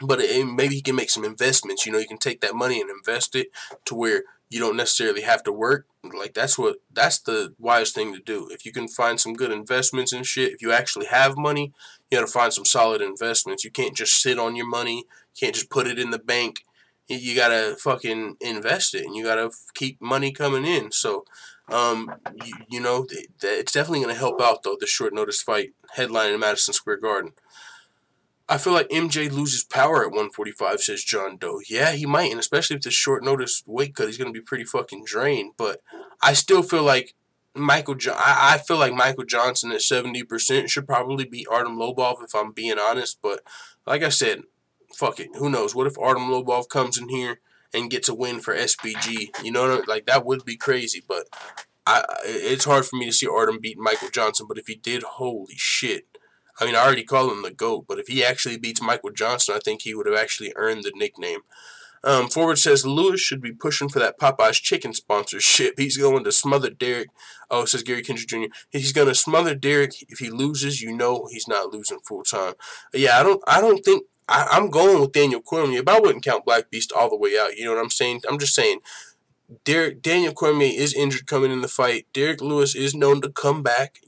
but maybe he can make some investments. You can take that money and invest it to where you don't necessarily have to work. Like, that's the wise thing to do. If you can find some good investments and shit, if you actually have money, you got to find some solid investments. You can't just sit on your money. You can't just put it in the bank. You got to fucking invest it, and you got to keep money coming in. So, it's definitely going to help out, though, this short notice fight headline in Madison Square Garden. I feel like MJ loses power at 145, says John Doe. Yeah, he might, and especially with this short notice weight cut, he's going to be pretty fucking drained. But I still feel like I feel like Michael Johnson at 70% should probably beat Artem Lobov, if I'm being honest. But like I said, fuck it. Who knows? What if Artem Lobov comes in here and gets a win for SBG? Like, that would be crazy. But it's hard for me to see Artem beat Michael Johnson. But if he did, holy shit. I mean, I already call him the GOAT, but if he actually beats Michael Johnson, I think he would have actually earned the nickname. Forward says Lewis should be pushing for that Popeye's chicken sponsorship. He's going to smother Derek. Oh, says Gary Kendrick Jr. He's going to smother Derek. If he loses, he's not losing full time. Yeah, I don't think I'm going with Daniel Cormier, but I wouldn't count Black Beast all the way out. You know what I'm saying? I'm just saying. Daniel Cormier is injured coming in the fight. Derek Lewis is known to come back,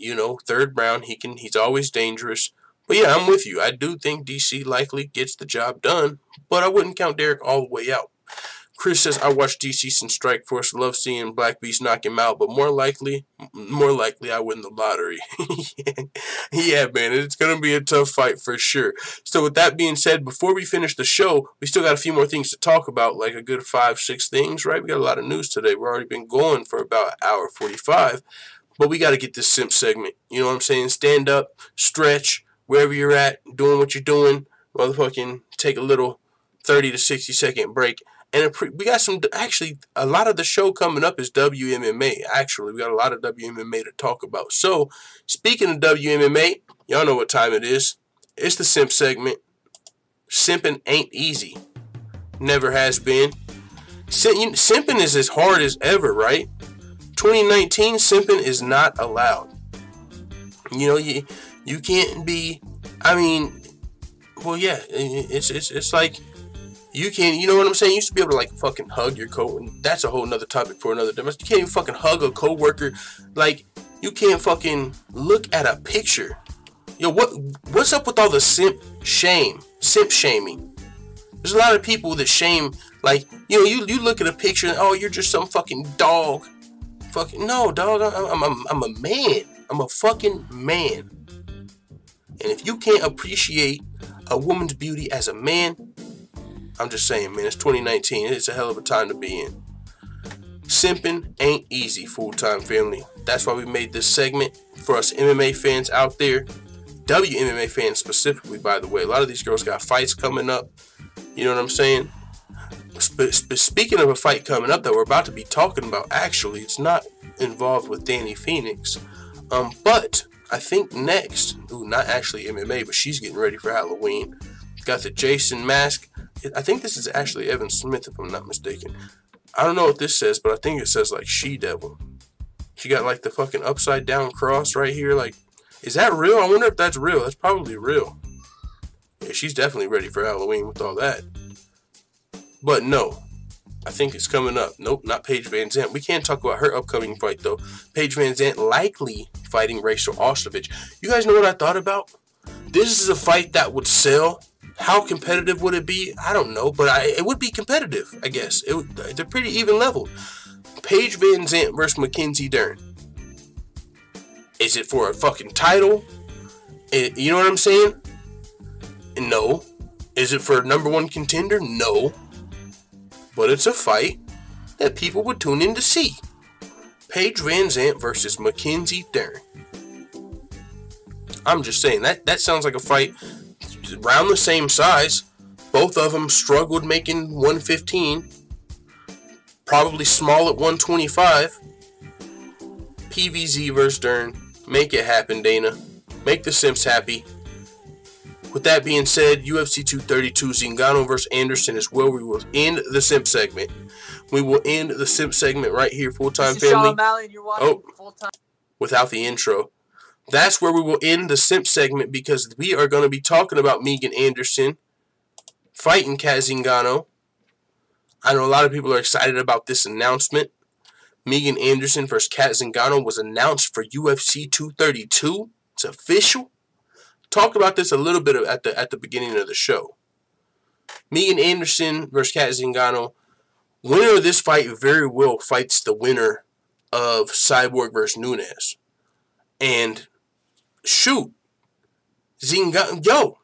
third round. He's always dangerous. But yeah, I'm with you. I do think DC likely gets the job done, but I wouldn't count Derek all the way out. Chris says, I watched DC since Strike Force. Love seeing Black Beast knock him out, but more likely I win the lottery. Yeah, man, it's going to be a tough fight for sure. So with that being said, before we finish the show, we still got a few more things to talk about, like a good 5-6 things, right? We got a lot of news today. We've already been going for about an hour 45, but we got to get this simp segment. You know what I'm saying? Stand up, stretch, wherever you're at, doing what you're doing, motherfucking take a little 30 to 60 second break. And we got a lot of the show coming up is WMMA. Actually, we got a lot of WMMA to talk about. So, speaking of WMMA, y'all know what time it is. It's the simp segment. Simping ain't easy. Never has been. Simping is as hard as ever, right? 2019, simping is not allowed. You can't be, well, yeah, it's like, you can't, you know what I'm saying? You used to be able to, like, fucking hug your coworker. That's a whole nother topic for another day. You can't even fucking hug a coworker. Like, you can't fucking look at a picture. Yo, what's up with all the simp shaming? There's a lot of people that shame, like, you look at a picture and, oh, you're just some fucking dog. Fucking, no, dog, I'm a man. I'm a fucking man. And if you can't appreciate a woman's beauty as a man, I'm just saying, man, it's 2019. It's a hell of a time to be in. Simping ain't easy, full-time family. That's why we made this segment for us MMA fans out there. WMMA fans specifically, by the way. A lot of these girls got fights coming up. You know what I'm saying? Speaking of a fight coming up that we're about to be talking about, actually, it's not involved with Danny Phoenix. But I think next, not actually MMA, but she's getting ready for Halloween. Got the Jason mask. I think this is actually Evan Smith, if I'm not mistaken. I don't know what this says, but I think it says, like, she-devil. She got, like, the fucking upside-down cross right here. Like, is that real? I wonder if that's real. That's probably real. Yeah, she's definitely ready for Halloween with all that. But no. I think it's coming up. Nope, not Paige Van Zandt. We can't talk about her upcoming fight, though. Paige Van Zandt likely fighting Rachel Ostovich. You guys know what I thought about? This is a fight that would sell. How competitive would it be? I don't know, but it would be competitive, I guess. They're pretty even leveled. Paige Van Zandt versus Mackenzie Dern. Is it for a fucking title? You know what I'm saying? No. Is it for a number one contender? No. But it's a fight that people would tune in to see. Paige Van Zandt versus Mackenzie Dern. I'm just saying, that sounds like a fight around the same size. Both of them struggled making 115. Probably small at 125. PVZ versus Dern. Make it happen, Dana. Make the Simps happy. With that being said, UFC 232, Zingano versus Anderson is where we will end the Simp segment. We will end the Simp segment right here, Full-Time Family. Sean O'Malley, and you're watching Full-Time. Without the intro. That's where we will end the Simp segment because we are going to be talking about Megan Anderson fighting Cat Zingano. I know a lot of people are excited about this announcement. Megan Anderson versus Cat Zingano was announced for UFC 232. It's official. Talked about this a little bit at the beginning of the show. Megan Anderson versus Cat Zingano. Winner of this fight very well fights the winner of Cyborg versus Nunes. And shoot, Zingano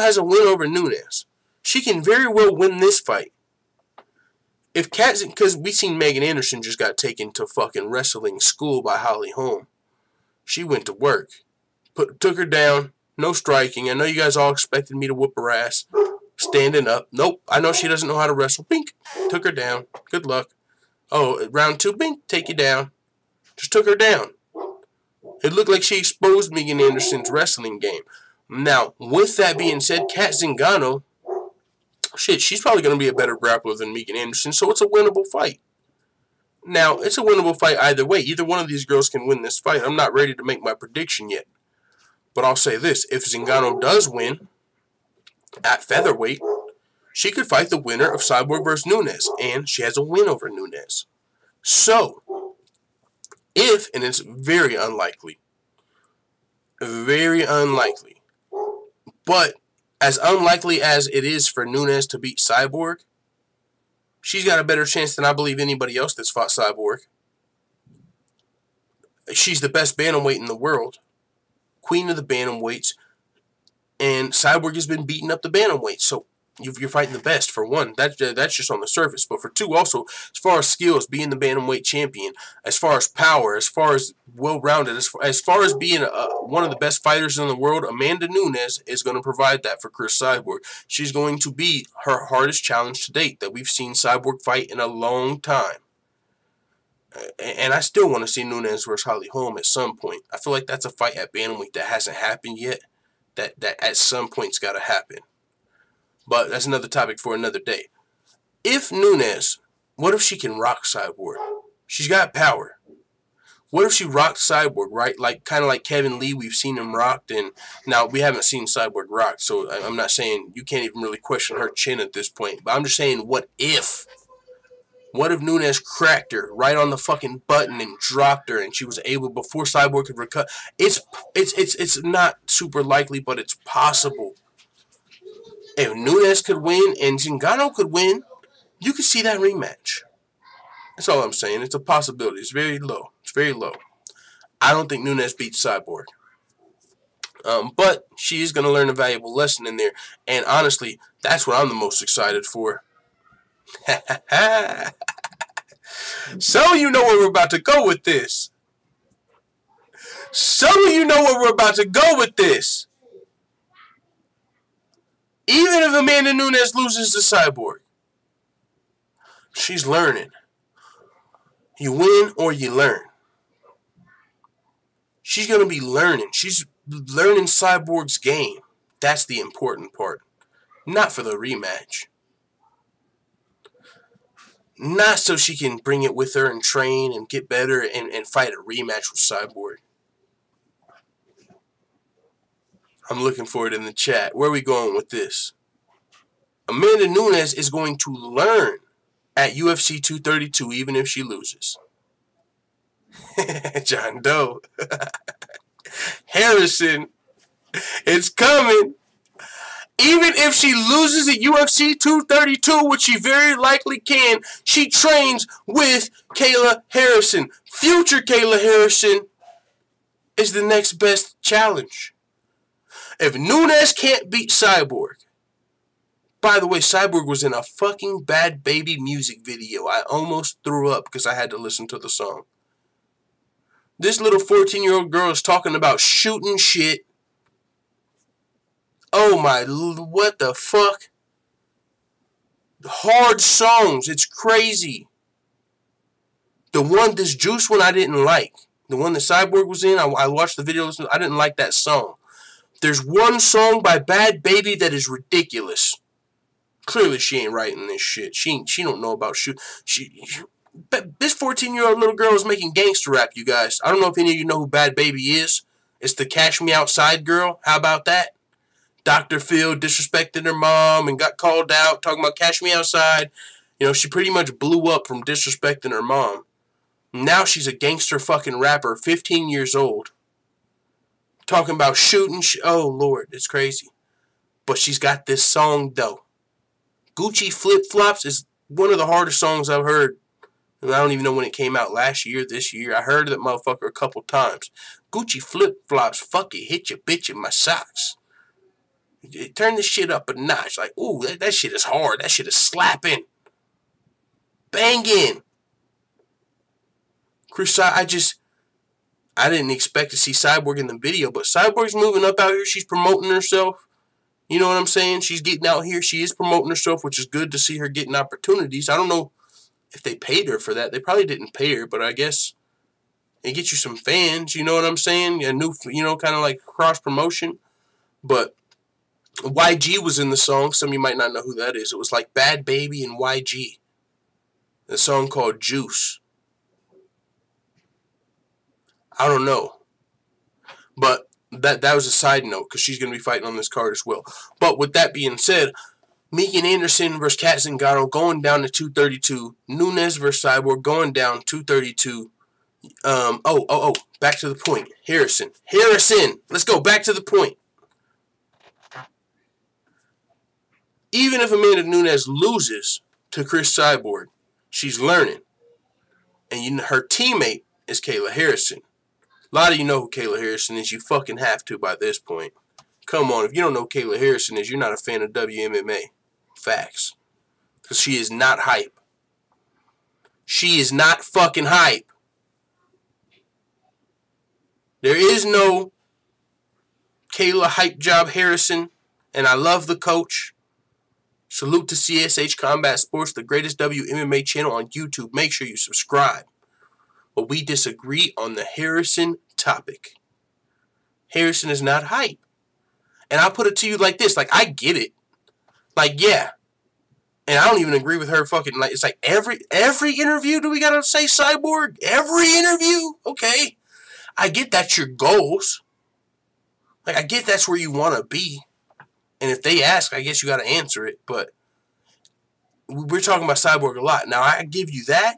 has a win over Nunes. She can very well win this fight. If Cat, because we seen Megan Anderson just got taken to fucking wrestling school by Holly Holm. She went to work. Took her down. No striking. I know you guys all expected me to whoop her ass. Standing up. Nope. I know she doesn't know how to wrestle. Bink. Took her down. Good luck. Oh, round 2. Bink. Take you down. Just took her down. It looked like she exposed Megan Anderson's wrestling game. Now, with that being said, Cat Zingano, shit, she's probably going to be a better grappler than Megan Anderson, so it's a winnable fight. Now, it's a winnable fight either way. Either one of these girls can win this fight. I'm not ready to make my prediction yet. But I'll say this. If Zingano does win at featherweight, she could fight the winner of Cyborg versus Nunes. And she has a win over Nunes. So, if, and it's very unlikely, but as unlikely as it is for Nunes to beat Cyborg, she's got a better chance than I believe anybody else that's fought Cyborg. She's the best bantamweight in the world. Queen of the bantamweights. And Cyborg has been beating up the bantamweights. So you're fighting the best, for one. That's just on the surface. But for two, also, as far as skills, being the bantamweight champion, as far as power, as far as well-rounded, as far as being one of the best fighters in the world, Amanda Nunes is going to provide that for Chris Cyborg. She's going to be her hardest challenge to date that we've seen Cyborg fight in a long time. And I still want to see Nunes versus Holly Holm at some point. I feel like that's a fight at bantamweight that hasn't happened yet. That at some point's got to happen. But that's another topic for another day. If Nunes, what if she can rock Cyborg? She's got power. What if she rocked Cyborg, right? Kind of like Kevin Lee, we've seen him rocked, and now we haven't seen Cyborg rocked. So I'm not saying you can't even really question her chin at this point. But I'm just saying, what if? What if Nunes cracked her right on the fucking button and dropped her, and she was able, before Cyborg could recover? It's not super likely, but it's possible. If Nunes could win and Zingano could win, you could see that rematch. That's all I'm saying. It's a possibility. It's very low. It's very low. I don't think Nunes beats Cyborg. But she is going to learn a valuable lesson in there. And honestly, that's what I'm the most excited for. So you know where we're about to go with this. Even if Amanda Nunes loses to Cyborg, she's learning. You win or you learn. She's going to be learning. She's learning Cyborg's game. That's the important part. Not for the rematch. Not so she can bring it with her and train and get better and fight a rematch with Cyborg. I'm looking for it in the chat. Where are we going with this? Amanda Nunes is going to learn at UFC 232, even if she loses. John Doe. Harrison, it's coming. Even if she loses at UFC 232, which she very likely can, she trains with Kayla Harrison. Future Kayla Harrison is the next best challenge. If Nunes can't beat Cyborg, by the way, Cyborg was in a fucking Bad Baby music video. I almost threw up because I had to listen to the song. This little 14-year-old girl is talking about shooting shit. Oh my, what the fuck? Hard songs, it's crazy. This Juice one I didn't like. The one that Cyborg was in, I watched the video, I didn't like that song. There's one song by Bad Baby that is ridiculous. Clearly she ain't writing this shit. She don't know about shoot. This 14-year-old little girl is making gangster rap, you guys. I don't know if any of you know who Bad Baby is. It's the Cash Me Outside girl. How about that? Dr. Phil disrespected her mom and got called out, talking about Cash Me Outside. You know, she pretty much blew up from disrespecting her mom. Now she's a gangster fucking rapper, 15 years old. Talking about shooting. Oh, Lord, it's crazy. But she's got this song, though. Gucci Flip Flops is one of the hardest songs I've heard. And I don't even know when it came out, last year, this year. I heard that motherfucker a couple times. Gucci Flip Flops, fuck it, hit your bitch in my socks. Turn this shit up a notch. Like, ooh, that shit is hard. That shit is slapping. Banging. Chris, I didn't expect to see Cyborg in the video, but Cyborg's moving up out here. She's promoting herself. You know what I'm saying? She's getting out here. She is promoting herself, which is good to see her getting opportunities. I don't know if they paid her for that. They probably didn't pay her, but I guess it gets you some fans. You know what I'm saying? A new, kind of like cross promotion. But YG was in the song. Some of you might not know who that is. It was like Bad Baby and YG. The song called Juice. I don't know. But that was a side note because she's going to be fighting on this card as well. But with that being said, Meegan Anderson versus Kat Zingano going down to 232. Nunes versus Cyborg going down 232. Back to the point. Harrison. Let's go back to the point. Even if Amanda Nunes loses to Chris Cyborg, she's learning. And her teammate is Kayla Harrison. A lot of you know who Kayla Harrison is. You fucking have to by this point. Come on, if you don't know who Kayla Harrison is, you're not a fan of WMMA. Facts. Because she is not hype. She is not fucking hype. There is no Kayla Hype Job Harrison. And I love the coach. Salute to CSH Combat Sports, the greatest WMMA channel on YouTube. Make sure you subscribe. But we disagree on the Harrison topic. Harrison is not hype. And I'll put it to you like this. Like, I get it. Like, yeah. And I don't even agree with her fucking, like, it's like every interview do we gotta say Cyborg? Every interview? Okay. I get that's your goals. Like, I get that's where you want to be. And if they ask, I guess you got to answer it. But we're talking about Cyborg a lot. Now, I give you that.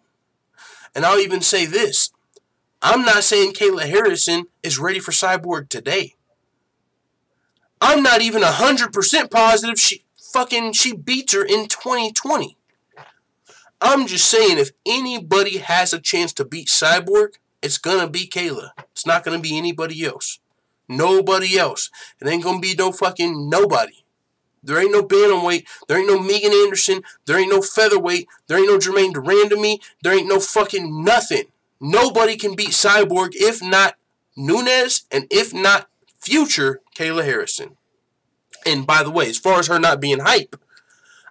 And I'll even say this. I'm not saying Kayla Harrison is ready for Cyborg today. I'm not even 100% positive she beats her in 2020. I'm just saying if anybody has a chance to beat Cyborg, it's going to be Kayla. It's not going to be anybody else. Nobody else. It ain't going to be no fucking nobody. There ain't no bantamweight. There ain't no Megan Anderson. There ain't no featherweight. There ain't no Jermaine Durandamy. There ain't no fucking nothing. Nobody can beat Cyborg if not Nunes and if not future Kayla Harrison. And by the way, as far as her not being hype,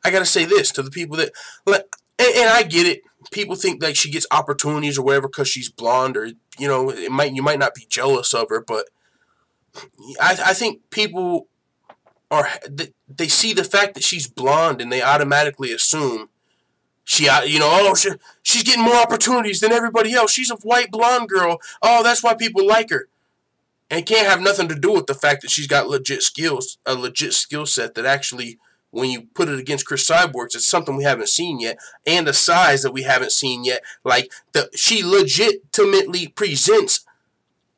I got to say this to the people that... And I get it. People think like she gets opportunities or whatever because she's blonde or, you might not be jealous of her, but I think people they see the fact that she's blonde and they automatically assume she's getting more opportunities than everybody else. She's a white blonde girl. Oh, that's why people like her. And it can't have nothing to do with the fact that she's got legit skills, a legit skill set that actually when you put it against Chris Cyborg's, it's something we haven't seen yet, and a size that we haven't seen yet. Like, she legitimately presents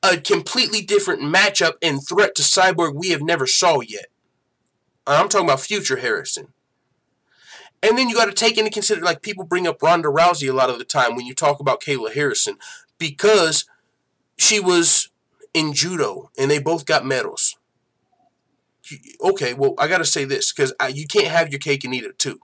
a completely different matchup and threat to Cyborg we have never saw yet. I'm talking about future Harrison. And then you got to take into consideration, like, people bring up Ronda Rousey a lot of the time when you talk about Kayla Harrison, because she was in judo and they both got medals. Okay, well, I got to say this, because you can't have your cake and eat it too.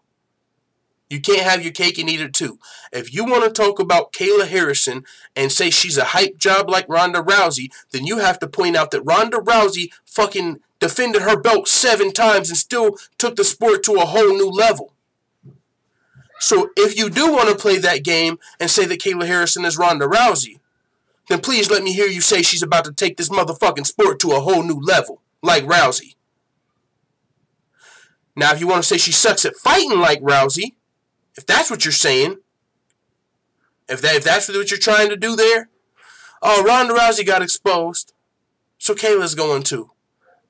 You can't have your cake and eat it too. If you want to talk about Kayla Harrison and say she's a hype job like Ronda Rousey, then you have to point out that Ronda Rousey fucking defended her belt 7 times and still took the sport to a whole new level. So if you do want to play that game and say that Kayla Harrison is Ronda Rousey, then please let me hear you say she's about to take this motherfucking sport to a whole new level, like Rousey. Now, if you want to say she sucks at fighting like Rousey, if that's what you're saying, if that's what you're trying to do there, oh, Ronda Rousey got exposed, so Kayla's going too.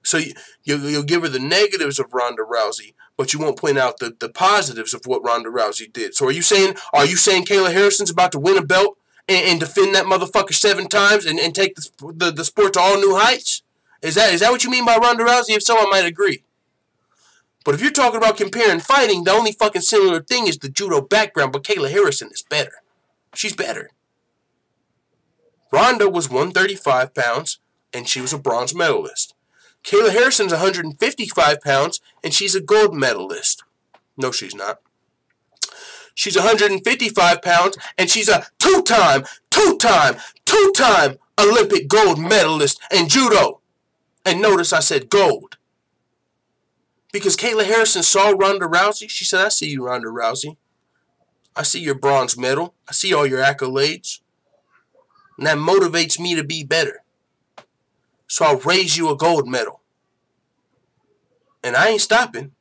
So you'll give her the negatives of Ronda Rousey, but you won't point out the positives of what Ronda Rousey did. So are you saying Kayla Harrison's about to win a belt and defend that motherfucker 7 times and take the sport to all new heights? Is that what you mean by Ronda Rousey? If so, I might agree. But if you're talking about comparing fighting, the only fucking similar thing is the judo background, but Kayla Harrison is better. She's better. Ronda was 135 pounds, and she was a bronze medalist. Kayla Harrison's 155 pounds, and she's a gold medalist. No, she's not. She's 155 pounds, and she's a two-time Olympic gold medalist in judo. And notice I said gold. Because Kayla Harrison saw Ronda Rousey. She said, I see you, Ronda Rousey. I see your bronze medal. I see all your accolades. And that motivates me to be better. So I'll raise you a gold medal. And I ain't stopping.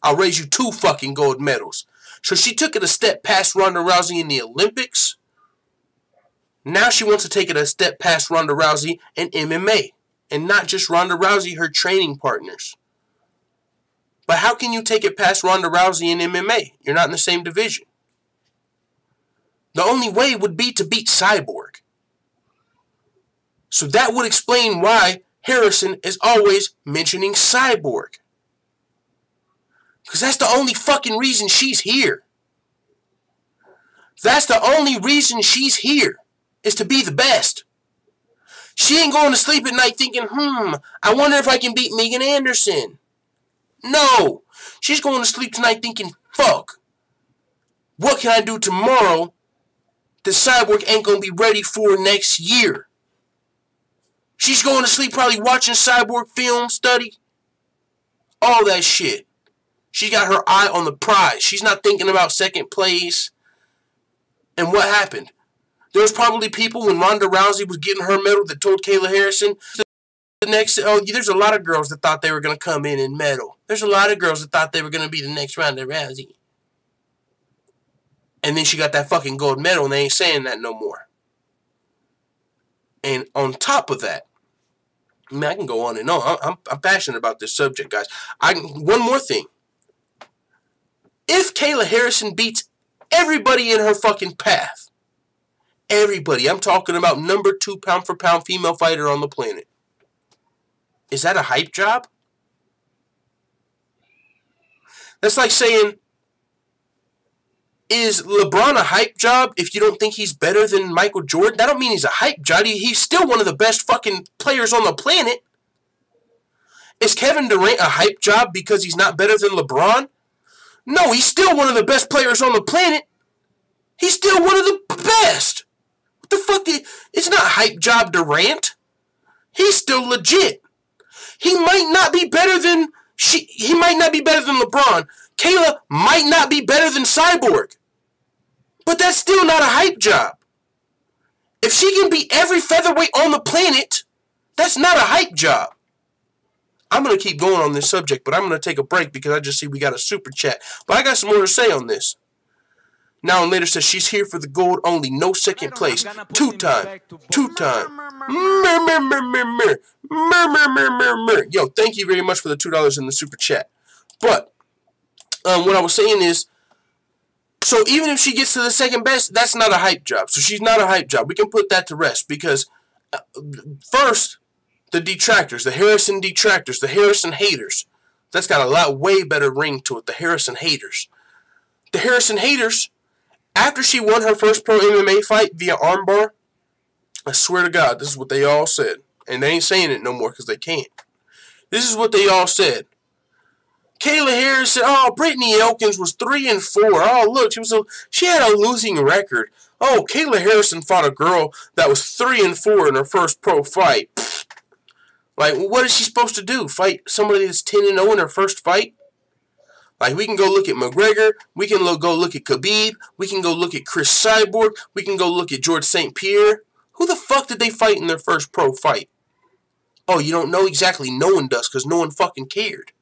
I'll raise you 2 fucking gold medals. So she took it a step past Ronda Rousey in the Olympics. Now she wants to take it a step past Ronda Rousey in MMA. And not just Ronda Rousey, her training partners. But how can you take it past Ronda Rousey in MMA? You're not in the same division. The only way would be to beat Cyborg. So that would explain why Harrison is always mentioning Cyborg. Because that's the only fucking reason she's here. That's the only reason she's here. Is to be the best. She ain't going to sleep at night thinking, I wonder if I can beat Megan Anderson. No, she's going to sleep tonight thinking, fuck, what can I do tomorrow that Cyborg ain't going to be ready for next year? She's going to sleep probably watching Cyborg film study. All that shit. She got her eye on the prize. She's not thinking about second place. And what happened? There was probably people when Ronda Rousey was getting her medal that told Kayla Harrison, there's a lot of girls that thought they were going to come in and medal. There's a lot of girls that thought they were going to be the next Ronda Rousey. And then she got that fucking gold medal and they ain't saying that no more. And on top of that, I mean, I can go on and on. I'm passionate about this subject, guys. One more thing. If Kayla Harrison beats everybody in her fucking path, everybody, I'm talking about number 2 pound for pound female fighter on the planet, is that a hype job? That's like saying, is LeBron a hype job if you don't think he's better than Michael Jordan? That don't mean he's a hype job. He's still one of the best fucking players on the planet. Is Kevin Durant a hype job because he's not better than LeBron? No, he's still one of the best players on the planet. He's still one of the best. What the fuck? It's not hype job Durant. He's still legit. He might not be better than he might not be better than LeBron. Kayla might not be better than Cyborg. But that's still not a hype job. If she can beat every featherweight on the planet, that's not a hype job. I'm going to keep going on this subject, but I'm going to take a break because I just see we got a super chat. But I got some more to say on this. Now and later says she's here for the gold only, no second place. Two-time. Yo, thank you very much for the $2 in the super chat. But what I was saying is, so even if she gets to the second best, that's not a hype job. So she's not a hype job. We can put that to rest because, first, the detractors, the Harrison detractors, the Harrison haters. That's got a lot way better ring to it, the Harrison haters. The Harrison haters, after she won her first pro MMA fight via armbar, I swear to God, this is what they all said. And they ain't saying it no more because they can't. This is what they all said. Kayla Harris said, "Oh, Brittany Elkins was 3-4. Oh, look, she had a losing record. Oh, Kayla Harrison fought a girl that was 3-4 in her first pro fight. Pfft. Like, what is she supposed to do? Fight somebody that's 10-0 in her first fight? Like, we can go look at McGregor. We can go look at Khabib. We can go look at Chris Cyborg. We can go look at George St. Pierre. Who the fuck did they fight in their first pro fight? Oh, you don't know exactly. No one does because no one fucking cared.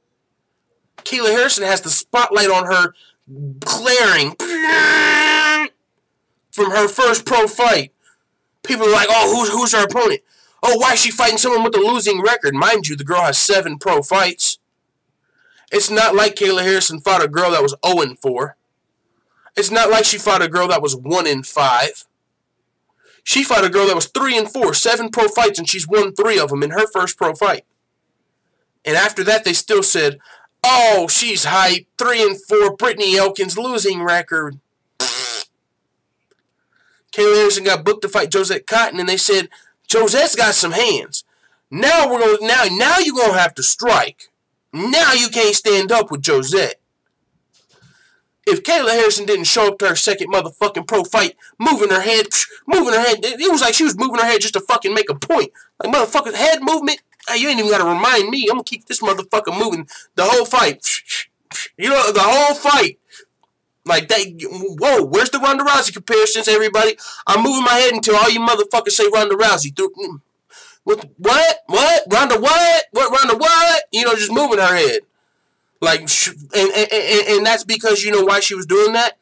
Kayla Harrison has the spotlight on her glaring from her first pro fight. People are like, oh, who's her opponent? Oh, why is she fighting someone with a losing record? Mind you, the girl has 7 pro fights. It's not like Kayla Harrison fought a girl that was 0-4. It's not like she fought a girl that was 1-5. She fought a girl that was 3-4, 7 pro fights, and she's won 3 of them in her first pro fight. And after that, they still said, oh, she's hype, 3-4, Brittany Elkins, losing record. Kayla Harrison got booked to fight Josette Cotton, and they said, Josette's got some hands. Now you're gonna have to strike. Now you can't stand up with Josette. If Kayla Harrison didn't show up to her second motherfucking pro fight, moving her head, it was like she was moving her head just to fucking make a point. Like, motherfucking head movement, hey, you ain't even gotta remind me. I'm gonna keep this motherfucker moving the whole fight. You know, the whole fight. Like that, whoa, where's the Ronda Rousey comparisons, everybody? I'm moving my head until all you motherfuckers say Ronda Rousey. What? Ronda what? What, Ronda what? You know, just moving her head. Like, and that's because, you know why she was doing that?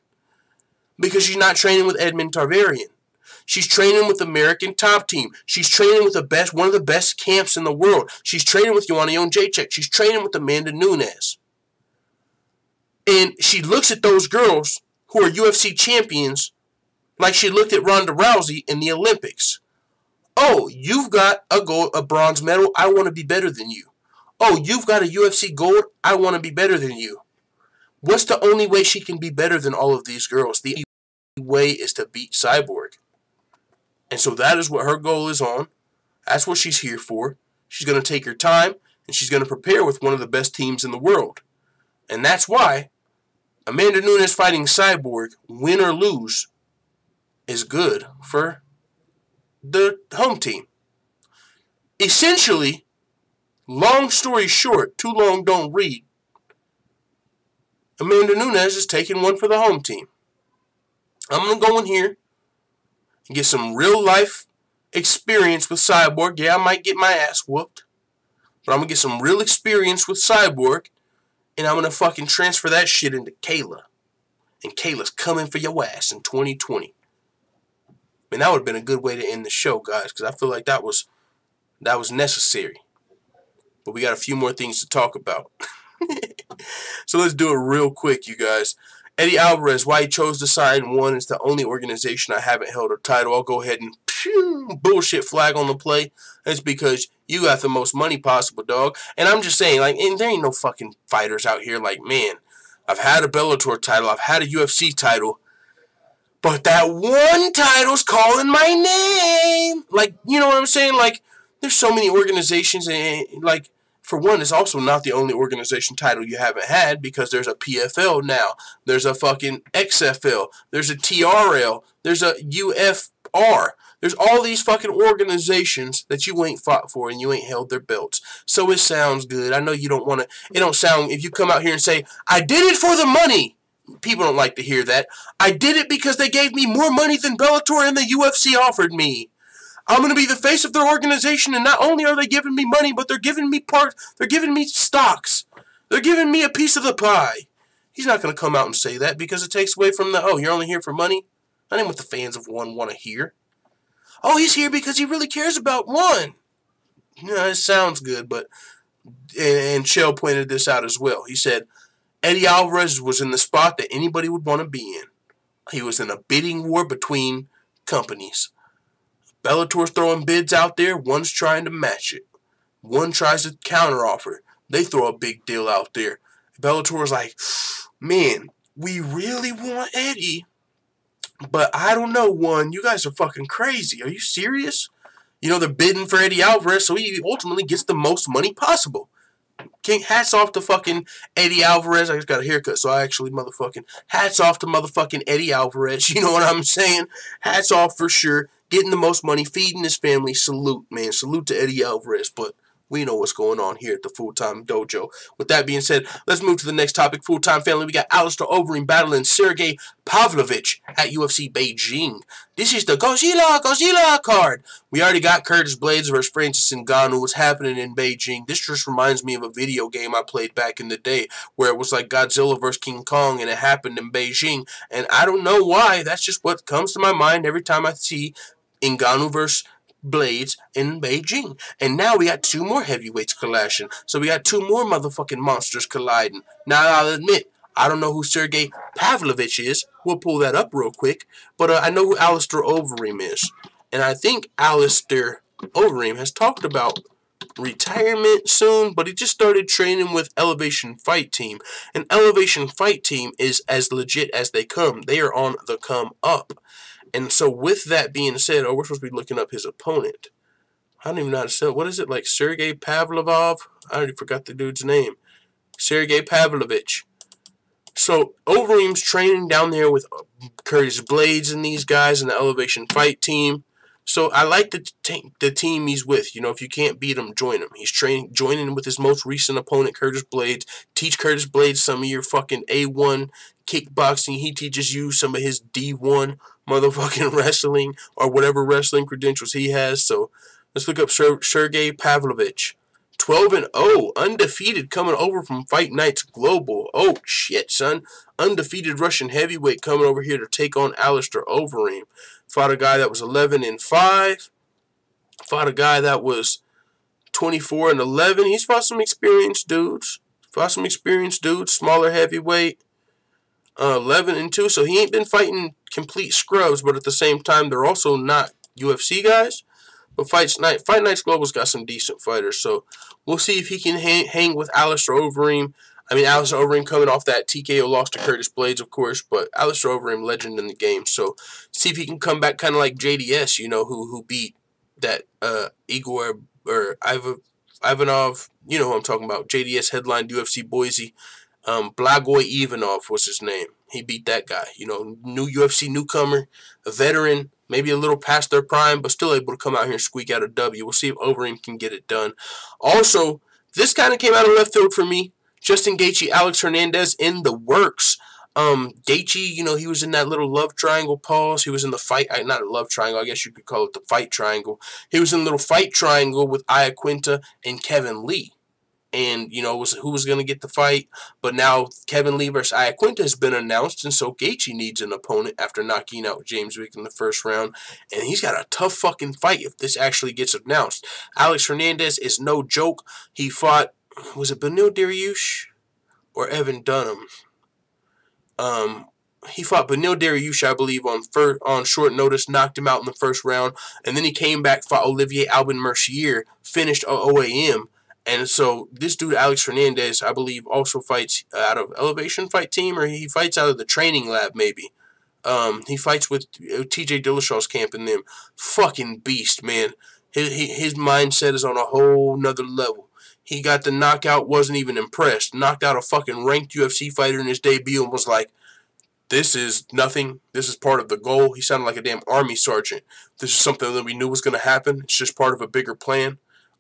Because she's not training with Edmund Tarvarian. She's training with American Top Team. She's training with one of the best camps in the world. She's training with Joanna Jędrzejczyk. She's training with Amanda Nunes. And she looks at those girls who are UFC champions like she looked at Ronda Rousey in the Olympics. Oh, you've got a bronze medal. I want to be better than you. Oh, you've got a UFC gold. I want to be better than you. What's the only way she can be better than all of these girls? The only way is to beat Cyborg. And so that is what her goal is on. That's what she's here for. She's going to take her time, and she's going to prepare with one of the best teams in the world. And that's why Amanda Nunes fighting Cyborg, win or lose, is good for the home team. Essentially, long story short, too long don't read, Amanda Nunes is taking one for the home team. I'm going to go in here and get some real life experience with Cyborg. Yeah, I might get my ass whooped, but I'm going to get some real experience with Cyborg, and I'm going to fucking transfer that shit into Kayla. And Kayla's coming for your ass in 2020. And that would have been a good way to end the show, guys, because I feel like that was necessary. But we got a few more things to talk about. So let's do it real quick, you guys. Eddie Alvarez, why he chose to sign one. It's the only organization I haven't held a title. I'll go ahead and bullshit flag on the play. That's because you got the most money possible, dog. And I'm just saying, like, and there ain't no fucking fighters out here like, man, I've had a Bellator title, I've had a UFC title, but that one title's calling my name. Like, you know what I'm saying? Like, there's so many organizations, and like, for one, it's also not the only organization title you haven't had, because there's a PFL now, there's a fucking XFL, there's a TRL, there's a UFR. There's all these fucking organizations that you ain't fought for and you ain't held their belts. So it sounds good. I know you don't want to, it don't sound, if you come out here and say, I did it for the money. People don't like to hear that. I did it because they gave me more money than Bellator and the UFC offered me. I'm going to be the face of their organization, and not only are they giving me money, but they're giving me they're giving me stocks. They're giving me a piece of the pie. He's not going to come out and say that because it takes away from the, oh, you're only here for money? That ain't what the fans of one want to hear. Oh, he's here because he really cares about one. You know, it sounds good, but, and Shell pointed this out as well. He said, Eddie Alvarez was in the spot that anybody would want to be in. He was in a bidding war between companies. Bellator's throwing bids out there. One's trying to match it. One tries to counteroffer. They throw a big deal out there. Bellator's like, man, we really want Eddie, but I don't know, one. You guys are fucking crazy. Are you serious? You know, they're bidding for Eddie Alvarez, so he ultimately gets the most money possible. Hats off to fucking Eddie Alvarez. I just got a haircut, so I actually motherfucking hats off to motherfucking Eddie Alvarez. You know what I'm saying? Hats off for sure. Getting the most money, feeding his family. Salute, man. Salute to Eddie Alvarez. But we know what's going on here at the Full-Time Dojo. With that being said, let's move to the next topic. Full-Time family, we got Alistair Overeem battling Sergey Pavlovich at UFC Beijing. This is the Godzilla card. We already got Curtis Blades versus Francis Ngannou. What's happening in Beijing? This just reminds me of a video game I played back in the day where it was like Godzilla versus King Kong and it happened in Beijing. And I don't know why. That's just what comes to my mind every time I see Ngannou versus Blades in Beijing. And now we got two more heavyweights clashing. So we got two more motherfucking monsters colliding. Now I'll admit, I don't know who Sergey Pavlovich is. We'll pull that up real quick. But I know who Alistair Overeem is. And I think Alistair Overeem has talked about retirement soon, but he just started training with Elevation Fight Team. And Elevation Fight Team is as legit as they come. They are on the come up. And so with that being said, we're supposed to be looking up his opponent. I don't even know how to say it. What is it, like Sergey Pavlovov? I already forgot the dude's name. Sergey Pavlovich. So Overeem's training down there with Curtis Blades and these guys in the Elevation Fight Team. So I like the team he's with. You know, if you can't beat him, join him. He's joining with his most recent opponent, Curtis Blades. Teach Curtis Blades some of your fucking A1 kickboxing. He teaches you some of his D1 motherfucking wrestling or whatever wrestling credentials he has. So let's look up Sergey Pavlovich. 12-0, undefeated, coming over from Fight Nights Global. Oh shit, son. Undefeated Russian heavyweight coming over here to take on Alistair Overeem. Fought a guy that was 11-5. Fought a guy that was 24-11. He's fought some experienced dudes. Smaller heavyweight. 11-2. So he ain't been fighting complete scrubs, but at the same time, they're also not UFC guys. But Fight Nights Global's got some decent fighters, so we'll see if he can hang with Alistair Overeem. I mean, Alistair Overeem coming off that TKO loss to Curtis Blades, of course, but Alistair Overeem, legend in the game. So see if he can come back kind of like JDS, you know, who beat that Igor or Ivanov. You know who I'm talking about. JDS headlined UFC Boise. Blagoy Ivanov was his name. He beat that guy. You know, new UFC newcomer, a veteran, maybe a little past their prime, but still able to come out here and squeak out a W. We'll see if Overeem can get it done. Also, this kind of came out of left field for me. Justin Gaethje, Alex Hernandez in the works. Gaethje, you know, he was in that little love triangle pause. He was in the fight, not a love triangle, I guess you could call it the fight triangle. He was in a little fight triangle with Iaquinta and Kevin Lee. And, you know, who was going to get the fight. But now Kevin Lee versus Iaquinta has been announced, and so Gaethje needs an opponent after knocking out James Vick in the first round. And he's got a tough fucking fight if this actually gets announced. Alex Hernandez is no joke. He fought, was it Beneil Dariush or Evan Dunham? He fought Beneil Dariush, I believe, on short notice, knocked him out in the first round. And then he came back, fought Olivier Albin Mercier, finished OAM. And so this dude, Alex Hernandez, I believe, also fights out of Elevation Fight Team, or he fights out of the training lab, maybe. He fights with TJ Dillashaw's camp and them. Fucking beast, man. His mindset is on a whole nother level. He got the knockout, wasn't even impressed. Knocked out a fucking ranked UFC fighter in his debut and was like, this is nothing. This is part of the goal. He sounded like a damn army sergeant. This is something that we knew was going to happen. It's just part of a bigger plan.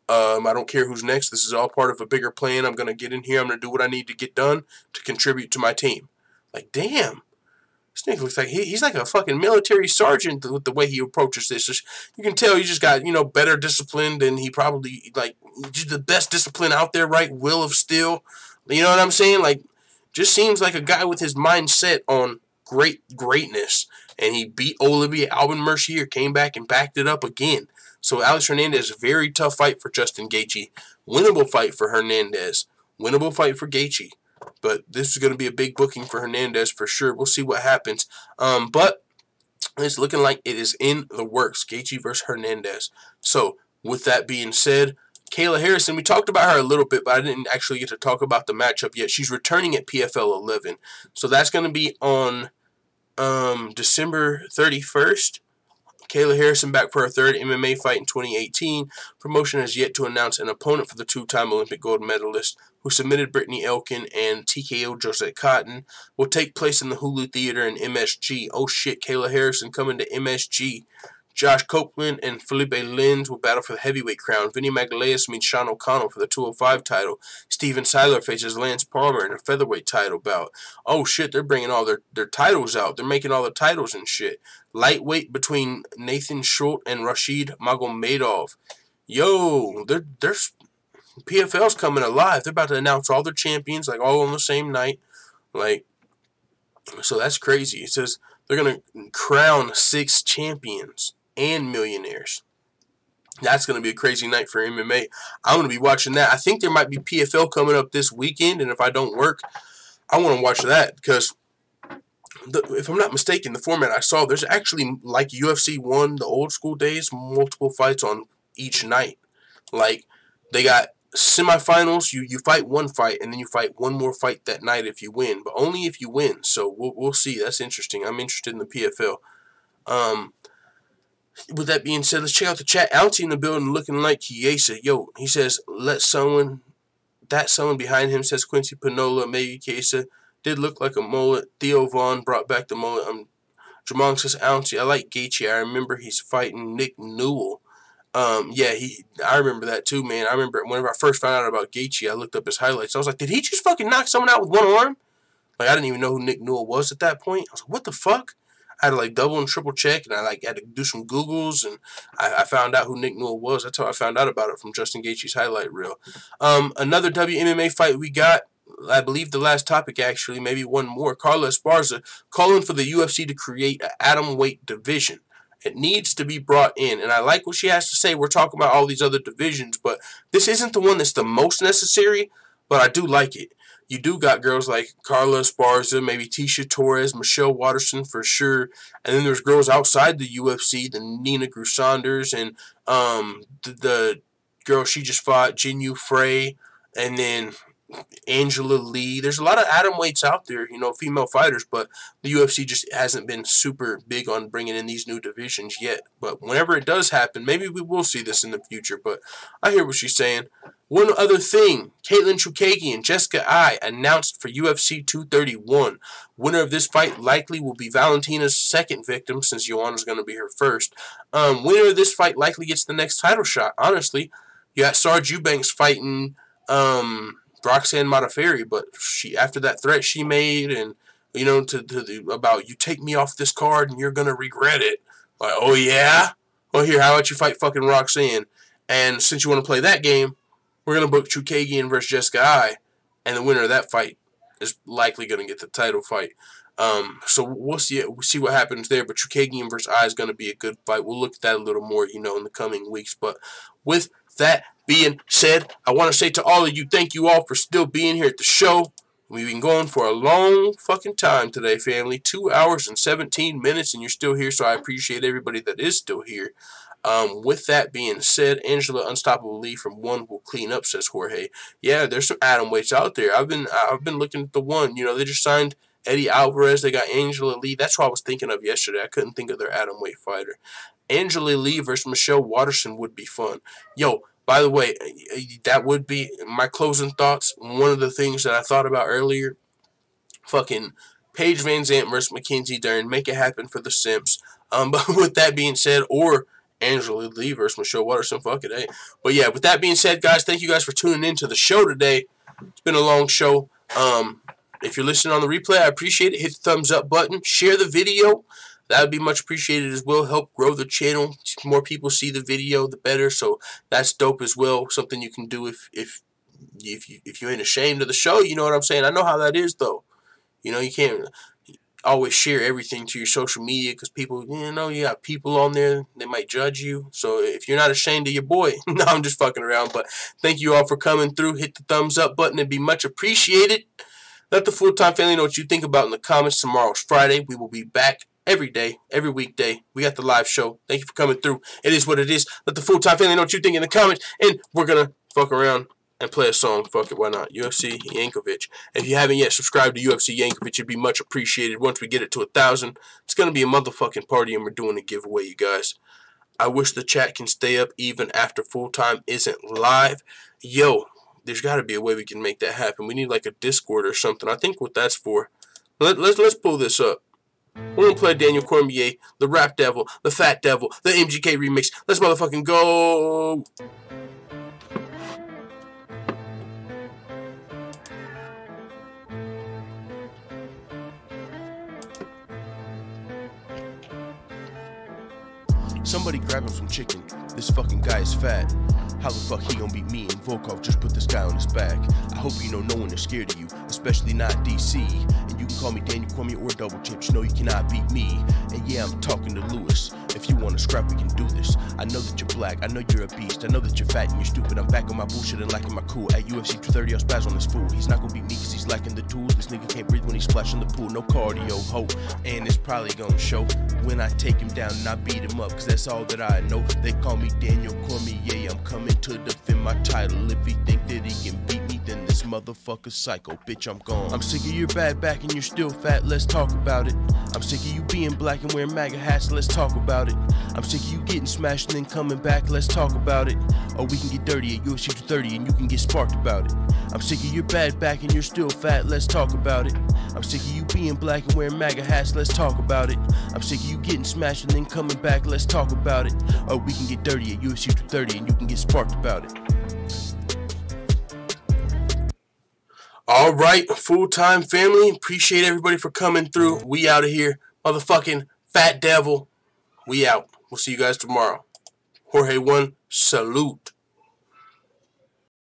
I don't care who's next. This is all part of a bigger plan. I'm going to get in here. I'm going to do what I need to get done to contribute to my team. Like, damn. This nigga looks like he's like a fucking military sergeant with the way he approaches this. Just, you can tell he just got, you know, better disciplined, and he probably, like, just the best discipline out there, right? Will of steel. You know what I'm saying? Like, just seems like a guy with his mindset on greatness. And he beat Olivier Albin Mercier, came back and backed it up again. So Alex Hernandez, very tough fight for Justin Gaethje. Winnable fight for Hernandez. Winnable fight for Gaethje. But this is going to be a big booking for Hernandez for sure. We'll see what happens. But it's looking like it is in the works. Gaethje versus Hernandez. So, with that being said, Kayla Harrison, we talked about her a little bit, but I didn't actually get to talk about the matchup yet. She's returning at PFL 11. So, that's going to be on December 31st. Kayla Harrison back for her third MMA fight in 2018. Promotion has yet to announce an opponent for the two-time Olympic gold medalist who submitted Brittany Elkin and TKO Josette Cotton. Will take place in the Hulu Theater in MSG. Oh shit, Kayla Harrison coming to MSG. Josh Copeland and Felipe Lins will battle for the heavyweight crown. Vinny Magalhaes meets Sean O'Connell for the 205 title. Steven Seiler faces Lance Palmer in a featherweight title bout. Oh shit, they're bringing all their titles out. They're making all the titles and shit. Lightweight between Nathan Schultz and Rashid Magomedov. Yo, there's PFL's coming alive. They're about to announce all their champions, like all on the same night. Like, so that's crazy. It says they're going to crown 6 champions and millionaires. That's going to be a crazy night for MMA. I'm going to be watching that. I think there might be PFL coming up this weekend, and if I don't work, I want to watch that because, if I'm not mistaken, the format I saw, there's actually, like UFC 1, the old school days, multiple fights on each night. Like, they got semifinals, you fight one fight, and then you fight one more fight that night if you win, but only if you win. So we'll see. That's interesting. I'm interested in the PFL. With that being said, let's check out the chat. Ouncy in the building looking like Chiesa. Yo, he says, someone behind him says Quincy Pinola, maybe Chiesa. Did look like a mullet. Theo Vaughn brought back the mullet. Jamong says, Ouncy, I like Gaethje. I remember he's fighting Nick Newell. Yeah, I remember that too, man. I remember whenever I first found out about Gaethje, I looked up his highlights. I was like, did he just fucking knock someone out with one arm? Like, I didn't even know who Nick Newell was at that point. I was like, what the fuck? I had to like double and triple check, and I like had to do some Googles, and I found out who Nick Newell was. That's how I found out about it, from Justin Gaethje's highlight reel. Another WMMA fight we got, I believe the last topic actually, maybe one more. Carla Esparza calling for the UFC to create an atomweight division. It needs to be brought in, and I like what she has to say. We're talking about all these other divisions, but this isn't the one that's the most necessary, but I do like it. You do got girls like Carla Esparza, maybe Tisha Torres, Michelle Watterson for sure, and then there's girls outside the UFC, the Nina Grusanders, and the girl she just fought, Jinyu Frey, and then Angela Lee. There's a lot of atomweights out there, you know, female fighters, but the UFC just hasn't been super big on bringing in these new divisions yet. But whenever it does happen, maybe we will see this in the future. But I hear what she's saying. One other thing, Caitlin Chukagian and Jessica Ai announced for UFC 231. Winner of this fight likely will be Valentina's second victim, since Joanna's going to be her first. Winner of this fight likely gets the next title shot. Honestly, you got Sarge Eubanks fighting Roxanne Modafferi, but after that threat she made, and you know, about you take me off this card and you're gonna regret it. Like, oh yeah, well here, how about you fight fucking Roxanne? And since you want to play that game, we're gonna book Chukagian versus Jessica Ai, and the winner of that fight is likely gonna get the title fight. So we'll see what happens there. But Chukagian versus Ai is gonna be a good fight. We'll look at that a little more, you know, in the coming weeks. But with that being said, I want to say to all of you, thank you all for still being here at the show. We've been going for a long fucking time today, family. 2 hours and 17 minutes, and you're still here, so I appreciate everybody that is still here. With that being said, Angela Unstoppable Lee from One Will Clean Up, says Jorge. Yeah, there's some atomweights out there. I've been looking at the one. You know, they just signed Eddie Alvarez. They got Angela Lee. That's what I was thinking of yesterday. I couldn't think of their atomweight fighter. Angela Lee versus Michelle Watterson would be fun. Yo, by the way, that would be my closing thoughts. One of the things that I thought about earlier, fucking Paige Van Zandt versus Mackenzie Dern, make it happen for the Simps. But with that being said, or Angela Lee versus Michelle Watterson, fuck it, hey. But yeah, with that being said, guys, thank you guys for tuning in to the show today. It's been a long show. If you're listening on the replay, I appreciate it. Hit the thumbs up button. Share the video. That would be much appreciated as well. Help grow the channel. The more people see the video, the better. So that's dope as well. Something you can do if you ain't ashamed of the show. You know what I'm saying? I know how that is, though. You know, you can't always share everything to your social media because people, you know, you got people on there. They might judge you. So if you're not ashamed of your boy, no, I'm just fucking around. But thank you all for coming through. Hit the thumbs up button. It'd be much appreciated. Let the full-time family know what you think about in the comments. Tomorrow's Friday. We will be back every day, every weekday. We got the live show. Thank you for coming through. It is what it is. Let the full-time family know what you think in the comments. And we're going to fuck around and play a song. Fuck it, why not? UFC Yankovic. If you haven't yet subscribed to UFC Yankovic, it'd be much appreciated. Once we get it to 1,000, it's going to be a motherfucking party, and we're doing a giveaway, you guys. I wish the chat can stay up even after full-time isn't live. Yo, there's got to be a way we can make that happen. We need like a Discord or something. I think what that's for. Let's pull this up. We're going to play Daniel Cormier, the Rap Devil, the Fat Devil, the MGK remix. Let's motherfucking go. Somebody grab him some chicken. This fucking guy is fat. How the fuck he gonna beat me and Volkov just put this guy on his back? I hope you know no one is scared of you, especially not DC. And you can call me Daniel Cormier or Double Chips. You know you cannot beat me. And yeah, I'm talking to Lewis. If you want to scrap, we can do this. I know that you're black, I know you're a beast, I know that you're fat and you're stupid. I'm back on my bullshit and lacking my cool. At UFC 230, I'll spaz on this fool. He's not gonna beat me cause he's lacking the tools. This nigga can't breathe when he's splashing the pool. No cardio, hope. And it's probably gonna show when I take him down and I beat him up, cause that's all that I know. They call me Daniel Cormier, I'm coming to defend my title. If he think that he can beat me, then this motherfucker's psycho. Bitch, I'm gone. I'm sick of your bad back and you're still fat, let's talk about it. I'm sick of you being black and wearing MAGA hats, let's talk about it. I'm sick of you getting smashed and then coming back, let's talk about it. Or we can get dirty at UFC 230 and you can get sparked about it. I'm sick of your bad back and you're still fat, let's talk about it. I'm sick of you being black and wearing MAGA hats, let's talk about it. I'm sick of you getting smashed and then coming back, let's talk about it. Or we can get dirty at UFC 230 and you can get sparked about it. All right, full-time family. Appreciate everybody for coming through. We out of here. Motherfucking Fat Devil. We out. We'll see you guys tomorrow. Jorge 1, salute.